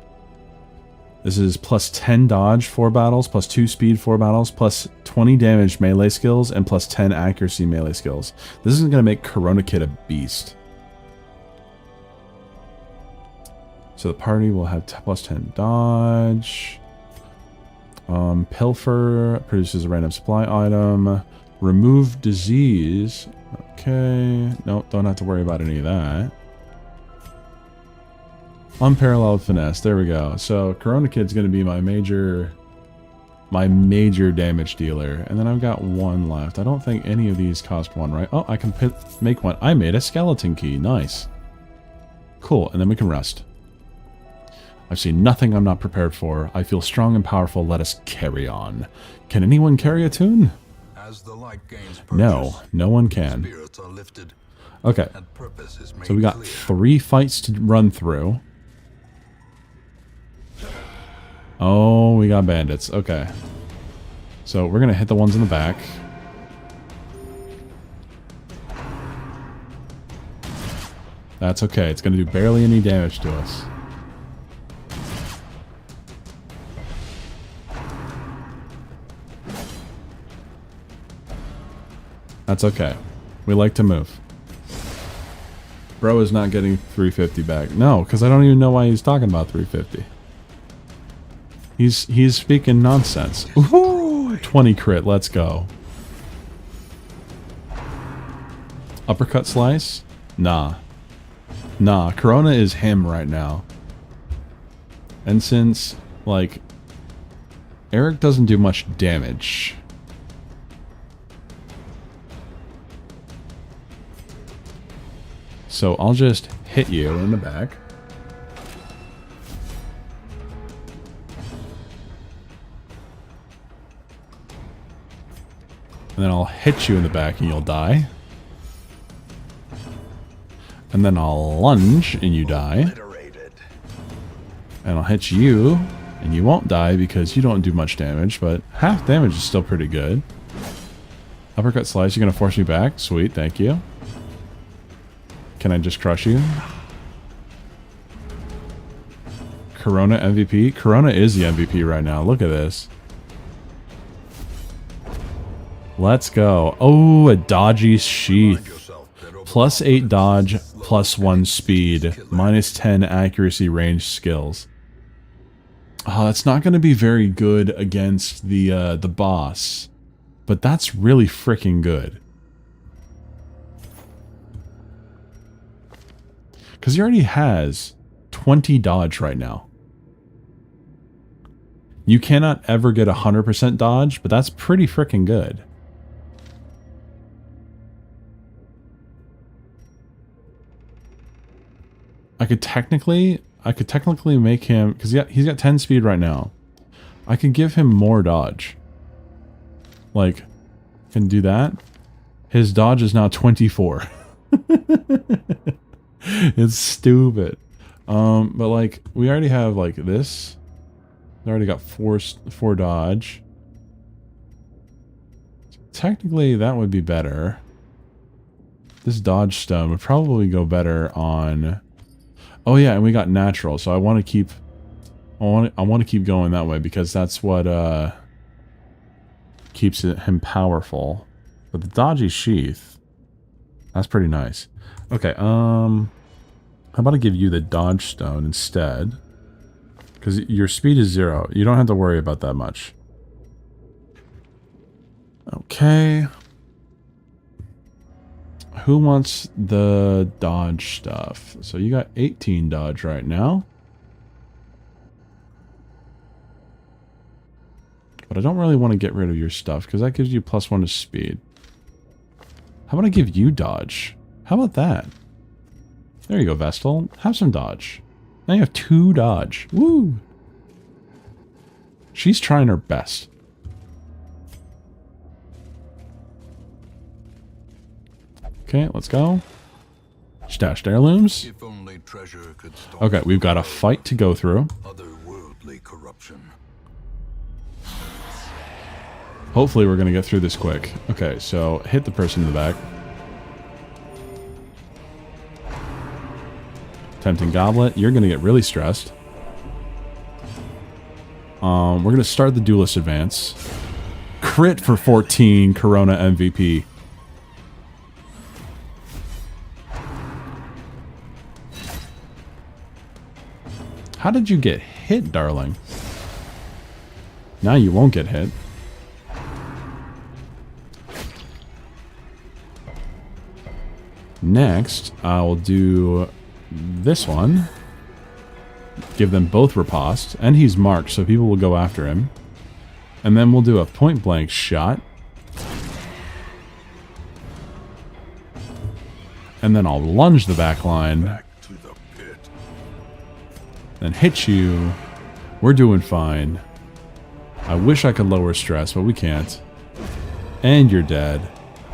This is plus 10 dodge 4 battles, plus 2 speed 4 battles, plus 20 damage melee skills, and plus 10 accuracy melee skills. This is going to make Corona Kid a beast. So the party will have plus 10 dodge. Pilfer produces a random supply item. Remove disease. Okay. Nope, don't have to worry about any of that. Unparalleled finesse. There we go. So Corona Kid's going to be my major damage dealer. And then I've got 1 left. I don't think any of these cost 1, right? Oh, I can make 1. I made a skeleton key. Nice. Cool. And then we can rest. I've seen nothing I'm not prepared for. I feel strong and powerful. Let us carry on. Can anyone carry a tune? As the light gains purpose, No, no one can. spirits are lifted, Okay, and purpose is made so we got clear. 3 fights to run through. Oh, we got bandits. Okay. So we're going to hit the ones in the back. That's okay. It's going to do barely any damage to us. That's okay. We like to move. Bro is not getting 350 back. No, because I don't even know why he's talking about 350. He's speaking nonsense. Ooh, 20 crit. Let's go. Uppercut slice? Nah. Nah, Corona is him right now. And since, like, Eric doesn't do much damage. So I'll just hit you in the back. And then I'll hit you in the back and you'll die. And then I'll lunge and you die. Obliterated. And I'll hit you and you won't die because you don't do much damage, but half damage is still pretty good. Uppercut slice, you're going to force me back? Sweet, thank you. Can I just crush you? Corona MVP? Corona is the MVP right now. Look at this. Let's go. Oh, a dodgy sheath. Yourself that over- Plus 8 dodge, plus 1 speed, minus 10 accuracy range skills. Oh, that's not going to be very good against the boss. But that's really freaking good. Because he already has 20 dodge right now. You cannot ever get 100% dodge, but that's pretty freaking good. I could technically make him, because he's got 10 speed right now. I could give him more dodge. Like, can do that. His dodge is now 24. It's stupid. But like, we already have like this. I already got four dodge. Technically, that would be better. This dodge stone would probably go better on. Oh yeah, and we got natural, so I want to keep. I want to keep going that way because that's what keeps him powerful. But the dodgy sheath, that's pretty nice. Okay, how about I give you the dodge stone instead? Because your speed is 0. You don't have to worry about that much. Okay. Who wants the dodge stuff? So you got 18 dodge right now. But I don't really want to get rid of your stuff because that gives you +1 to speed. How about I give you dodge? How about that? There you go, Vestal. Have some dodge. Now you have 2 dodge. Woo! She's trying her best. Okay, let's go. Stashed heirlooms. If only treasure could stop Okay, we've got a fight to go through. otherworldly corruption. Hopefully we're going to get through this quick. Okay, so hit the person in the back. Tempting Goblet. You're going to get really stressed. We're going to start the Duelist Advance. Crit for 14, Corona MVP. How did you get hit, darling? Now you won't get hit. Next, I'll do this one. Give them both riposte. And he's marked, so people will go after him. And then we'll do a point blank shot. And then I'll lunge the back line. Back to the pit. Then hit you. We're doing fine. I wish I could lower stress, but we can't. And you're dead.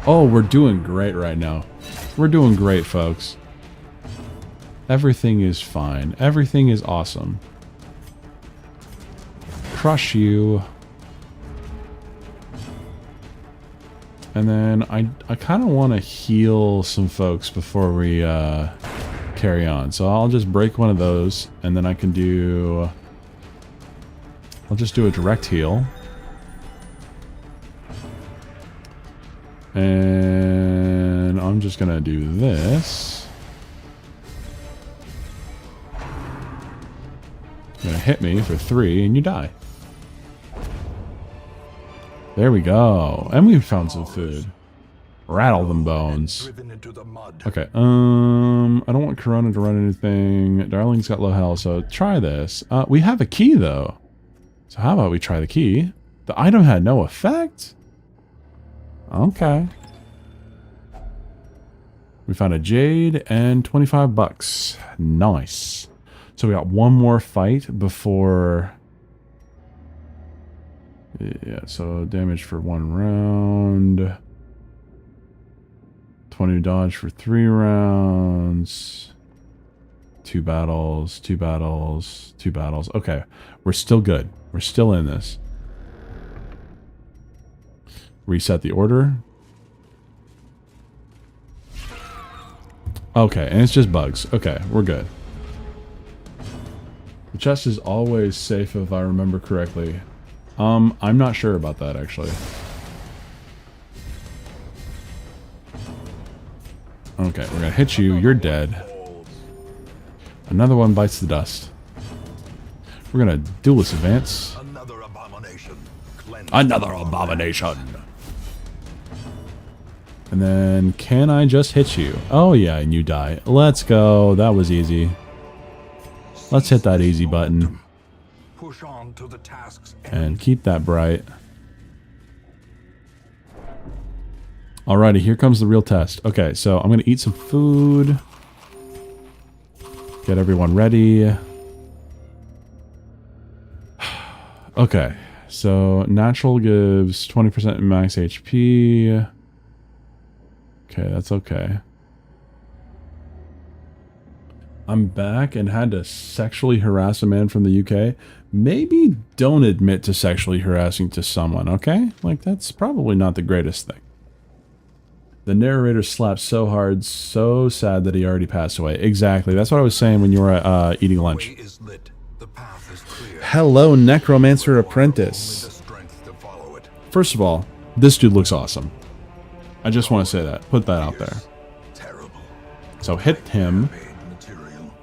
Oh, we're doing great right now. We're doing great, folks. Everything is fine. Everything is awesome. Crush you. And then I kind of want to heal some folks before we carry on. So I'll just break one of those, and then I can do... I'll just do a direct heal. And I'm just going to do this. You're going to hit me for 3, and you die. There we go. And we found some food. Rattle them bones. Driven into the mud. Okay, I don't want Corona to run anything. Darling's got low health, so try this. We have a key, though. So how about we try the key? The item had no effect? Okay. We found a jade and 25 bucks. Nice. So we got one more fight before... Yeah, so damage for 1 round. 20 dodge for 3 rounds. 2 battles, 2 battles, 2 battles. Okay, we're still good. We're still in this. Reset the order. Okay, and it's just bugs. Okay, we're good. The chest is always safe if I remember correctly. I'm not sure about that, actually. Okay, we're gonna hit you. You're dead. Another one bites the dust. We're gonna Duelist Advance. Another abomination. Another abomination. And then, can I just hit you? Oh yeah, and you die. Let's go. That was easy. Let's hit that easy button. Push on to the tasks. And keep that bright. Alrighty, here comes the real test. Okay, so I'm gonna eat some food. Get everyone ready. Okay, so natural gives 20% max HP. Okay, that's okay. I'm back and had to sexually harass a man from the UK. Maybe don't admit to sexually harassing to someone, okay? Like, that's probably not the greatest thing. The narrator slapped so hard, so sad that he already passed away. Exactly. That's what I was saying when you were eating lunch. Way is lit. The path is clear. Hello, Necromancer Only Apprentice. the strength to follow it. First of all, this dude looks awesome. I just want to say that. Put that out there. Terrible. So hit him. Paid material.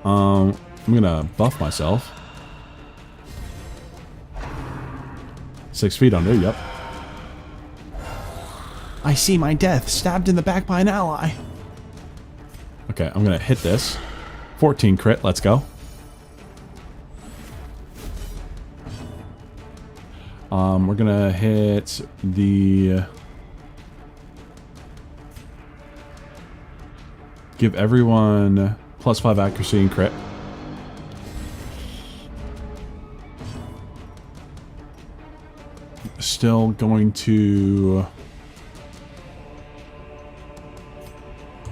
I'm gonna buff myself. 6 feet under, yep. I see my death, stabbed in the back by an ally. Okay, I'm gonna hit this. 14 crit, let's go. We're gonna hit the... Give everyone +5 accuracy and crit. Still going to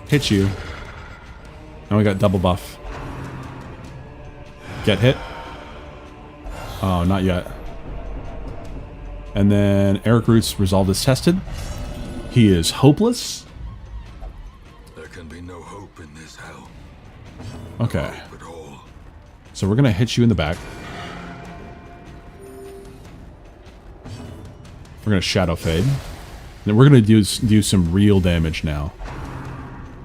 hit you. Now we got double buff. Get hit. Oh, not yet. And then Eric Root's resolve is tested. He is hopeless. There can be no hope in this hell. Okay. Hope at all. So we're going to hit you in the back. We're going to Shadow Fade. Then we're going to do some real damage now.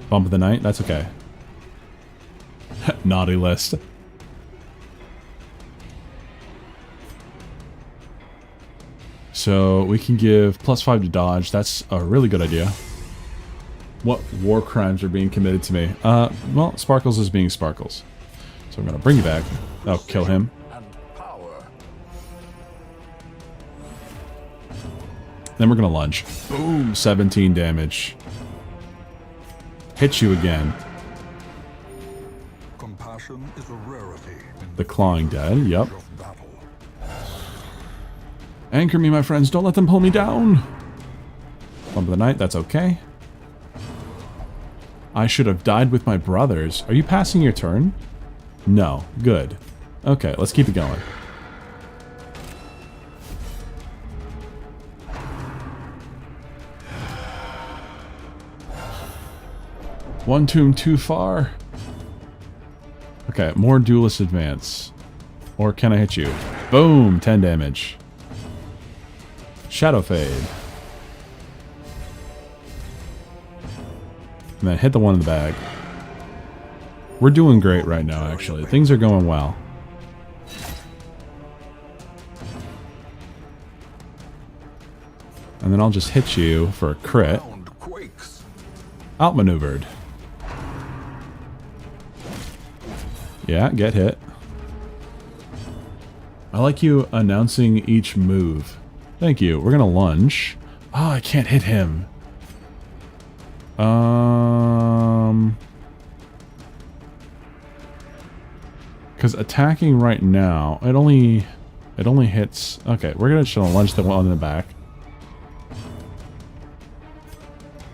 Bump of the night? That's okay. Naughty list. So we can give +5 to dodge. That's a really good idea. What war crimes are being committed to me? Well, Sparkles is being Sparkles. So I'm going to bring you back. Oh, kill him. And power. Then we're going to lunge. Boom. 17 damage. Hit you again. Compassion is a rarity in The clawing dead. Yep. of battle. Anchor me, my friends. Don't let them pull me down. Bump of the night. That's okay. I should have died with my brothers. Are you passing your turn? No. Good. Okay, let's keep it going. One tomb too far. Okay, more duelist advance. Or can I hit you? Boom! 10 damage. Shadow Fade. And then hit the one in the bag. We're doing great right now, actually. Things are going well. And then I'll just hit you for a crit. Ground quakes. Outmaneuvered. Yeah, get hit. I like you announcing each move. Thank you. We're gonna lunge. Oh, I can't hit him. Because attacking right now, it only hits. Okay, we're gonna try to lunge the one in the back,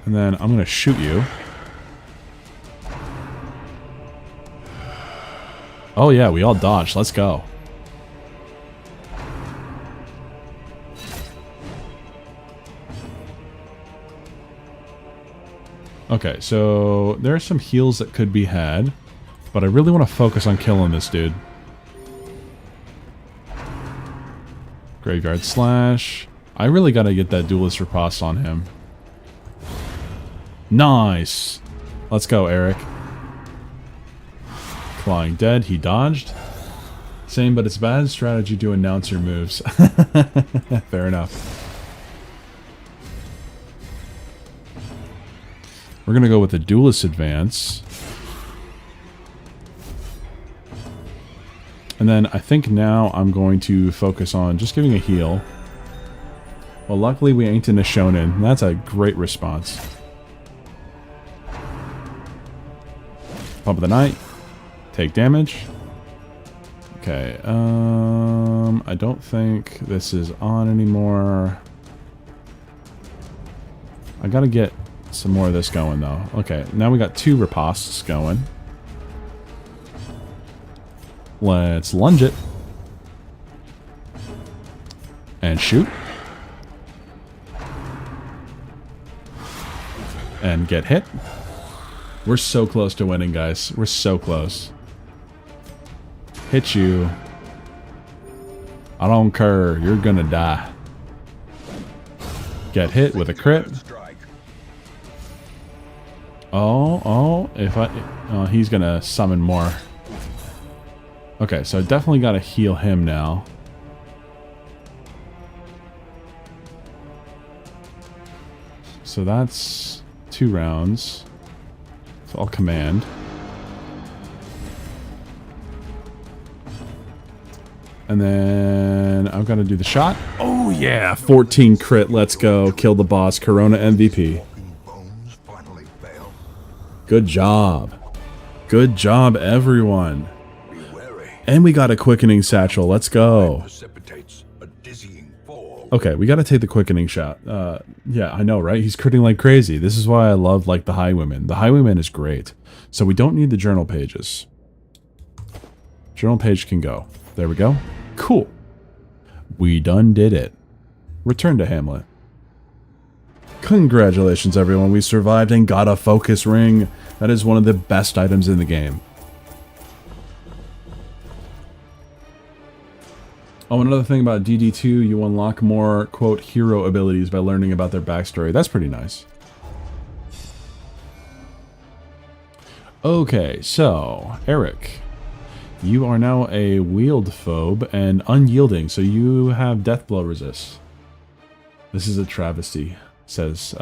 and then I'm gonna shoot you. Oh yeah, we all dodged. Let's go. Okay, so there are some heals that could be had, but I really want to focus on killing this dude. Graveyard Slash. I really got to get that Duelist Riposte on him. Nice! Let's go, Eric. Clawing Dead. He dodged. Same, but it's bad strategy to announce your moves. Fair enough. We're going to go with the Duelist Advance. And then I think now I'm going to focus on just giving a heal. Well, luckily we ain't in a Shonen. That's a great response. Pump of the Night. Take damage. Okay, I don't think this is on anymore. I gotta get some more of this going, though. Okay, now we got 2 ripostes going. Let's lunge it. And shoot. And get hit. We're so close to winning, guys. We're so close. Hit you. I don't care. You're gonna die. Get hit with a crit. Oh, he's gonna summon more. Okay, so definitely gotta heal him now. So that's 2 rounds. So I'll command. And then I've got to do the shot. Oh yeah, 14 crit. Let's go. Kill the boss. Corona MVP. Walking bones finally fail. Good job. Good job, everyone. Be wary. And we got a quickening satchel. Let's go. Precipitates a dizzying fall. Okay, we got to take the quickening shot. Yeah, I know, right? He's critting like crazy. This is why I love, like, the Highwayman. The Highwayman is great. So we don't need the journal pages. Journal page can go. There we go. Cool. We done did it. Return to Hamlet. Congratulations, everyone. We survived and got a focus ring. That is one of the best items in the game. Oh, another thing about DD2, you unlock more, quote, hero abilities by learning about their backstory. That's pretty nice. Okay, so, Eric. You are now a wield phobe and unyielding, so you have death blow resist. This is a travesty, says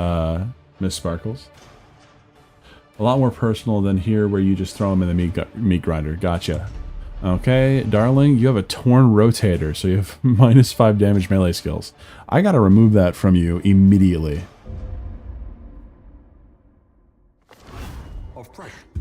Miss Sparkles. A lot more personal than here where you just throw him in the meat grinder. Gotcha. Okay, darling, you have a torn rotator, so you have -5 damage melee skills. I gotta remove that from you immediately.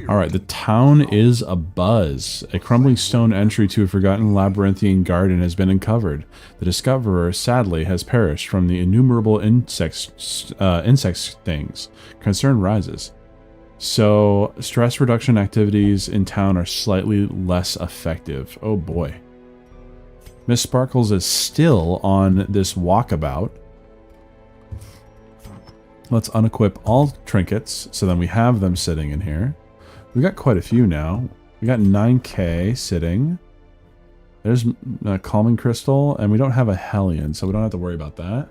Alright, the town is abuzz. A crumbling stone entry to a forgotten labyrinthian garden has been uncovered. The discoverer, sadly, has perished from the innumerable insect stings. Concern rises. So, stress reduction activities in town are slightly less effective. Oh boy. Miss Sparkles is still on this walkabout. Let's unequip all trinkets, so then we have them sitting in here. We got quite a few now. We got 9k sitting. There's a calming crystal, and we don't have a Hellion, so we don't have to worry about that.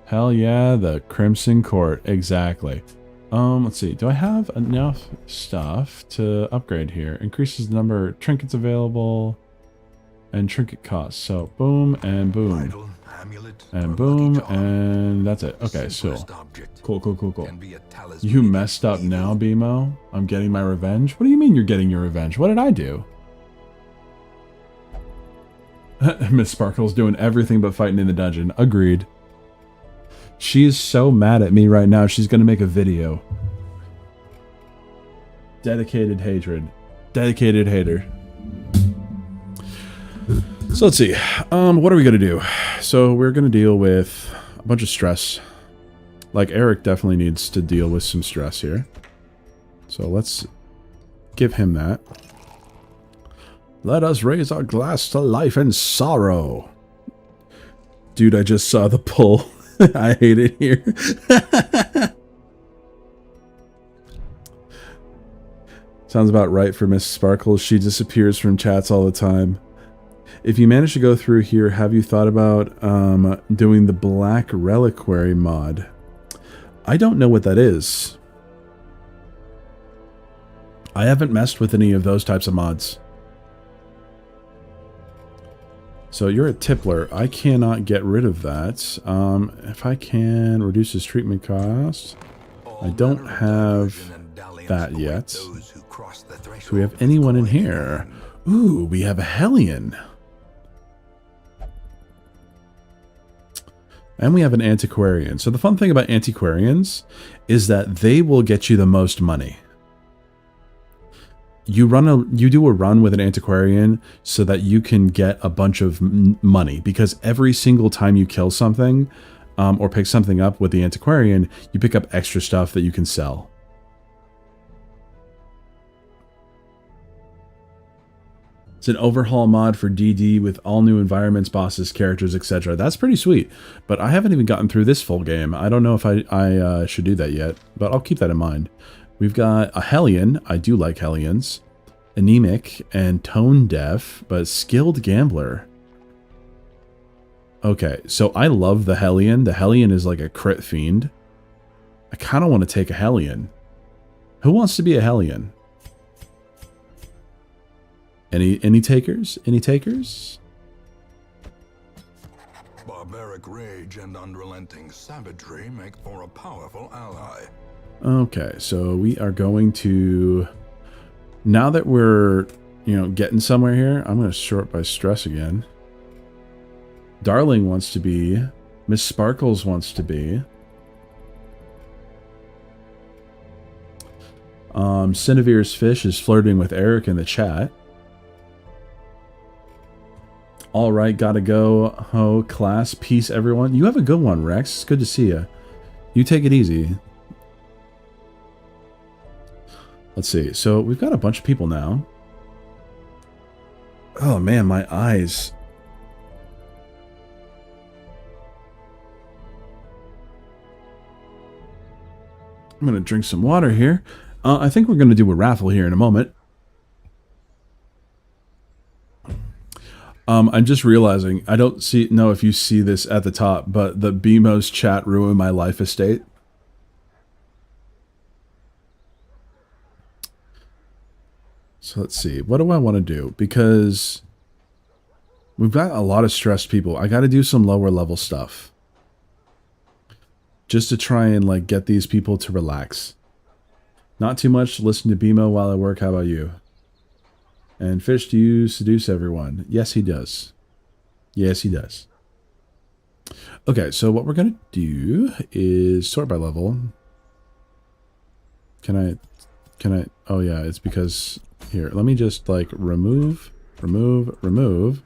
Hell yeah, the Crimson Court, exactly. Let's see, do I have enough stuff to upgrade here? Increases the number of trinkets available and trinket costs. So boom and boom. Idol, amulet, And or boom, lucky charm. and that's it. Okay, so Simplest object cool. can be a talisman You messed up against now, evil. BMO? I'm getting my revenge? What do you mean you're getting your revenge? What did I do? Miss Sparkle's doing everything but fighting in the dungeon. Agreed. She is so mad at me right now, she's gonna make a video. Dedicated hatred. Dedicated hater. So let's see. What are we gonna do? So we're gonna deal with a bunch of stress. Like, Eric definitely needs to deal with some stress here. So let's give him that. Let us raise our glass to life and sorrow. Dude, I just saw the pull. I hate it here. Sounds about right for Miss Sparkles. She disappears from chats all the time. If you manage to go through here, have you thought about doing the Black Reliquary mod? I don't know what that is. I haven't messed with any of those types of mods. So you're a tippler. I cannot get rid of that. If I can reduce his treatment cost. I don't have that yet. Do we have anyone in here? Ooh, we have a Hellion. And we have an Antiquarian. So the fun thing about Antiquarians is that they will get you the most money. You do a run with an Antiquarian so that you can get a bunch of money, because every single time you kill something or pick something up with the Antiquarian, you pick up extra stuff that you can sell. It's an overhaul mod for DD with all new environments, bosses, characters, etc. That's pretty sweet, but I haven't even gotten through this full game. I don't know if I should do that yet, but I'll keep that in mind. We've got a Hellion. I do like Hellions. Anemic and tone deaf, but skilled gambler. Okay, so I love the Hellion. The Hellion is like a crit fiend. I kind of want to take a Hellion. Who wants to be a Hellion? Any takers? Any takers? Barbaric rage and unrelenting savagery make for a powerful ally. Okay, so we are going to, now that we're, getting somewhere here, I'm going to sort by stress again. Darling wants to be, Miss Sparkles wants to be. Cinevere's Fish is flirting with Eric in the chat. All right, gotta go. Ho, class, peace, everyone. You have a good one, Rex. It's good to see you. You take it easy. Let's see. So we've got a bunch of people now. Oh man, my eyes. I'm gonna drink some water here. I think we're gonna do a raffle here in a moment. I'm just realizing, I don't know if you see this at the top, but the BMO's chat ruined my life estate. So let's see, what do I want to do? Because we've got a lot of stressed people. I got to do some lower level stuff. Just to try and like get these people to relax. Not too much, listen to BMO while I work, how about you? And Fish, do you seduce everyone? Yes, he does. Yes, he does. Okay, so what we're going to do is sort by level. Can I, oh yeah, it's because, here, let me just like remove, and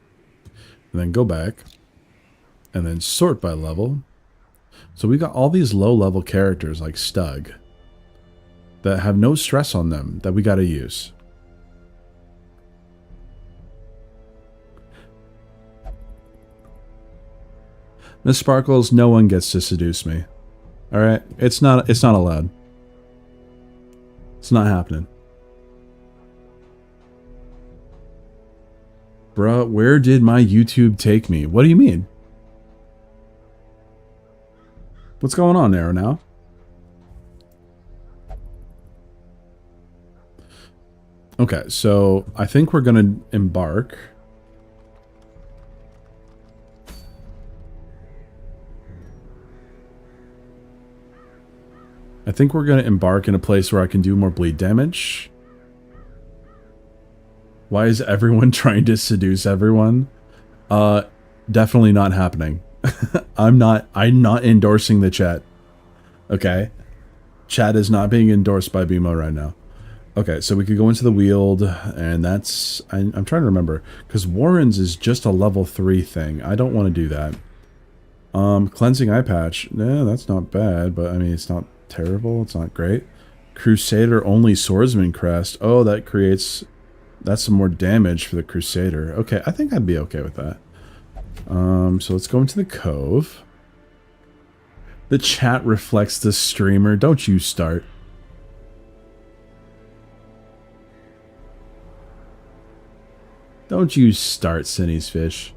then go back, and then sort by level. So we got all these low level characters like Stug that have no stress on them that we got to use. Miss Sparkles, no one gets to seduce me. Alright? It's not allowed. It's not happening. Bruh, where did my YouTube take me? What do you mean? What's going on there now? Okay, so I think we're gonna embark. I think we're going to embark in a place where I can do more bleed damage. Why is everyone trying to seduce everyone? Definitely not happening. I'm not endorsing the chat. Okay? Chat is not being endorsed by BMO right now. Okay, so we could go into the Weald, and that's... I'm trying to remember, because Warren's is just a level 3 thing. I don't want to do that. Cleansing Eye Patch. No, that's not bad, but I mean, it's not terrible. It's not great. Crusader only Swordsman Crest. Oh, that creates... That's some more damage for the Crusader. Okay, I think I'd be okay with that. So let's go into the Cove. The chat reflects the streamer. Don't you start. Don't you start, Cinny's Fish.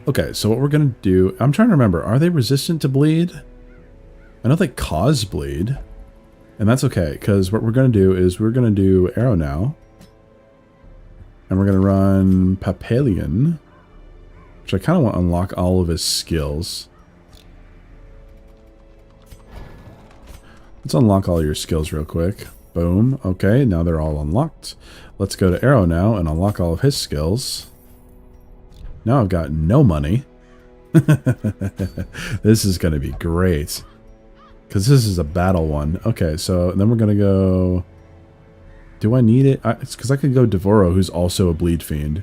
Okay, so what we're going to do... I'm trying to remember. Are they resistant to bleed? I know they cause bleed. And that's okay, because what we're going to do is we're going to do Arrow now. And we're going to run Papalion. Which I kind of want to unlock all of his skills. Let's unlock all your skills real quick. Boom. Okay, now they're all unlocked. Let's go to Arrow now and unlock all of his skills. Now I've got no money. This is going to be great. Because this is a battle one. Okay, so then we're going to go... Do I need it? It's because I could go Devoro, who's also a Bleed Fiend.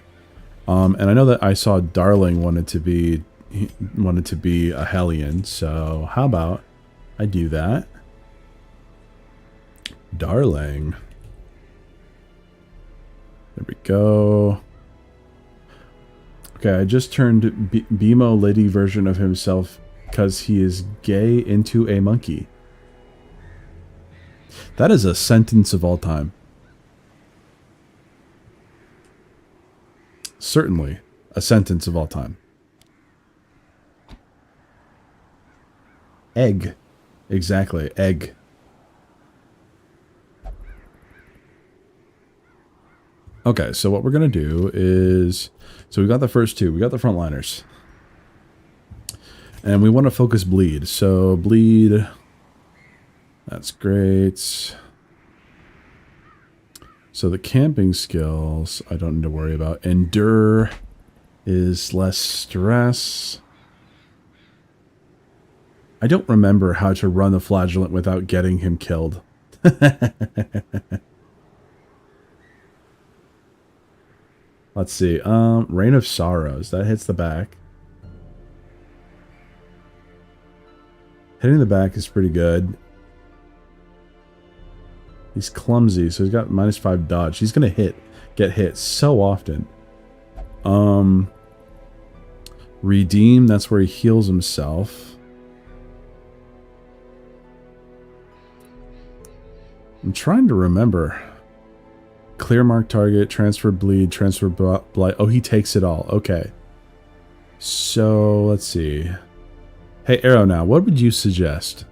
And I know that I saw Darling wanted to be a Hellion. So how about I do that? Darling. There we go. Okay, I just turned BMO Liddy version of himself because he is gay into a monkey. That is a sentence of all time. Certainly a sentence of all time. Egg. Exactly, egg. Okay, so what we're going to do is... So we got the first two. We got the frontliners. And we want to focus bleed. So bleed... That's great. So the camping skills, I don't need to worry about. Endure is less stress. I don't remember how to run the Flagellant without getting him killed. Let's see. Reign of Sorrows. That hits the back. Hitting the back is pretty good. He's clumsy, so he's got -5 dodge. He's gonna get hit so often. Redeem, that's where he heals himself. I'm trying to remember. Clear mark target, transfer bleed, transfer blight. Oh, he takes it all. Okay. So, let's see. Hey, Arrow now, what would you suggest?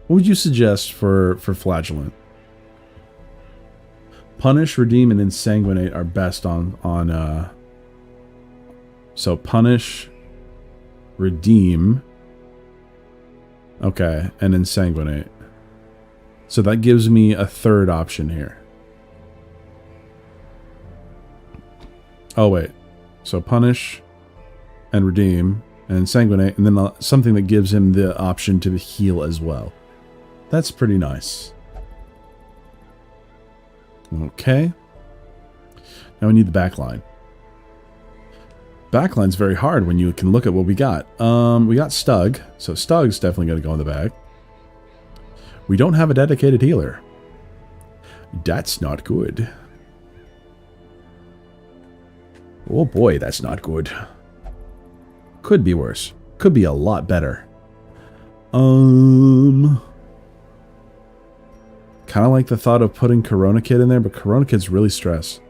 What would you suggest for Flagellant? Punish, Redeem, and Insanguinate are best on so Punish, Redeem, okay, and Insanguinate. So that gives me a third option here. Oh wait, so Punish, and Redeem, and Insanguinate, and then something that gives him the option to heal as well. That's pretty nice. Okay. Now we need the backline. Backline's very hard when you can look at what we got. We got Stug, so Stug's definitely going to go in the back. We don't have a dedicated healer. That's not good. Oh boy, that's not good. Could be worse. Could be a lot better. Kind of like the thought of putting Corona Kid in there, but Corona Kid's really stressed.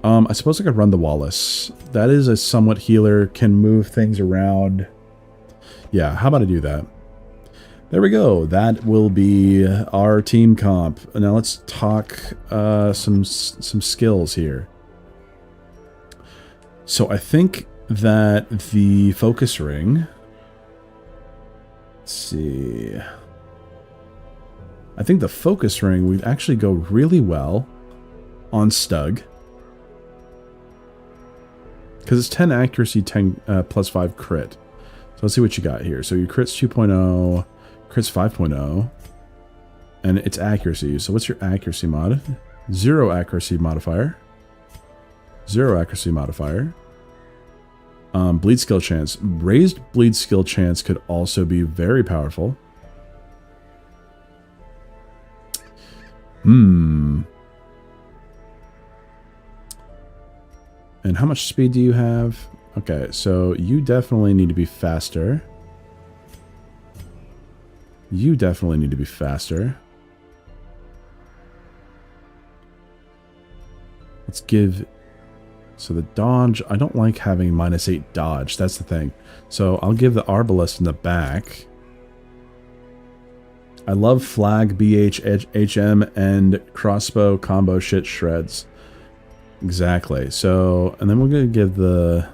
I suppose I could run the Wallace. That is a somewhat healer, can move things around. Yeah, how about I do that? There we go. That will be our team comp. Now let's talk some skills here. So I think that the focus ring... Let's see... I think the focus ring would actually go really well on Stug. Because it's 10 accuracy, 10 plus 5 crit. So let's see what you got here. So your crit's 2.0, crit's 5.0, and it's accuracy. So what's your accuracy mod? 0 accuracy modifier. 0 accuracy modifier. Bleed skill chance. Raised bleed skill chance could also be very powerful. And how much speed do you have? Okay, so you definitely need to be faster. You definitely need to be faster. Let's give... So the dodge, I don't like having -8 dodge. That's the thing. So I'll give the Arbalest in the back. I love flag, BH, HM, and crossbow combo shit shreds. Exactly. So, and then we're going to give the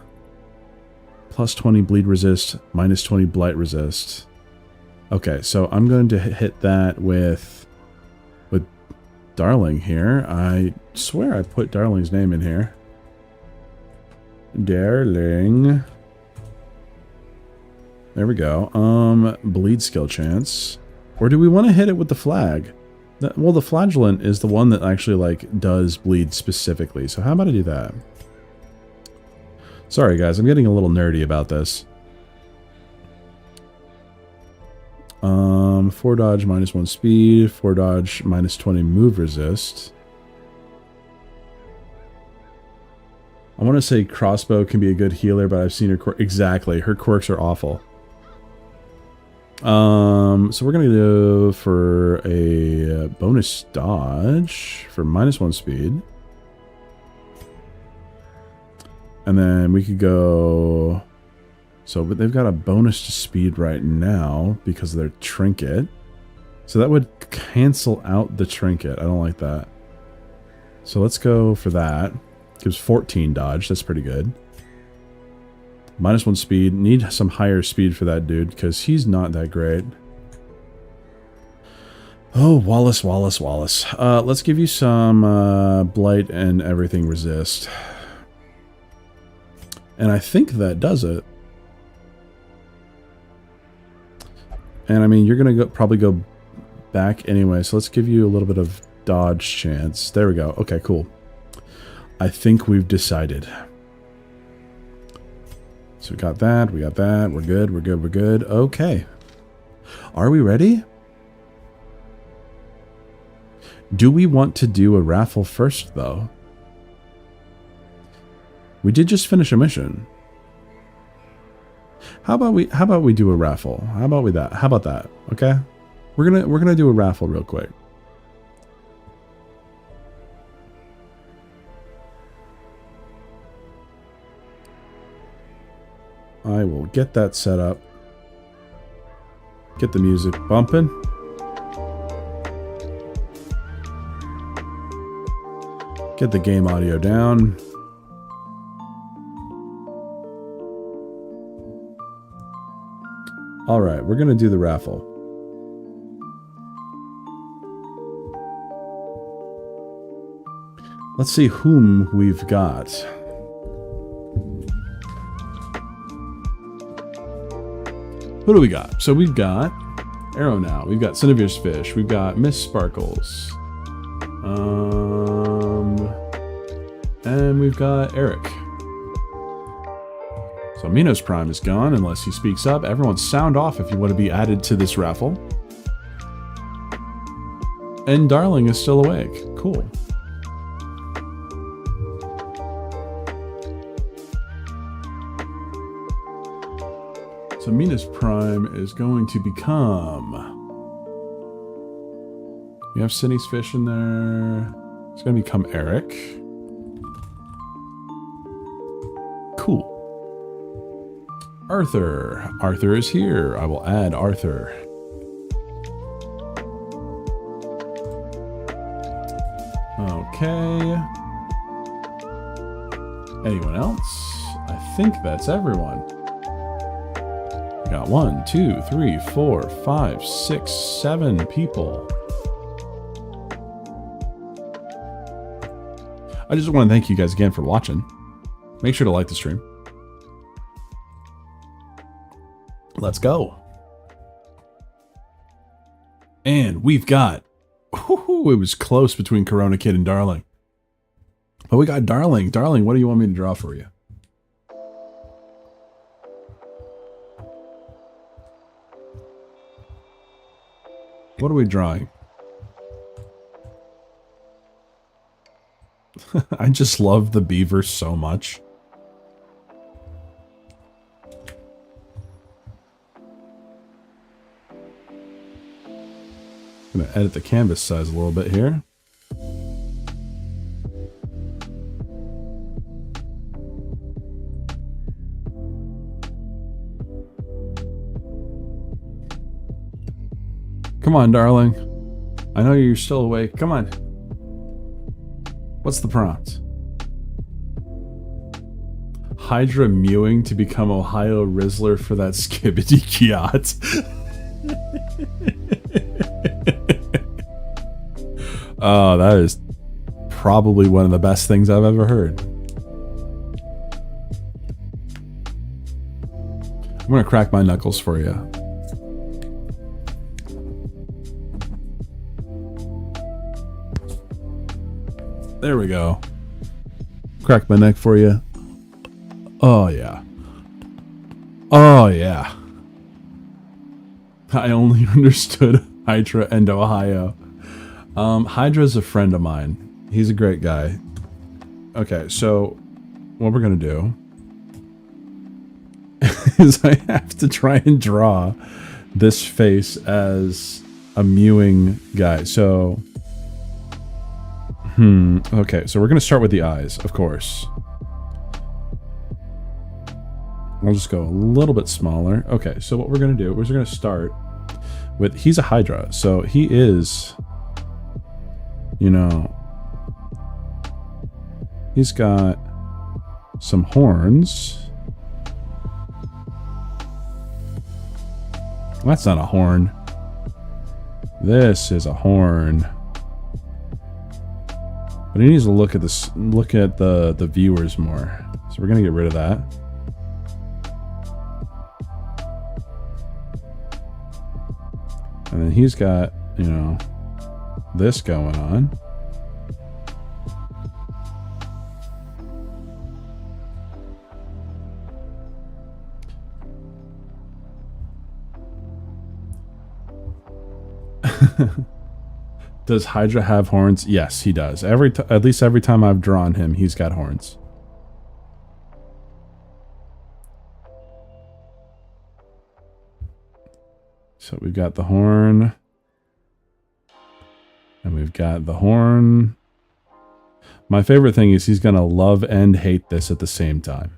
+20 bleed resist, -20 blight resist. Okay, so I'm going to hit that with Darling here. I swear I put Darling's name in here. Darling. There we go. Bleed skill chance. Or do we want to hit it with the flag? Well, the Flagellant is the one that actually, like, does bleed specifically. So how about I do that? Sorry, guys. I'm getting a little nerdy about this. 4 dodge, -1 speed. 4 dodge, -20 move resist. I want to say crossbow can be a good healer, but I've seen her quirk. Exactly. Her quirks are awful. So we're going to go for a bonus dodge for -1 speed. And then we could go... So, but they've got a bonus to speed right now because of their trinket. So that would cancel out the trinket. I don't like that. So let's go for that. Gives 14 dodge. That's pretty good. -1 speed. Need some higher speed for that dude because he's not that great. Oh, Wallace, Wallace, Wallace. Let's give you some blight and everything resist. And I think that does it. And I mean, you're going to probably go back anyway. So let's give you a little bit of dodge chance. There we go. Okay, cool. I think we've decided. So we got that. We got that. We're good. We're good. We're good. Okay. Are we ready? Do we want to do a raffle first, though? We did just finish a mission. How about we do a raffle? How about that? Okay? We're gonna do a raffle real quick. I will get that set up. Get the music bumping. Get the game audio down. All right, we're going to do the raffle. Let's see whom we've got. What do we got? So we've got Arrow now. We've got Cinevere's Fish. We've got Miss Sparkles. And we've got Eric. So Minos Prime is gone unless he speaks up. Everyone sound off if you want to be added to this raffle. And Darling is still awake. Cool. So Minos Prime is going to become... We have Cindy's Fish in there. It's going to become Eric. Cool. Arthur. Arthur is here. I will add Arthur. Okay. Anyone else? I think that's everyone. We got 1, 2, 3, 4, 5, 6, 7 people. I just want to thank you guys again for watching. Make sure to like the stream. Let's go. And we've got... Whoo, it was close between Corona Kid and Darling. But we got Darling. Darling, what do you want me to draw for you? What are we drawing? I just love the beaver so much. I'm going to edit the canvas size a little bit here. Come on, darling. I know you're still awake. Come on. What's the prompt? Hydra mewing to become Ohio Rizzler for that Skibbity Kiat. Oh, that is probably one of the best things I've ever heard. I'm gonna crack my knuckles for you. There we go. Crack my neck for you. Oh yeah. Oh yeah. I only understood Hydra and Ohio. Hydra's a friend of mine. He's a great guy. Okay, so what we're gonna do is I have to try and draw this face as a mewing guy. So, okay, so we're gonna start with the eyes, of course. I'll just go a little bit smaller. Okay, so what we're gonna do is we're gonna start with, he's a Hydra, so he is, you know, he's got some horns. That's not a horn. This is a horn. But he needs to look at this, look at the viewers more. So we're gonna get rid of that. And then he's got, you know, this going on. Does Hydra have horns? Yes, he does. At least every time I've drawn him, he's got horns. So we've got the horn. And we've got the horn. My favorite thing is he's going to love and hate this at the same time.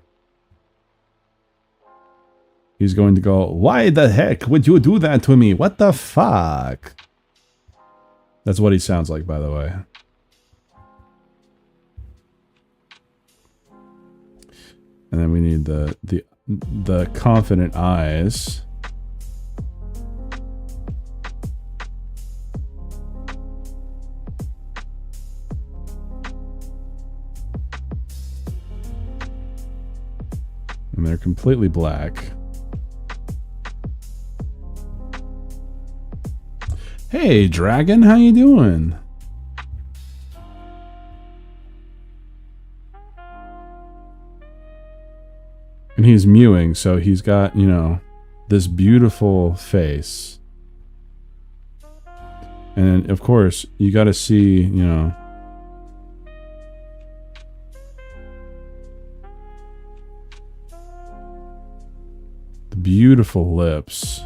He's going to go, why the heck would you do that to me? What the fuck? That's what he sounds like, by the way. And then we need the confident eyes. And they're completely black. Hey, Dragon, how you doing? And he's mewing, so he's got, you know, this beautiful face. And of course, you got to see, you know, the beautiful lips.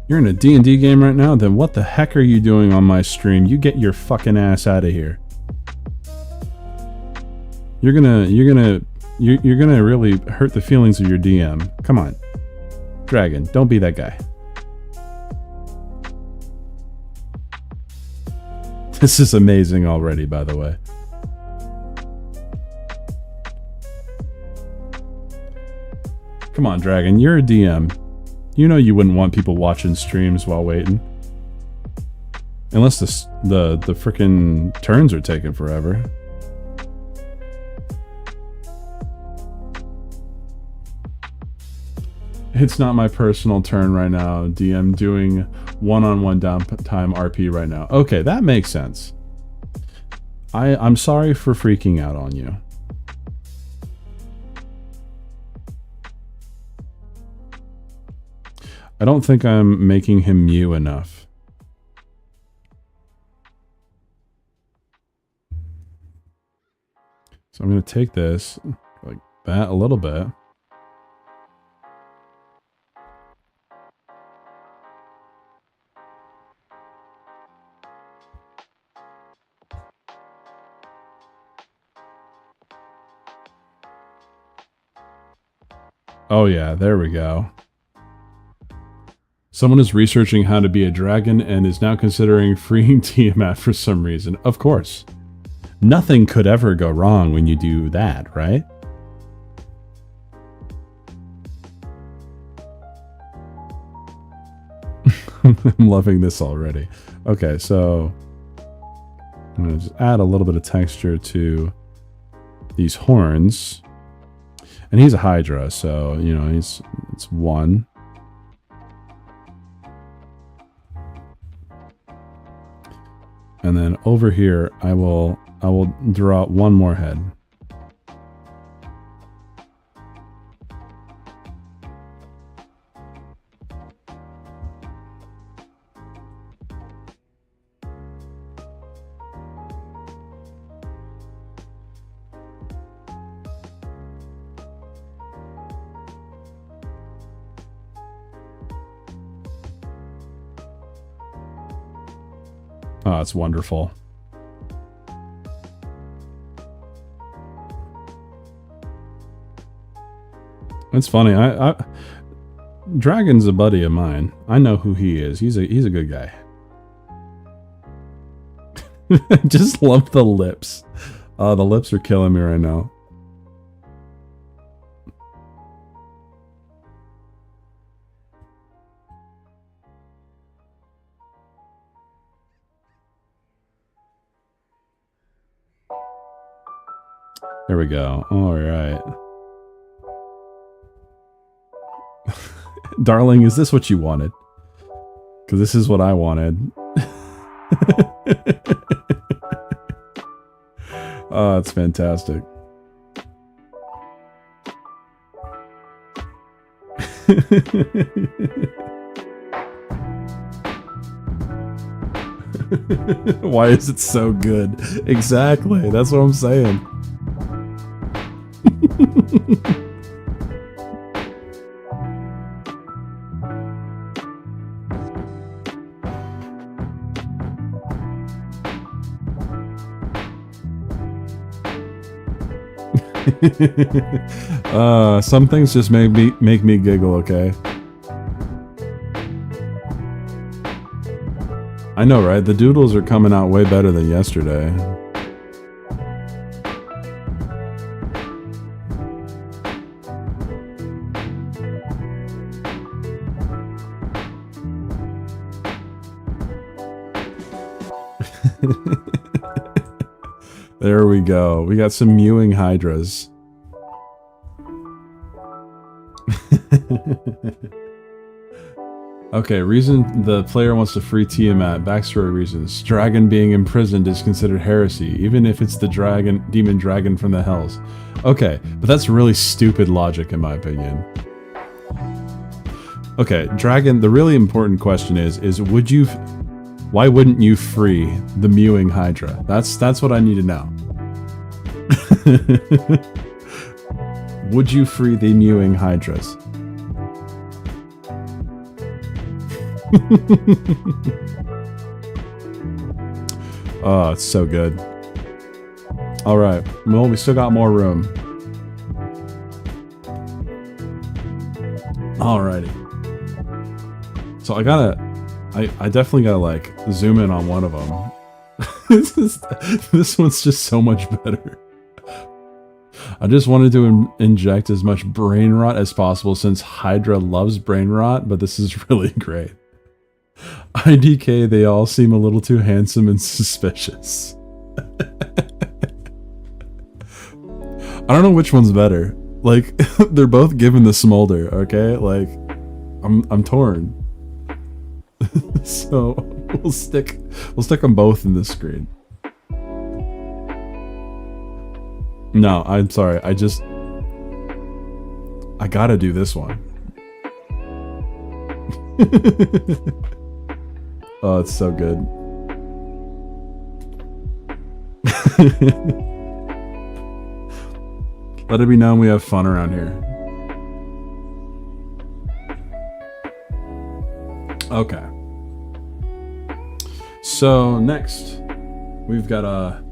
You're in a D&D game right now? Then what the heck are you doing on my stream? You get your fucking ass out of here. You're gonna really hurt the feelings of your DM. Come on. Dragon, don't be that guy. This is amazing already, by the way. Come on, Dragon, you're a DM. You know you wouldn't want people watching streams while waiting. Unless the frickin' turns are taking forever. It's not my personal turn right now, DM, doing one-on-one downtime RP right now. Okay, that makes sense. I'm sorry for freaking out on you. I don't think I'm making him mew enough. So I'm going to take this like that a little bit. Oh yeah, there we go. Someone is researching how to be a dragon and is now considering freeing Tiamat for some reason. Of course. Nothing could ever go wrong when you do that, right? I'm loving this already. Okay, so I'm going to just add a little bit of texture to these horns. And he's a Hydra, so, you know, it's one. And then over here, I will draw one more head. Oh, it's wonderful. It's funny. Dragon's a buddy of mine. I know who he is. He's a good guy. Just love the lips. The lips are killing me right now. There we go. All right. Darling, is this what you wanted? Because this is what I wanted. Oh, it's fantastic. Why is it so good? Exactly, that's what I'm saying. Some things just make me giggle, okay? I know, right? The doodles are coming out way better than yesterday. There we go. We got some mewing hydras. Okay, reason the player wants to free Tiamat. Backstory reasons. Dragon being imprisoned is considered heresy, even if it's the demon dragon from the hells. Okay, but that's really stupid logic in my opinion. Okay, dragon, the really important question is would you... Why wouldn't you free the mewing hydra? That's what I need to know. Would you free the mewing hydras? Oh, it's so good. Alright, well, we still got more room. Alrighty. So I definitely gotta, like, zoom in on one of them. This one's just so much better. I just wanted to inject as much brain rot as possible since Hydra loves brain rot, but this is really great. IDK, they all seem a little too handsome and suspicious. I don't know which one's better. Like, they're both given the smolder, okay? Like, I'm torn. So we'll stick them both in the screen. No, I'm sorry. I gotta do this one. Oh, it's so good. Let it be known we have fun around here. Okay. So next, we got a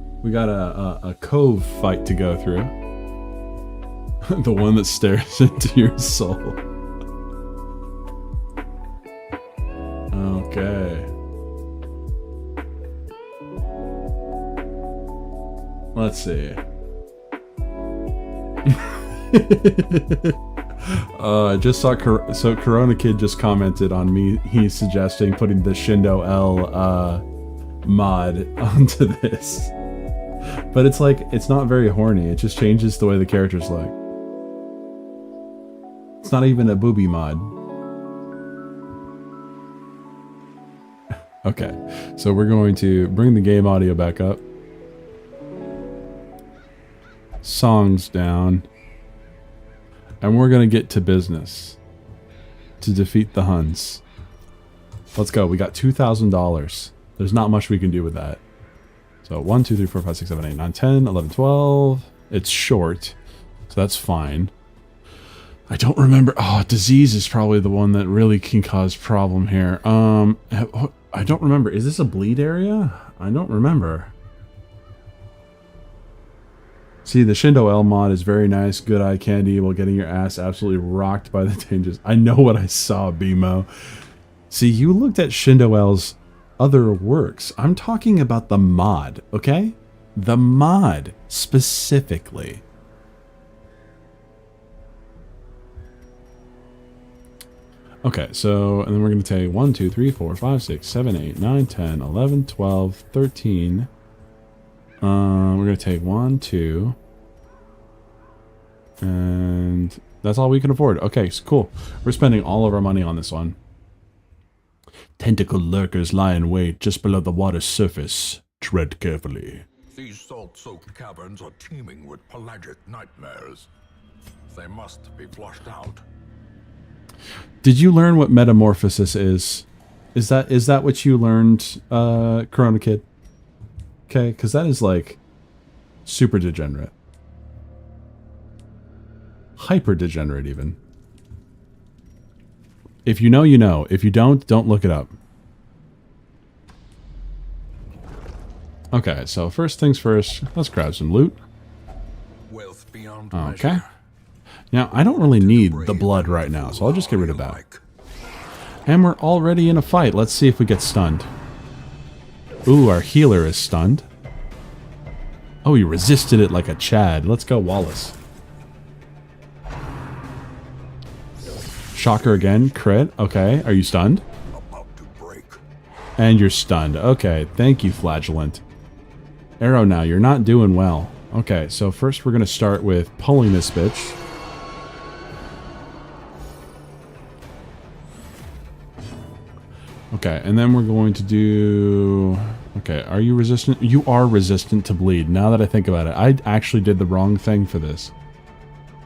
cove fight to go through. The one that stares into your soul. Okay. Let's see. I just saw so Corona Kid just commented on me. He's suggesting putting the Shindo L mod onto this, but it's like it's not very horny. It just changes the way the characters look. It's not even a booby mod. Okay, so we're going to bring the game audio back up. Songs down. And we're going to get to business to defeat the Huns. Let's go. We got $2,000. There's not much we can do with that. So 1, 2, 3, 4, 5, 6, 7, 8, 9, 10, 11, 12. It's short, so that's fine. I don't remember. Oh, disease is probably the one that really can cause problem here. I don't remember. Is this a bleed area? I don't remember. See, the Shindo L mod is very nice. Good eye candy while getting your ass absolutely rocked by the dangers. I know what I saw, BMO. See, you looked at Shindo L's other works. I'm talking about the mod, okay? The mod, specifically. Okay, so, and then we're going to take 1, 2, 3, 4, 5, 6, 7, 8, 9, 10, 11, 12, 13. We're going to take 1, 2, and That's all we can afford. Okay, cool. We're spending all of our money on this one. Tentacle lurkers lie in wait just below the water's surface. Tread carefully. These salt-soaked caverns are teeming with pelagic nightmares. They must be flushed out. Did you learn what metamorphosis is? Is that what you learned, Corona Kid? Okay, because that is like super degenerate. Hyper degenerate even. If you know, you know. If you don't look it up. Okay, so first things first, let's grab some loot. Wealth beyond Okay. measure. Now, I don't really need the blood right now, so I'll just get rid of that. And we're already in a fight. Let's see if we get stunned. Ooh, our healer is stunned. Oh, he resisted it like a Chad. Let's go, Wallace. Shocker again. Crit. Okay. Are you stunned? About to break. And you're stunned. Okay. Thank you, Flagellant. Arrow now. You're not doing well. Okay. So first we're going to start with pulling this bitch. Okay. And then we're going to do... Okay. Are you resistant? You are resistant to bleed. Now that I think about it. I actually did the wrong thing for this.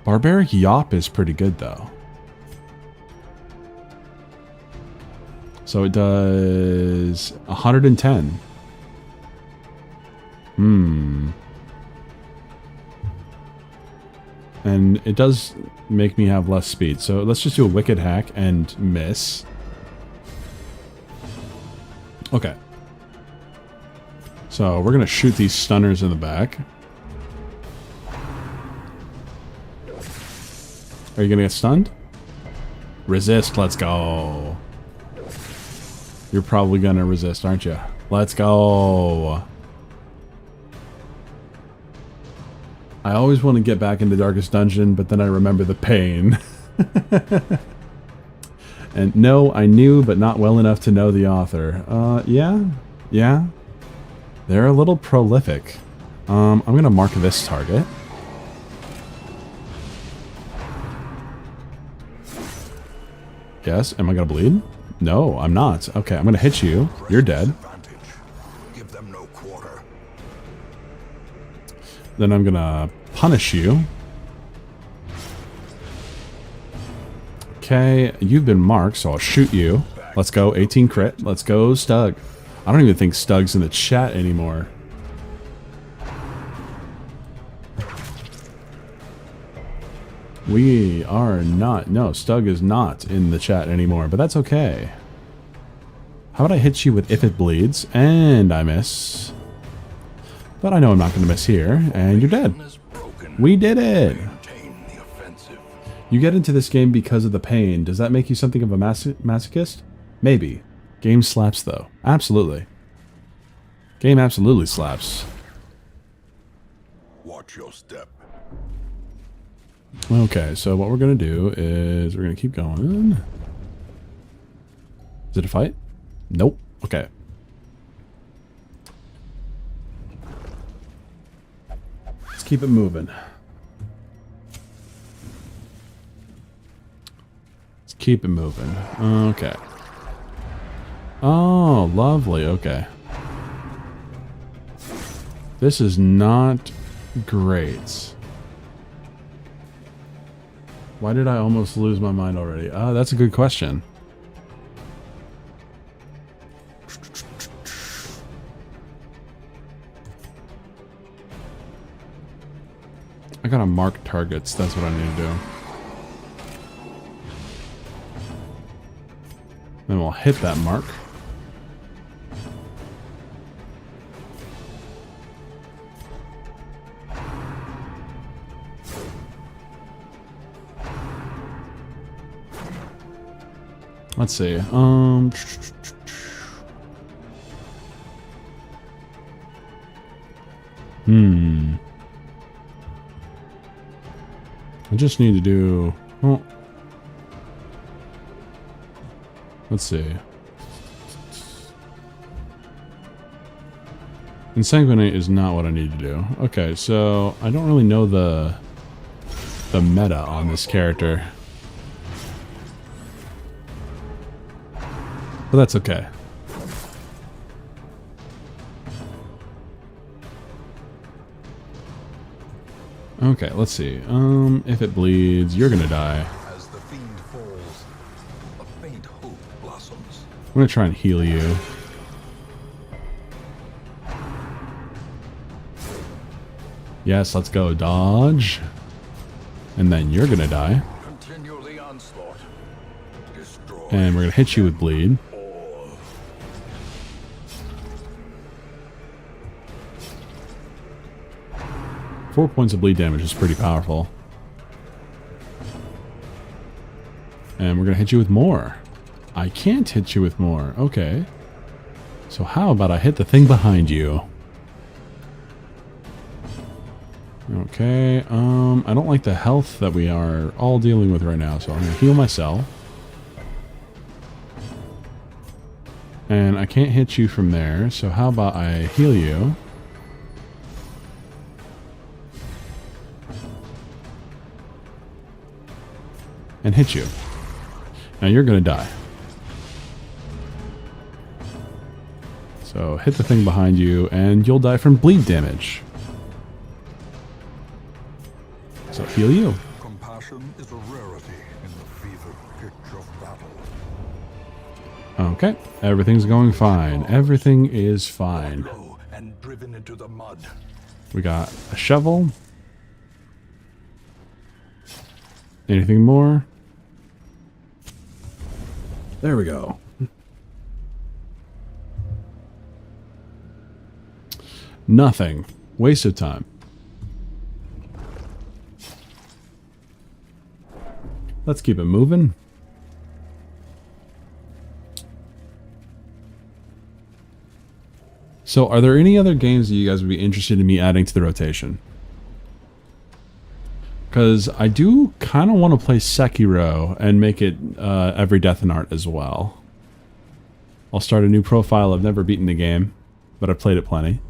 Barbaric Yop is pretty good, though. So it does 110. And it does make me have less speed. So let's just do a Wicked Hack and miss. Okay. So we're going to shoot these stunners in the back. Are you going to get stunned? Resist. Let's go. You're probably going to resist, aren't you? Let's go. I always want to get back into Darkest Dungeon, but then I remember the pain. And no, I knew, but not well enough to know the author. Yeah. They're a little prolific. I'm going to mark this target. Yes, am I going to bleed? No, I'm not. Okay, I'm going to hit you. You're dead. Give them no quarter. Then I'm going to punish you. Okay, you've been marked, so I'll shoot you. Let's go, 18 crit. Let's go, Stug. I don't even think Stug's in the chat anymore. We are not. No, Stug is not in the chat anymore, but that's okay. How about I hit you with If It Bleeds, and I miss. But I know I'm not going to miss here, and you're dead. We did it! You get into this game because of the pain. Does that make you something of a masochist? Maybe. Game slaps, though. Absolutely. Game absolutely slaps. Watch your step. Okay, so what we're going to do is we're going to keep going. Is it a fight? Nope. Okay. Let's keep it moving. Let's keep it moving. Okay. Oh, lovely. Okay. This is not great. Why did I almost lose my mind already? That's a good question. I gotta mark targets. That's what I need to do. Then we'll hit that mark. Let's see. I just need to do... Well, let's see. Insanguinate is not what I need to do. Okay, so I don't really know the the meta on this character. But that's okay. Okay, let's see. If it bleeds, you're gonna die. As the fiend falls, a faint hope blossoms. I'm gonna try and heal you. Yes, let's go. Dodge. And then you're gonna die. Continue the onslaught. Destroy. And we're gonna hit you with bleed. all. 4 points of bleed damage is pretty powerful. And we're gonna hit you with more. I can't hit you with more. Okay. So how about I hit the thing behind you? Okay, I don't like the health that we are all dealing with right now, so I'm gonna heal myself. And I can't hit you from there, so how about I heal you? And hit you. Now you're gonna die. So hit the thing behind you, and you'll die from bleed damage. So heal you. Compassion is a rarity in the fevered pitch of battle. Okay, everything's going fine. Everything is fine. Low and driven into the mud. We got a shovel. Anything more? There we go. Nothing. Waste of time. Let's keep it moving. So, are there any other games that you guys would be interested in me adding to the rotation? Because I do kind of want to play Sekiro and make it every Death and Art as well. I'll start a new profile. I've never beaten the game, but I've played it plenty.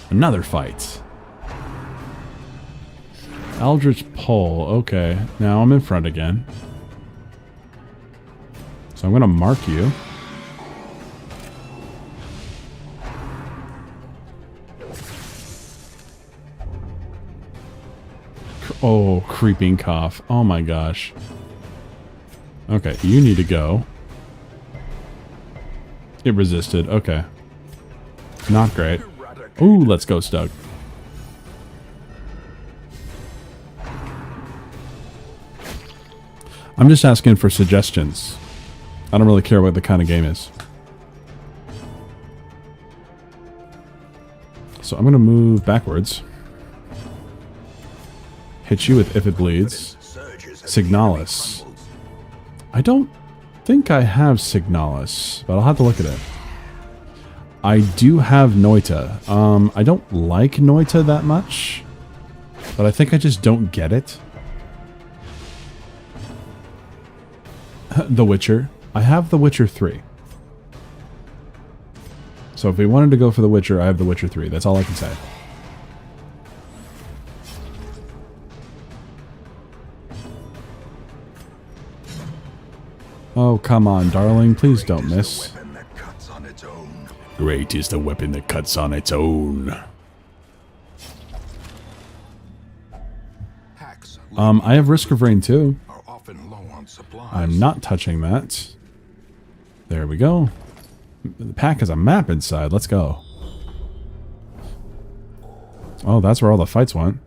Another fight. Eldritch Pole. Okay, now I'm in front again. So I'm going to mark you. Oh, creeping cough. Oh my gosh. Okay, you need to go. It resisted. Okay. Not great. Ooh, let's go, Stug. I'm just asking for suggestions. I don't really care what the kind of game is. So I'm going to move backwards. Hit you with If It Bleeds. Signalis. I don't think I have Signalis, but I'll have to look at it. I do have Noita. I don't like Noita that much, but I think I just don't get it. The Witcher. I have The Witcher 3. So if we wanted to go for The Witcher, I have The Witcher 3. That's all I can say. Oh, come on, darling. Please don't miss. Great is the weapon that cuts on its own. I have Risk of Rain too. I'm not touching that. There we go. The pack has a map inside. Let's go. Oh, that's where all the fights went.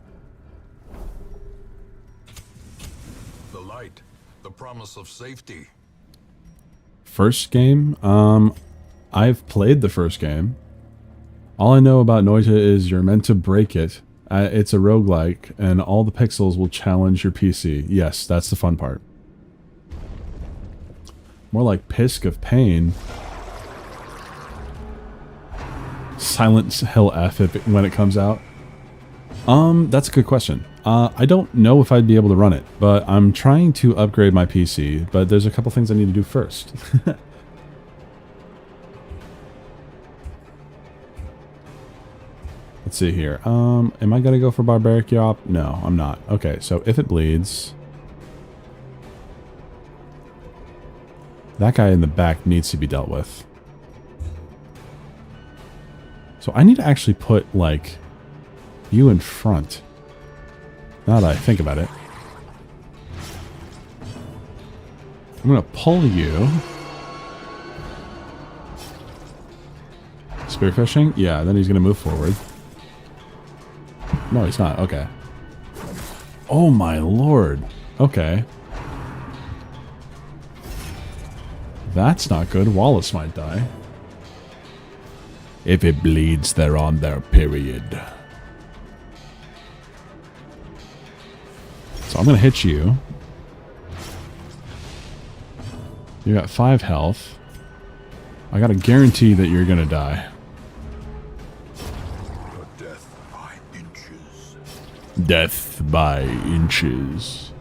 The light, the promise of safety. First game? I've played the first game. All I know about Noita is you're meant to break it. It's a roguelike, and all the pixels will challenge your PC. Yes, that's the fun part. More like Pisk of Pain. Silent Hill F when it comes out. That's a good question. I don't know if I'd be able to run it, but I'm trying to upgrade my PC, but there's a couple things I need to do first. Let's see here. Am I gonna go for Barbaric Yop? No, I'm not. Okay, so if it bleeds, that guy in the back needs to be dealt with. So I need to actually put, like, you in front. Now that I think about it. I'm gonna pull you. Spearfishing? Yeah, then he's gonna move forward. No, he's not. Okay. Oh my lord. Okay. That's not good. Wallace might die. If it bleeds, they're on their period. So I'm going to hit you. You got 5 health. I got to guarantee that you're going to die. Death by inches. Death by inches.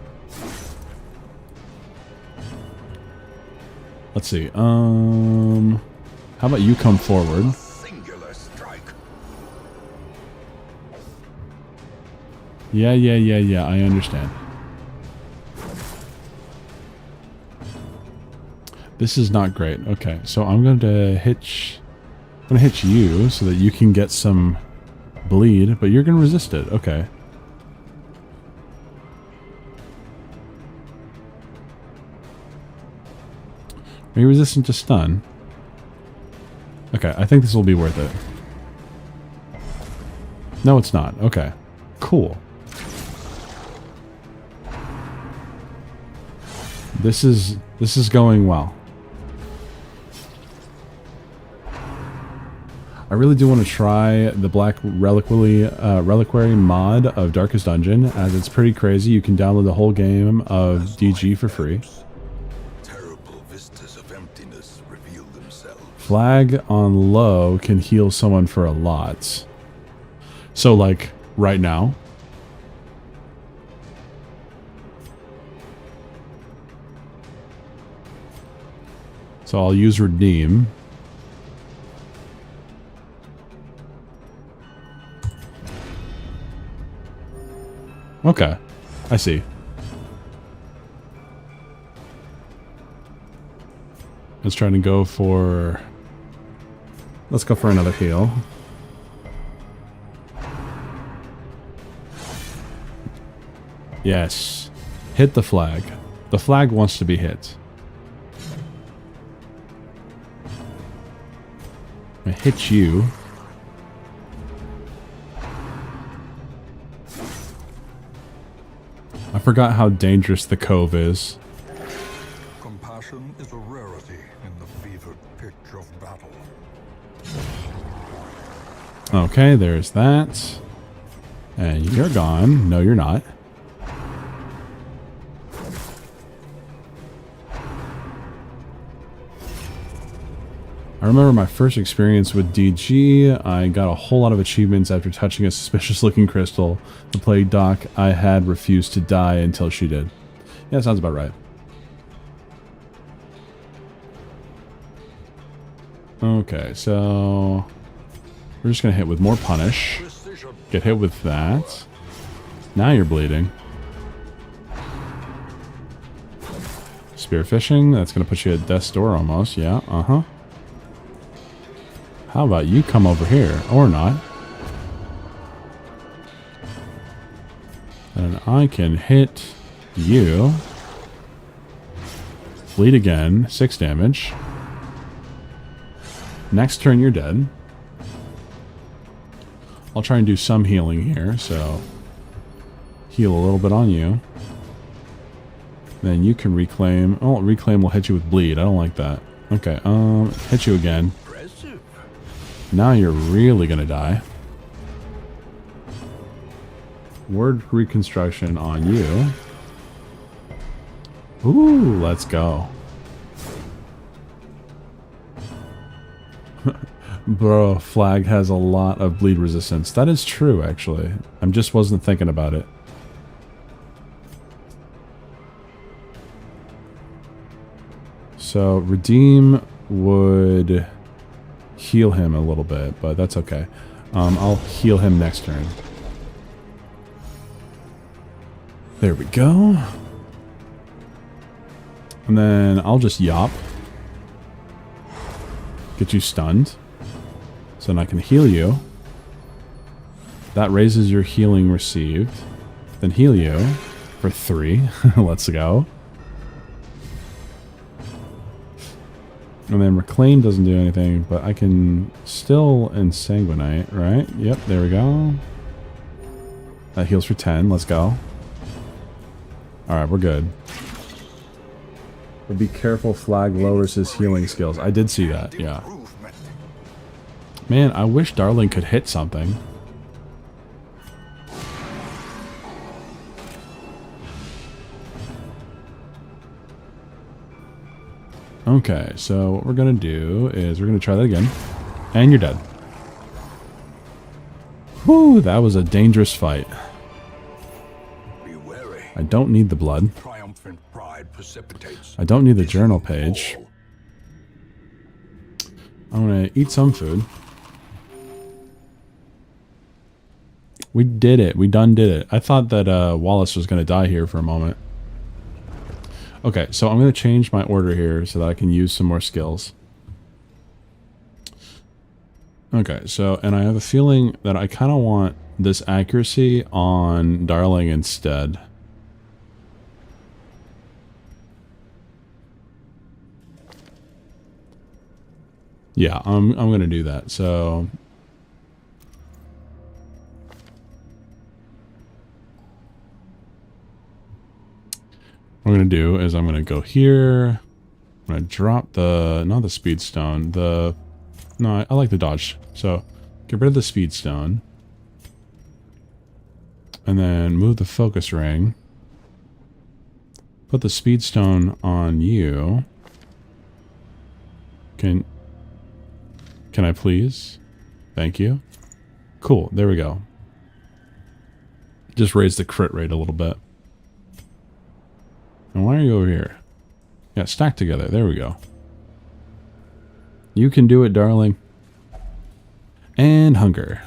Let's see. How about you come forward? Singular strike. Yeah, I understand. This is not great. Okay, so I'm going to hitch you so that you can get some bleed, but you're going to resist it. Okay. Are you resistant to stun? Okay, I think this will be worth it. No, it's not. Okay. Cool. This is going well. I really do want to try the Black Reliquary mod of Darkest Dungeon, as it's pretty crazy. You can download the whole game of DG for free. Terrible vistas of emptiness reveal themselves. Flag on low can heal someone for a lot. So, like, right now. So I'll use Redeem. Okay, I see. Let's try to go for... Let's go for another heal. Yes. Hit the flag. The flag wants to be hit. I hit you. I forgot how dangerous the cove is. Compassion is a rarity in the fevered pitch of battle. Okay, there's that. And you're gone. No, you're not. I remember my first experience with DG. I got a whole lot of achievements after touching a suspicious looking crystal. The plague doc I had refused to die until she did. Yeah, sounds about right. Okay, so we're just gonna hit with more punish. Get hit with that. Now you're bleeding. Spearfishing, that's gonna put you at death's door almost. Yeah, uh-huh. How about you come over here? Or not. And I can hit you. Bleed again. 6 damage. Next turn, you're dead. I'll try and do some healing here, so... Heal a little bit on you. Then you can reclaim... Oh, reclaim will hit you with bleed. I don't like that. Okay, hit you again. Now you're really gonna die. Word reconstruction on you. Ooh, let's go. Bro, flag has a lot of bleed resistance. That is true, actually. I just wasn't thinking about it. So, Redeem would... heal him a little bit, but that's okay. I'll heal him next turn. There we go. And then I'll just yop. Get you stunned. So then I can heal you. That raises your healing received. Then heal you for 3. Let's go. And then Reclaim doesn't do anything, but I can still Ensanguinite, right? Yep, there we go. That heals for 10. Let's go. Alright, we're good. But be careful, Flag lowers his healing skills. I did see that, yeah. Man, I wish Darling could hit something. Okay, so what we're gonna do is we're gonna try that again. And you're dead. Whew, that was a dangerous fight. Be wary. I don't need the blood. Triumphant pride precipitates. I don't need the journal page. I'm gonna eat some food. We did it. We done did it. I thought that Wallace was gonna die here for a moment. Okay, so I'm going to change my order here so that I can use some more skills. Okay, so, and I have a feeling that I kind of want this accuracy on Darling instead. Yeah, I'm going to do that. So what I'm going to do is I'm going to go here. I'm going to drop the, not the speed stone, no, I like the dodge. So get rid of the speed stone. And then move the focus ring. Put the speed stone on you. Can I please? Thank you. Cool, there we go. Just raise the crit rate a little bit. And why are you over here? Yeah, stack together. There we go. You can do it, Darling. And hunger.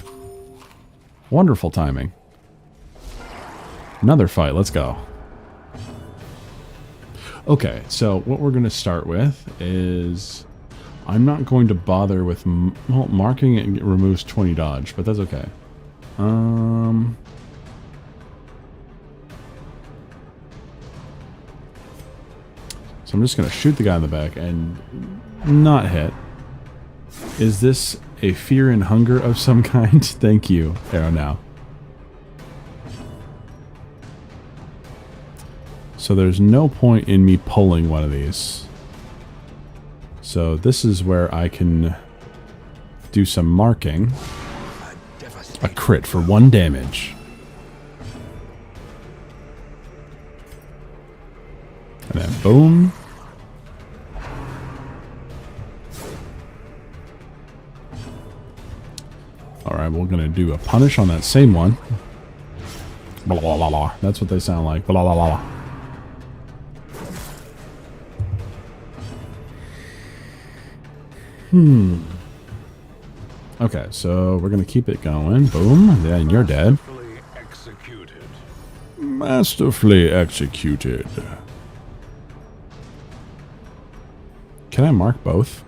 Wonderful timing. Another fight. Let's go. Okay, so what we're going to start with is... I'm not going to bother with... Well, marking it removes 20 dodge, but that's okay. So I'm just going to shoot the guy in the back and not hit. Is this a fear and hunger of some kind? Thank you, Arrow Now. So there's no point in me pulling one of these. So this is where I can do some marking. A crit for 1 damage. And then boom. Alright, we're going to do a punish on that same one. Blah, blah, blah, blah. That's what they sound like. Blah, blah, blah, blah. Okay, so we're going to keep it going. Boom. Then you're dead. Masterfully executed. Can I mark both?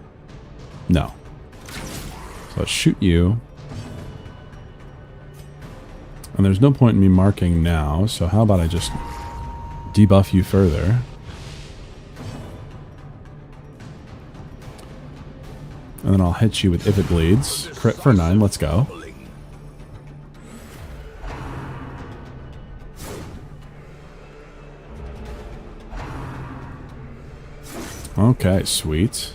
No. So let's shoot you. And there's no point in me marking now, so how about I just debuff you further. And then I'll hit you with If It Bleeds. Crit for 9, let's go. Okay, sweet.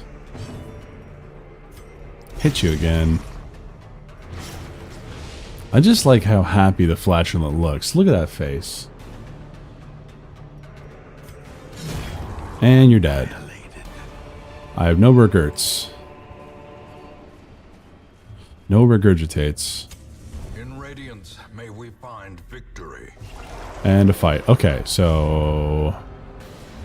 Hit you again. I just like how happy the Flatulent looks. Look at that face. And you're dead. I have no regurgits. No regurgitates. In Radiance, may we find victory. And a fight. Okay, so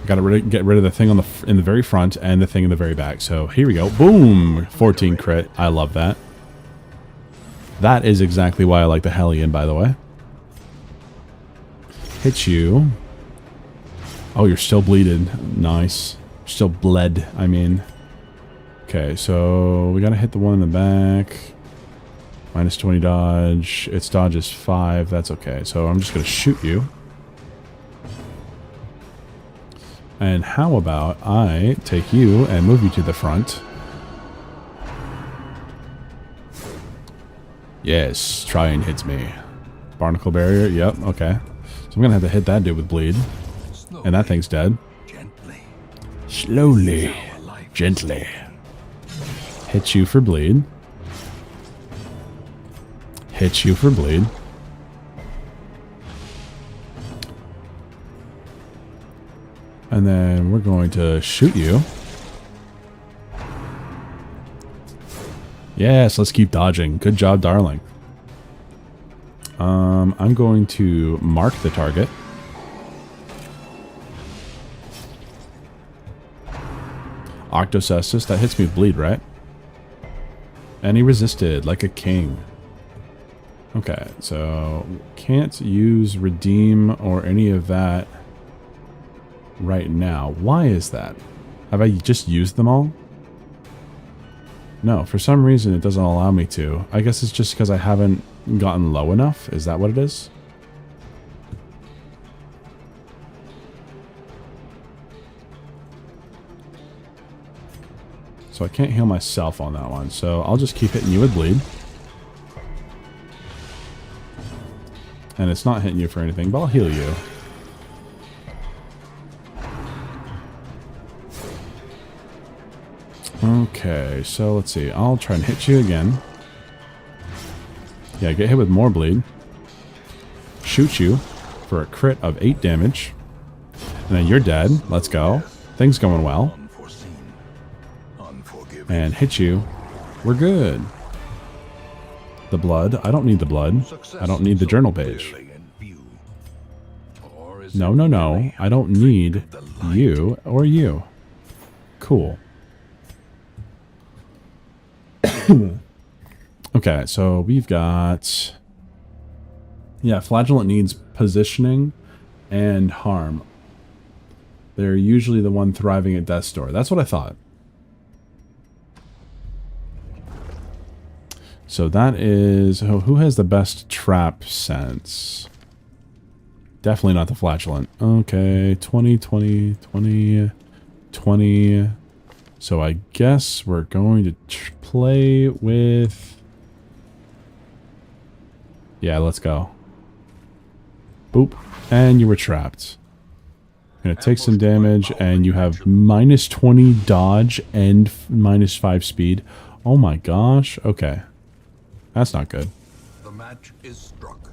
gotta get rid of the thing on in the very front and the thing in the very back. So here we go. Boom! 14 crit. I love that. That is exactly why I like the Hellion, by the way. Hit you. Oh, you're still bleeded. Nice. Still bled, I mean. Okay, so we gotta hit the one in the back. Minus 20 dodge. Its dodge is 5. That's okay. So I'm just gonna shoot you. And how about I take you and move you to the front. Yes, try and hits me. Barnacle barrier, yep, okay. So I'm gonna have to hit that dude with bleed. And that thing's dead. Gently. Slowly. Gently. Hit you for bleed. Hit you for bleed. And then we're going to shoot you. Yes, let's keep dodging. Good job, darling. I'm going to mark the target. Octocestus, that hits me with bleed, right? And he resisted like a king. Okay, so can't use redeem or any of that right now. Why is that? Have I just used them all? No, for some reason it doesn't allow me to. I guess it's just because I haven't gotten low enough. Is that what it is? So I can't heal myself on that one. So I'll just keep hitting you with bleed. And it's not hitting you for anything, but I'll heal you. Okay, so let's see. I'll try and hit you again. Yeah, get hit with more bleed. Shoot you for a crit of 8 damage. And then you're dead. Let's go. Things going well. Unforeseen. Unforgiving. And hit you. We're good. The blood. I don't need the blood. I don't need the journal page. Clearly in view. Or is No, it no, no. merely I don't need you or you. Cool. Okay, so we've got... Yeah, Flagellant needs positioning and harm. They're usually the one thriving at Death's Door. That's what I thought. So that is... Oh, who has the best trap sense? Definitely not the Flagellant. Okay, 20, 20, 20, 20... So I guess we're going to play with... Yeah, let's go. Boop. And you were trapped. Gonna take some damage, and you have minus 20 dodge and minus 5 speed. Oh my gosh. Okay. That's not good. The match is struck.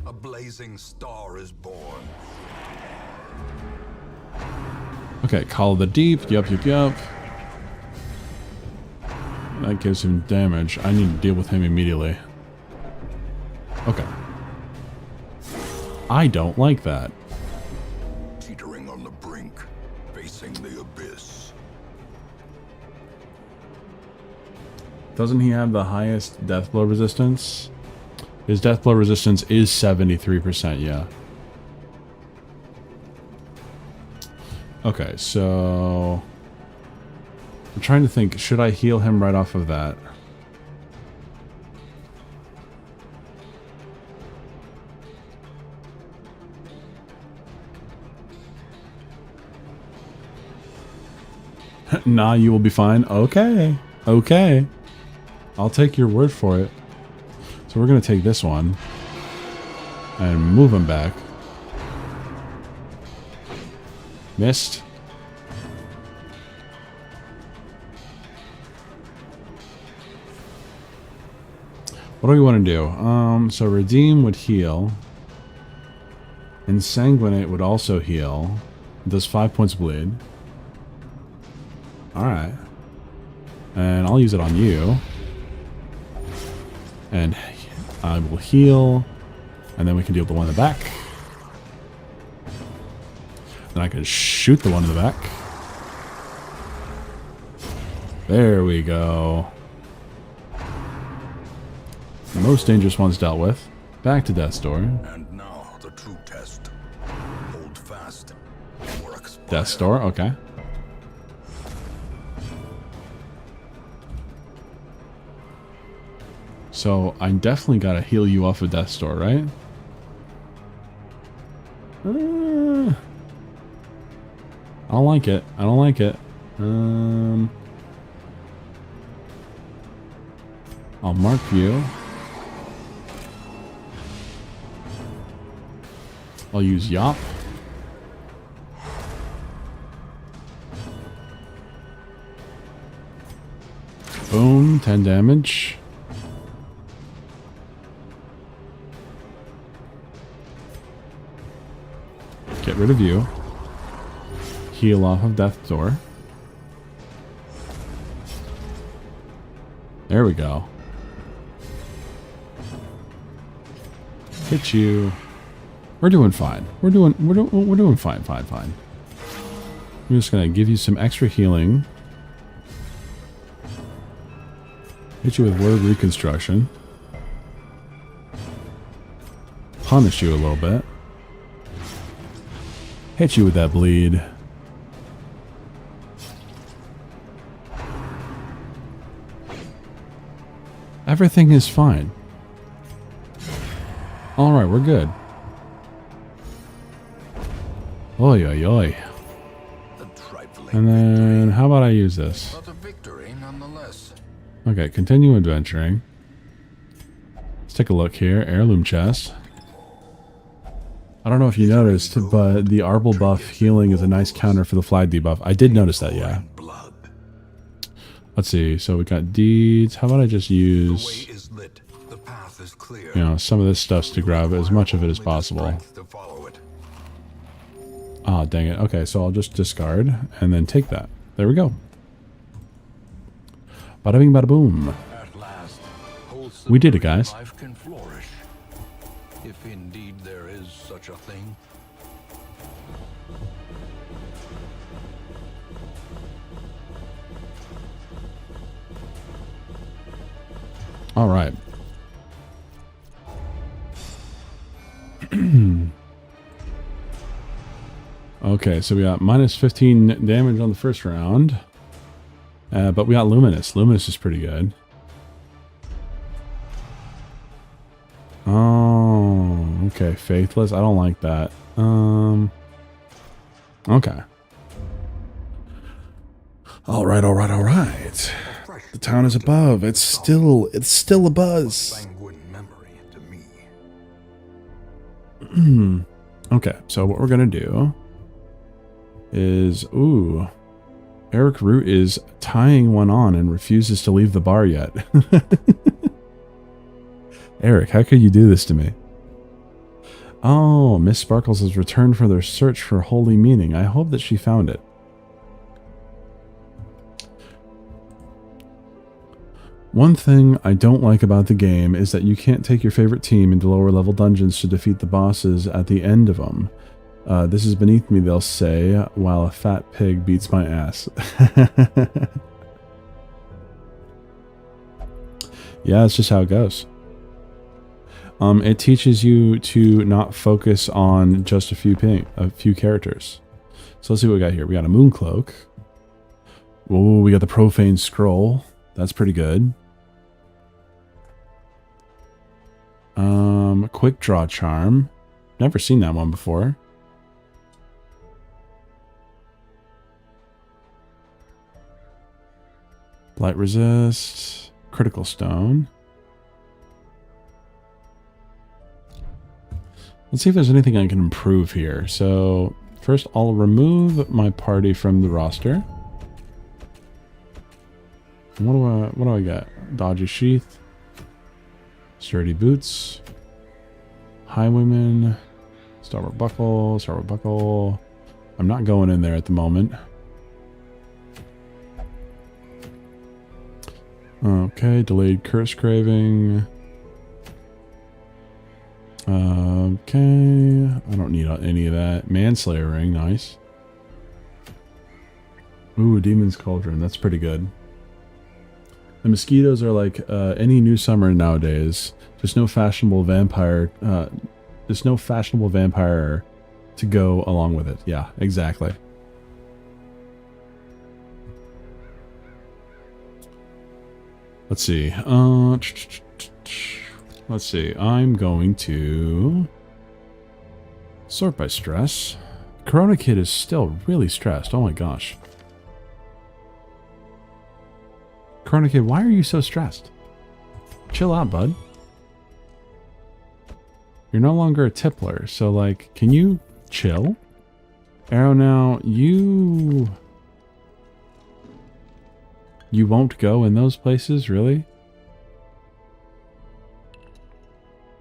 A blazing star is born. Okay, Call of the Deep. Yup, yup, yup. That gives him damage. I need to deal with him immediately. Okay. I don't like that. Teetering on the brink, facing the abyss. Doesn't he have the highest death blow resistance? His death blow resistance is 73%, yeah. Okay, so... I'm trying to think, should I heal him right off of that? Nah, you will be fine. Okay. Okay. I'll take your word for it. So we're going to take this one and move him back. Missed. What do we want to do? So Redeem would heal. Ensanguinate would also heal. It does 5 points of bleed. Alright. And I'll use it on you. And I will heal. And then we can deal with the one in the back. Then I can shoot the one in the back. There we go. most dangerous ones dealt with. Back to Death's Door. And now the true test. Hold fast or expire. Death's Door, okay. So I definitely gotta heal you off of Death's Door, right? I don't like it. I don't like it. I'll mark you. I'll use Yop. Boom, 10 damage. Get rid of you. Heal off of Death's Door. There we go. Hit you. We're doing fine. We're doing fine, fine. I'm just gonna give you some extra healing. Hit you with Word Reconstruction. Punish you a little bit. Hit you with that bleed. Everything is fine. Alright, we're good. Oi, oi, oi. And then, how about I use this? But a victory nonetheless. Okay, continue adventuring. Let's take a look here. Heirloom chest. I don't know if you noticed, but the Arbol buff healing is a nice counter for the flag debuff. I did notice that, yeah. Blood. Let's see. So we got deeds. How about I just use, The way is lit. The path is clear. you know, some of this stuff to grab as much of it as possible. To follow it. Ah, dang it. Okay, so I'll just discard and then take that. There we go. Bada bing, bada boom. At last, We did it, guys. life can flourish. If indeed there is such a thing. All right. Okay, so we got minus 15 damage on the first round. But we got Luminous. Luminous is pretty good. Oh, okay. Faithless. I don't like that. Okay. All right. The town is above. It's still a buzz. Sanguine memory to me. Okay, so what we're gonna do is, ooh, Eric Root is tying one on and refuses to leave the bar yet. Eric, how could you do this to me? Oh, Miss Sparkles has returned for their search for holy meaning. I hope that she found it. One thing I don't like about the game is that you can't take your favorite team into lower level dungeons to defeat the bosses at the end of them. This is beneath me, they'll say, while a fat pig beats my ass. Yeah, it's just how it goes. It teaches you to not focus on just a few characters. So let's see what we got here. We got a Mooncloak. Whoa, we got the Profane Scroll. That's pretty good. Quick Draw Charm. Never seen that one before. Blight Resist. Critical Stone. Let's see if there's anything I can improve here. So, first I'll remove my party from the roster. What do I got? Dodgy Sheath. Sturdy Boots. Highwayman. Starboard Buckle. I'm not going in there at the moment. Okay, Delayed Curse Craving. Okay, I don't need any of that. Manslayer Ring, nice. Ooh, Demon's Cauldron, that's pretty good. The mosquitoes are like any new summer nowadays. There's no fashionable vampire. There's no fashionable vampire to go along with it. Yeah, exactly. Let's see. Let's see. I'm going to sort by stress. Corona Kid is still really stressed. Oh my gosh. Corona Kid, why are you so stressed? Chill out, bud. You're no longer a tippler, so like, can you chill? Arrow now, you won't go in those places, really?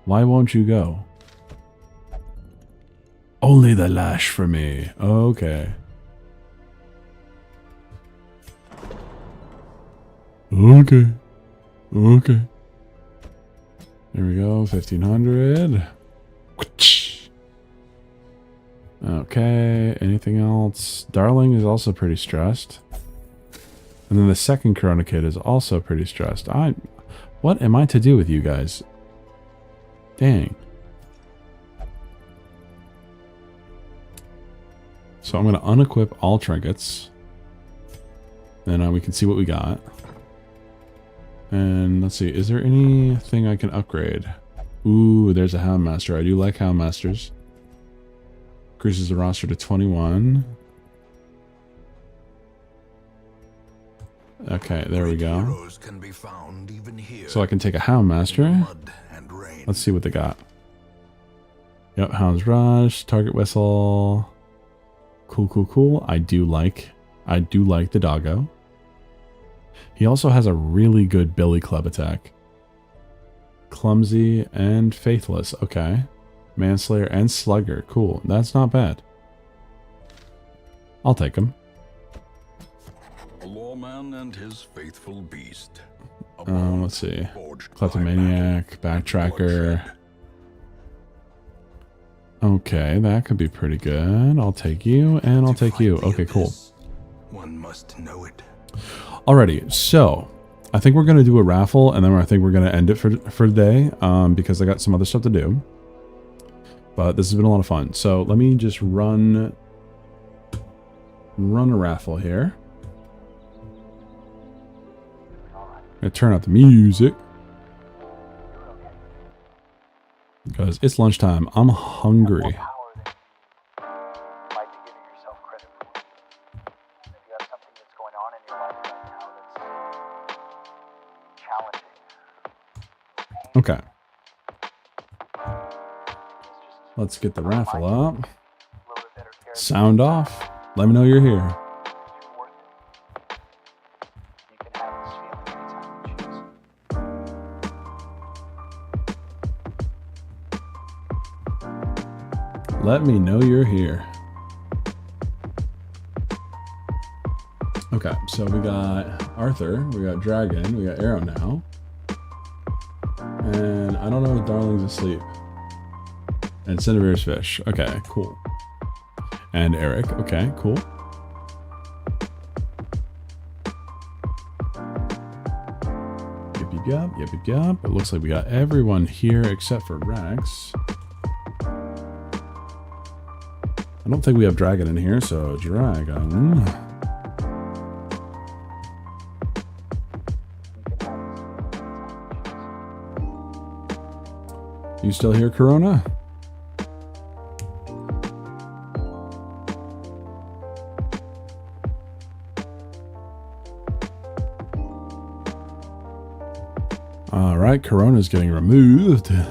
Why won't you go? Only the lash for me. Okay. Okay. Okay. There we go, 1500. Okay, anything else? Darling is also pretty stressed. And then the second Corona Kid is also pretty stressed. What am I to do with you guys? Dang. So I'm going to unequip all trinkets. And we can see what we got. And let's see, is there anything I can upgrade? Ooh, there's a Houndmaster. I do like Houndmasters. Increases the roster to 21. Okay, there we go. Can be found even here. So I can take a Houndmaster. Mud and rain. Let's see what they got. Yep, Hound's Rush, Target Whistle. Cool, cool, cool. I do like the doggo. He also has a really good Billy Club attack. Clumsy and Faithless. Okay. Manslayer and Slugger. Cool. That's not bad. I'll take him. A lawman and his faithful beast. Let's see. Kleptomaniac, Backtracker. Okay, that could be pretty good. I'll take you, and I'll take you. Okay, cool. One must know it. Alrighty, so I think we're going to do a raffle, and then I think we're going to end it for the day, because I got some other stuff to do. But this has been a lot of fun. So let me just run a raffle here. I'm going to turn out the music. Because it's lunchtime. I'm hungry. Okay. Let's get the raffle up. Sound off. Let me know you're here. Let me know you're here. Okay, so we got Arthur, we got Dragon, we got Arrow now. And I don't know if Darling's asleep. And Cinnavir's Fish. Okay, cool. And Eric. Okay, cool. Yep, yep, yep, yep, yep, yep. It looks like we got everyone here except for Rex. I don't think we have Dragon in here, so Dragon. You still here, Corona? All right, Corona's getting removed. I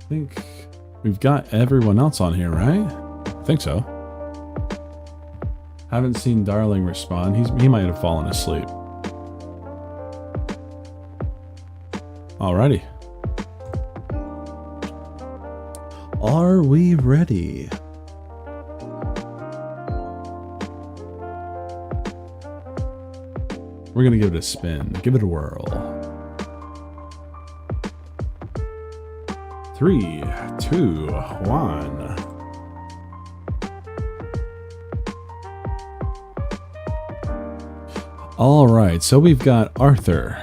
think we've got everyone else on here, right? I think so. Haven't seen Darling respond. He might have fallen asleep. Alrighty. Are we ready? We're gonna give it a spin. Give it a whirl. 3, 2, 1. All right, so we've got Arthur.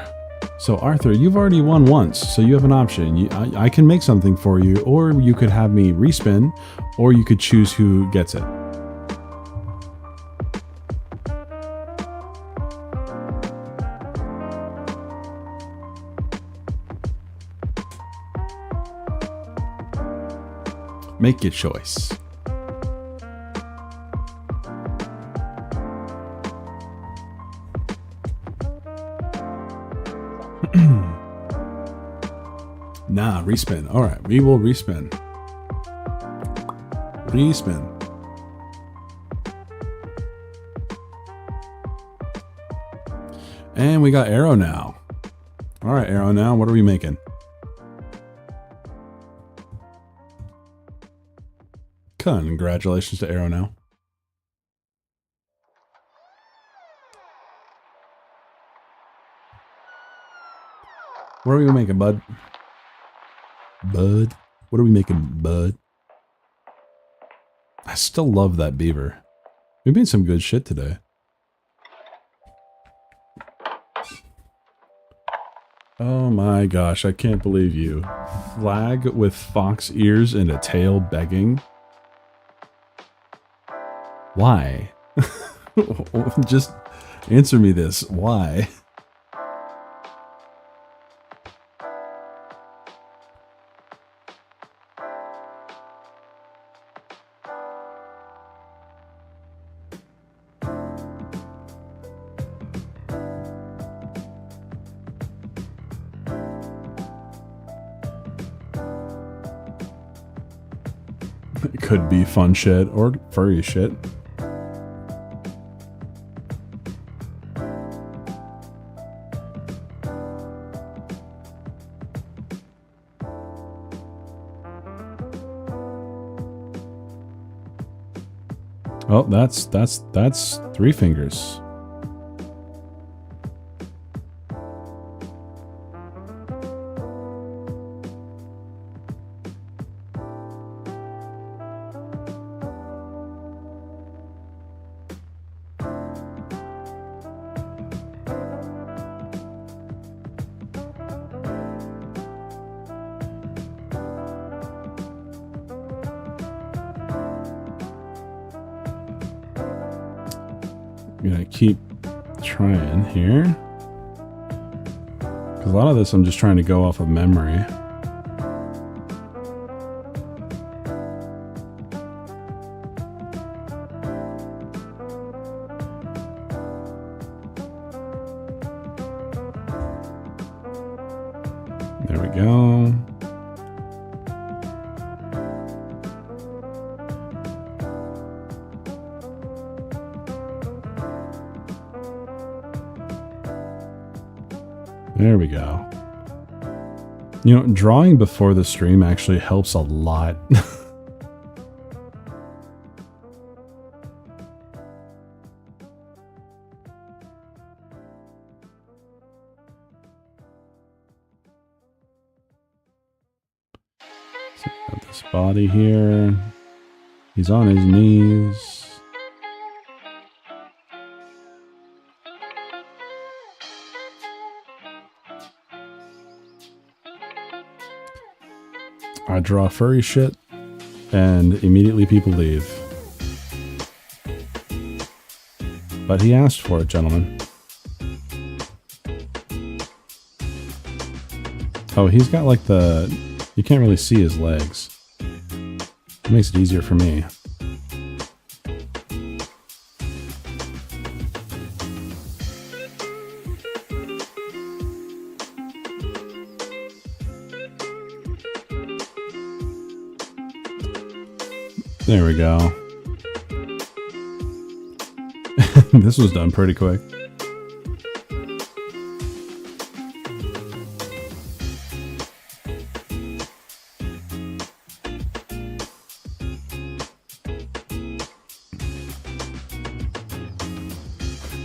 So Arthur, you've already won once, so you have an option. I can make something for you, or you could have me respin, or you could choose who gets it. Make your choice. Nah, respin. All right, we will respin. Respin. And we got Arrow now. All right, Arrow now. What are we making? Congratulations to Arrow now. What are we making, bud? Bud? What are we making, bud? I still love that beaver. We made some good shit today. Oh my gosh, I can't believe you. Flag with fox ears and a tail begging. Why? Just answer me this. Why? It could be fun shit or furry shit. Oh, that's three fingers. I'm gonna keep trying here, because a lot of this I'm just trying to go off of memory. There we go. There we go. You know, drawing before the stream actually helps a lot. So got this body here. He's on his knees. I draw furry shit, and immediately people leave. But he asked for it, gentlemen. Oh, he's got like the... You can't really see his legs. It makes it easier for me. There we go. This was done pretty quick.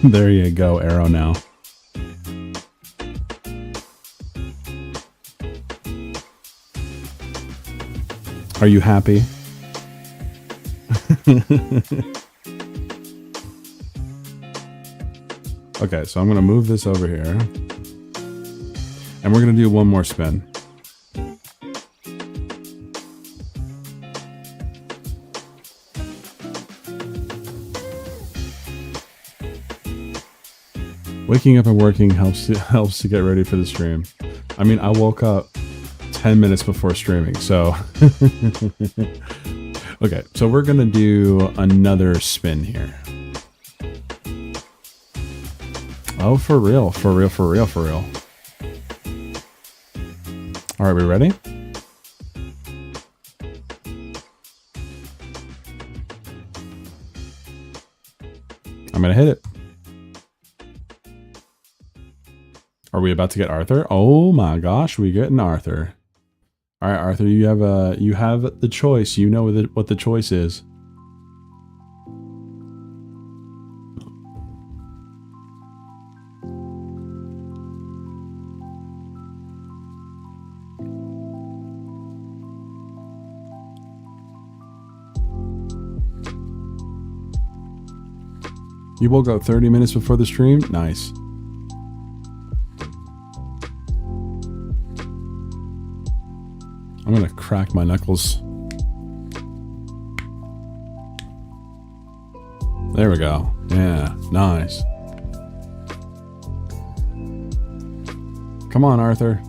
There you go, Arrow now. Are you happy? Okay, so I'm going to move this over here. And we're going to do one more spin. Waking up and working helps to get ready for the stream. I mean, I woke up 10 minutes before streaming, so... Okay, so we're going to do another spin here. Oh, for real, for real, for real, for real. All right, we ready? I'm going to hit it. Are we about to get Arthur? Oh my gosh, we getting Arthur. All right, Arthur, you have the choice. You know what the choice is. You woke up 30 minutes before the stream? Nice. I'm gonna crack my knuckles. There we go. Yeah, nice. Come on, Arthur.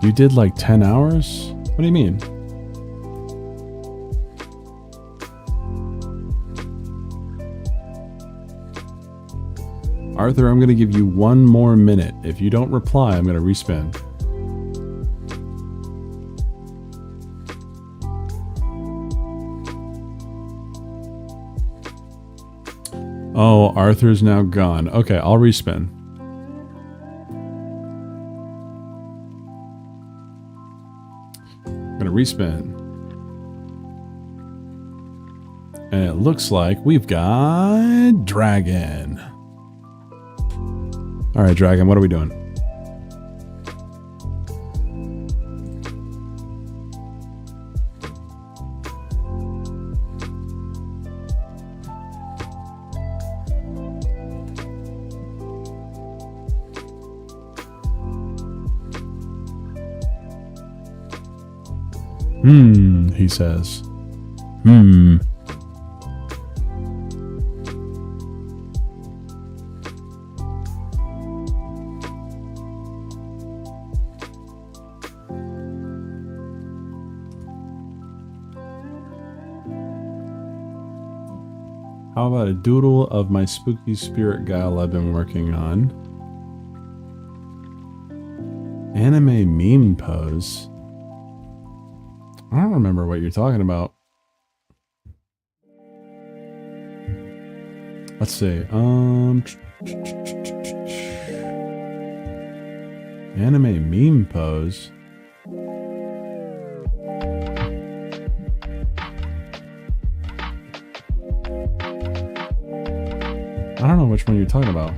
You did like 10 hours? What do you mean? Arthur, I'm going to give you one more minute. If you don't reply, I'm going to respin. Oh, Arthur's now gone. Okay, I'll respin. I'm going to respin. And it looks like we've got Dragon. All right, Dragon, what are we doing? He says. How about a doodle of my spooky spirit guile I've been working on? Anime meme pose. I don't remember what you're talking about. Let's see. Anime meme pose. I don't know which one you're talking about.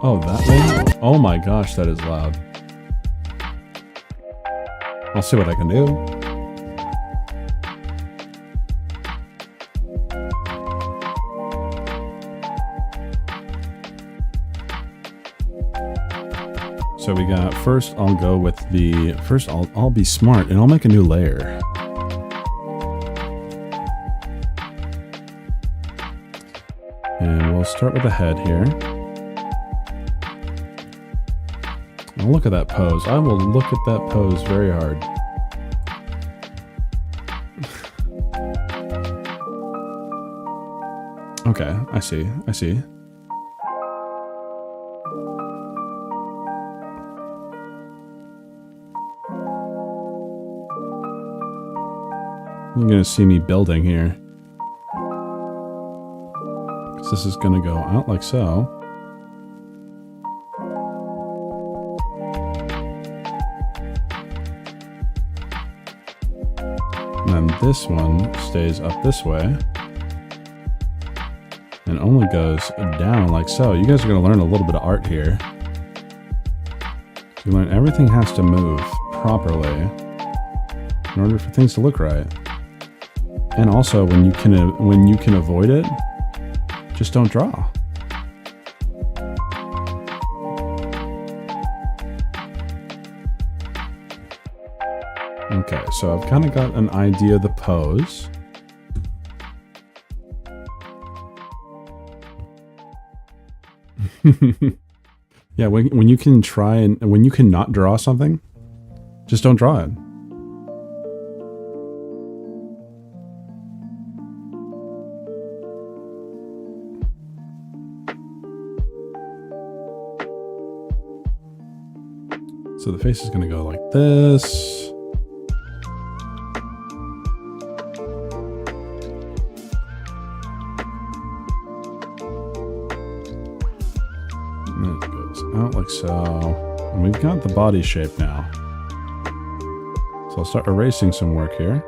Oh, that one? Oh my gosh, that is loud. I'll see what I can do. So we got, first I'll go with the, first I'll be smart and I'll make a new layer. And we'll start with the head here. And look at that pose. I will look at that pose very hard. Okay, I see, I see. You're gonna see me building here. So this is gonna go out like so. And then this one stays up this way. And only goes down like so. You guys are gonna learn a little bit of art here. We learn everything has to move properly in order for things to look right. And also, when you can avoid it, just don't draw. Okay, so I've kind of got an idea of the pose. Yeah, when you can try and when you can not draw something, just don't draw it. So the face is going to go like this. And it goes out like so. And we've got the body shape now. So I'll start erasing some work here.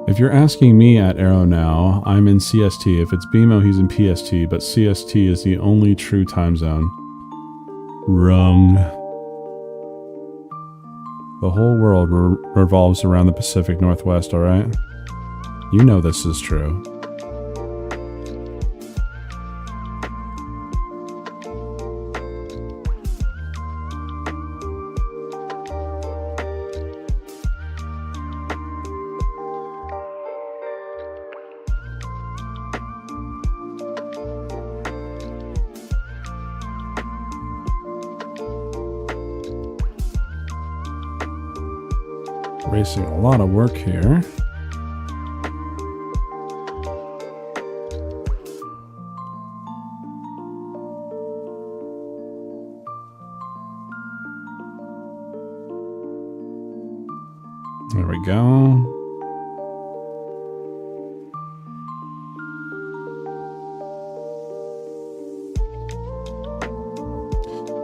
If you're asking me at Arrow now, I'm in CST. If it's BMO, he's in PST, but CST is the only true time zone. Wrong. The whole world revolves around the Pacific Northwest, alright? You know this is true. Erasing a lot of work here. There we go.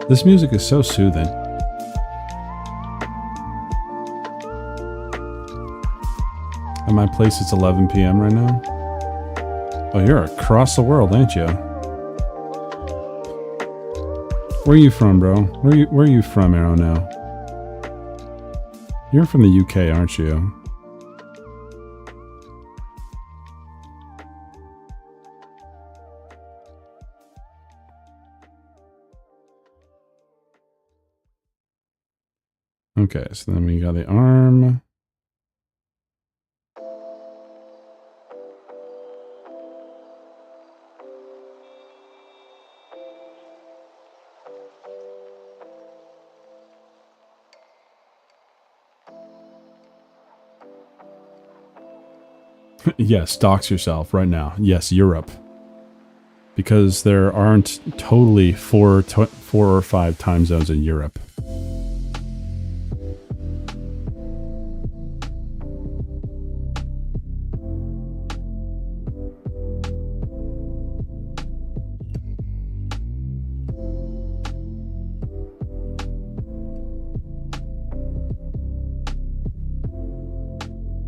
This music is so soothing. At my place, it's 11 p.m. right now. Oh, you're across the world, ain't you? Where are you from, bro? Where are you from, Arrow now? You're from the UK, aren't you? Okay, so then we got the arm. Yes, dox yourself right now. Yes, Europe. Because there aren't totally four or five time zones in Europe.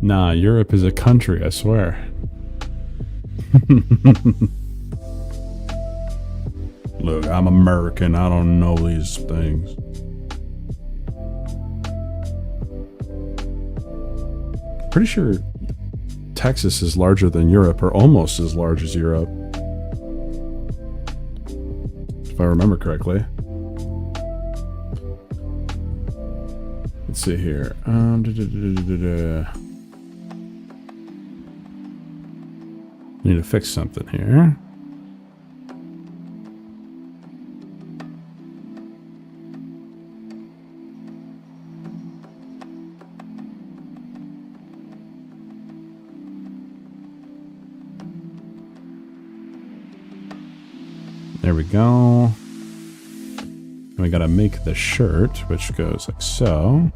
Nah, Europe is a country, I swear. Look, I'm American. I don't know these things. Pretty sure Texas is larger than Europe, or almost as large as Europe. If I remember correctly. Let's see here. Need to fix something here. There we go. And we gotta make the shirt, which goes like so.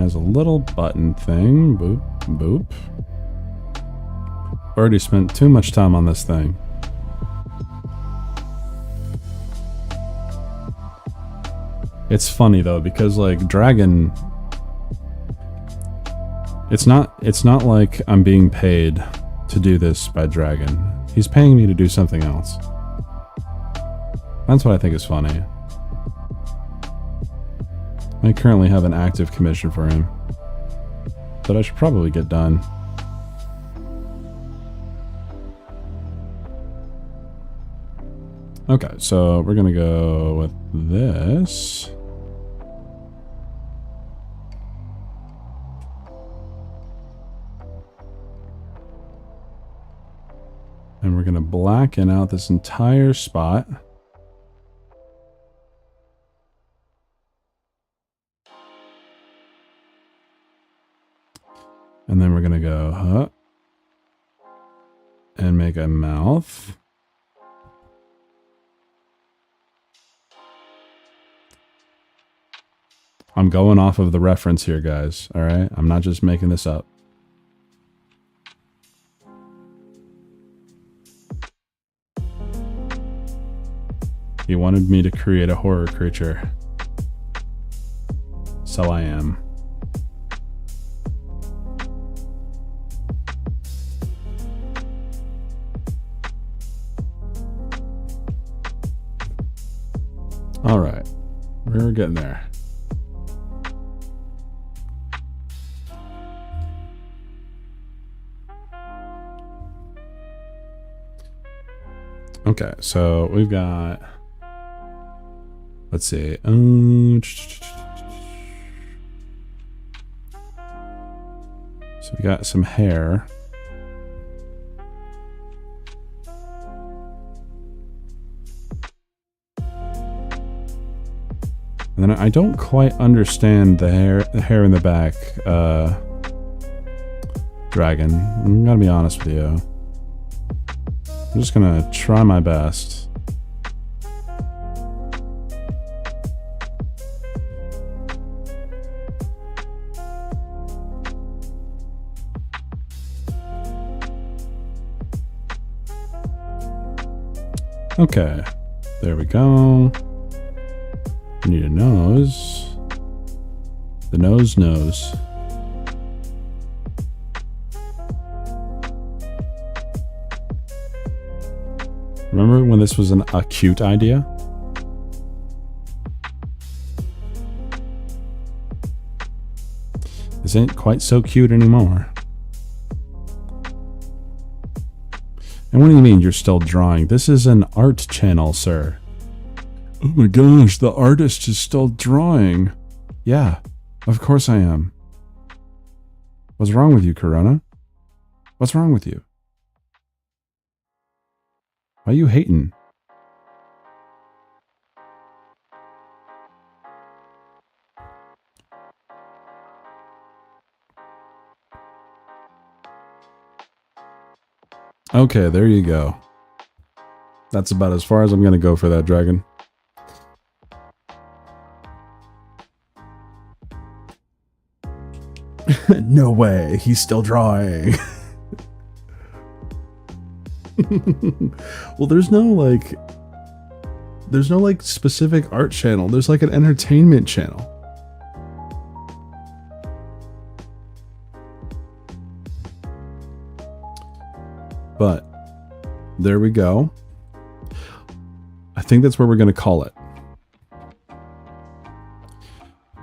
has a little button thing. Boop, boop. Already spent too much time on this thing. It's funny though, because like Dragon, it's not like I'm being paid to do this by Dragon. He's paying me to do something else. That's what I think is funny. I currently have an active commission for him that I should probably get done. Okay, so we're gonna go with this. And we're gonna blacken out this entire spot. And then we're gonna go, and make a mouth. I'm going off of the reference here, guys. All right, I'm not just making this up. He wanted me to create a horror creature. So I am. All right, we're getting there. Okay, so we've got, let's see, so we got some hair. And then I don't quite understand the hair in the back, Dragon. I'm gonna be honest with you. I'm just gonna try my best. Okay, there we go. We need a nose. The nose knows. Remember when this was a cute idea? This ain't quite so cute anymore. And what do you mean you're still drawing? This is an art channel, sir. Oh my gosh, the artist is still drawing. Yeah, of course I am. What's wrong with you, Corona? What's wrong with you? Why are you hating? Okay, there you go. That's about as far as I'm gonna go for that, Dragon. No way, he's still drawing. Well, there's no like specific art channel. There's like an entertainment channel. But there we go. I think that's where we're going to call it.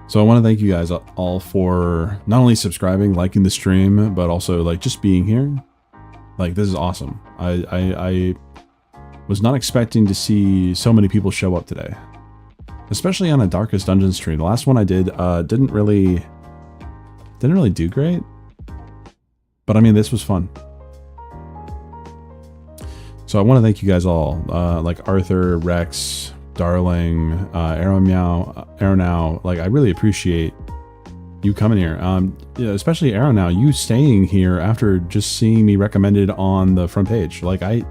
So I want to thank you guys all for not only subscribing, liking the stream, but also like just being here. Like, this is awesome. I was not expecting to see so many people show up today, especially on a Darkest Dungeon stream. The last one I did didn't really do great, but I mean, this was fun. So I want to thank you guys all, like Arthur, Rex, Darling, Aeronow. Like, I really appreciate you coming here. Especially Aeronow, you staying here after just seeing me recommended on the front page. Like, I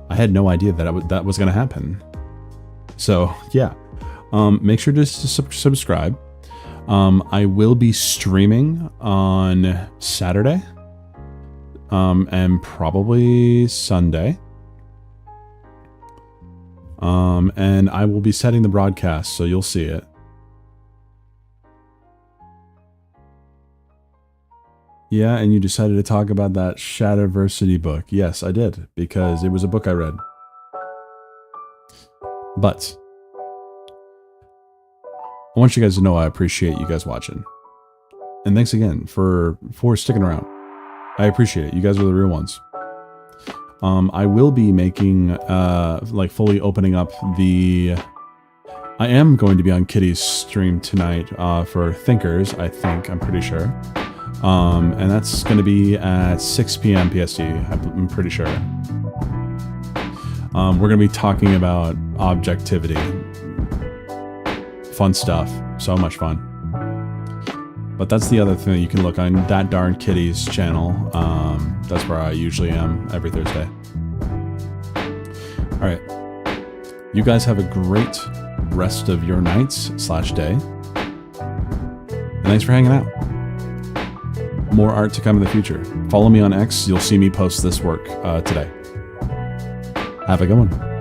had no idea that that was going to happen. So yeah, make sure to subscribe. I will be streaming on Saturday and probably Sunday. And I will be setting the broadcast, so you'll see it. Yeah, and you decided to talk about that Shadowversity book. Yes, I did, because it was a book I read. But I want you guys to know I appreciate you guys watching. And thanks again for sticking around. I appreciate it. You guys are the real ones. I will be making, like, fully opening up the... I am going to be on Kitty's stream tonight for Thinkers, I think. I'm pretty sure. And that's going to be at 6 p.m. PST, I'm pretty sure. We're going to be talking about objectivity. Fun stuff. So much fun. But that's the other thing that you can look on That Darn Kitty's channel. That's where I usually am every Thursday. All right. You guys have a great rest of your nights / day. And thanks for hanging out. More art to come in the future. Follow me on X. You'll see me post this work today. Have a good one.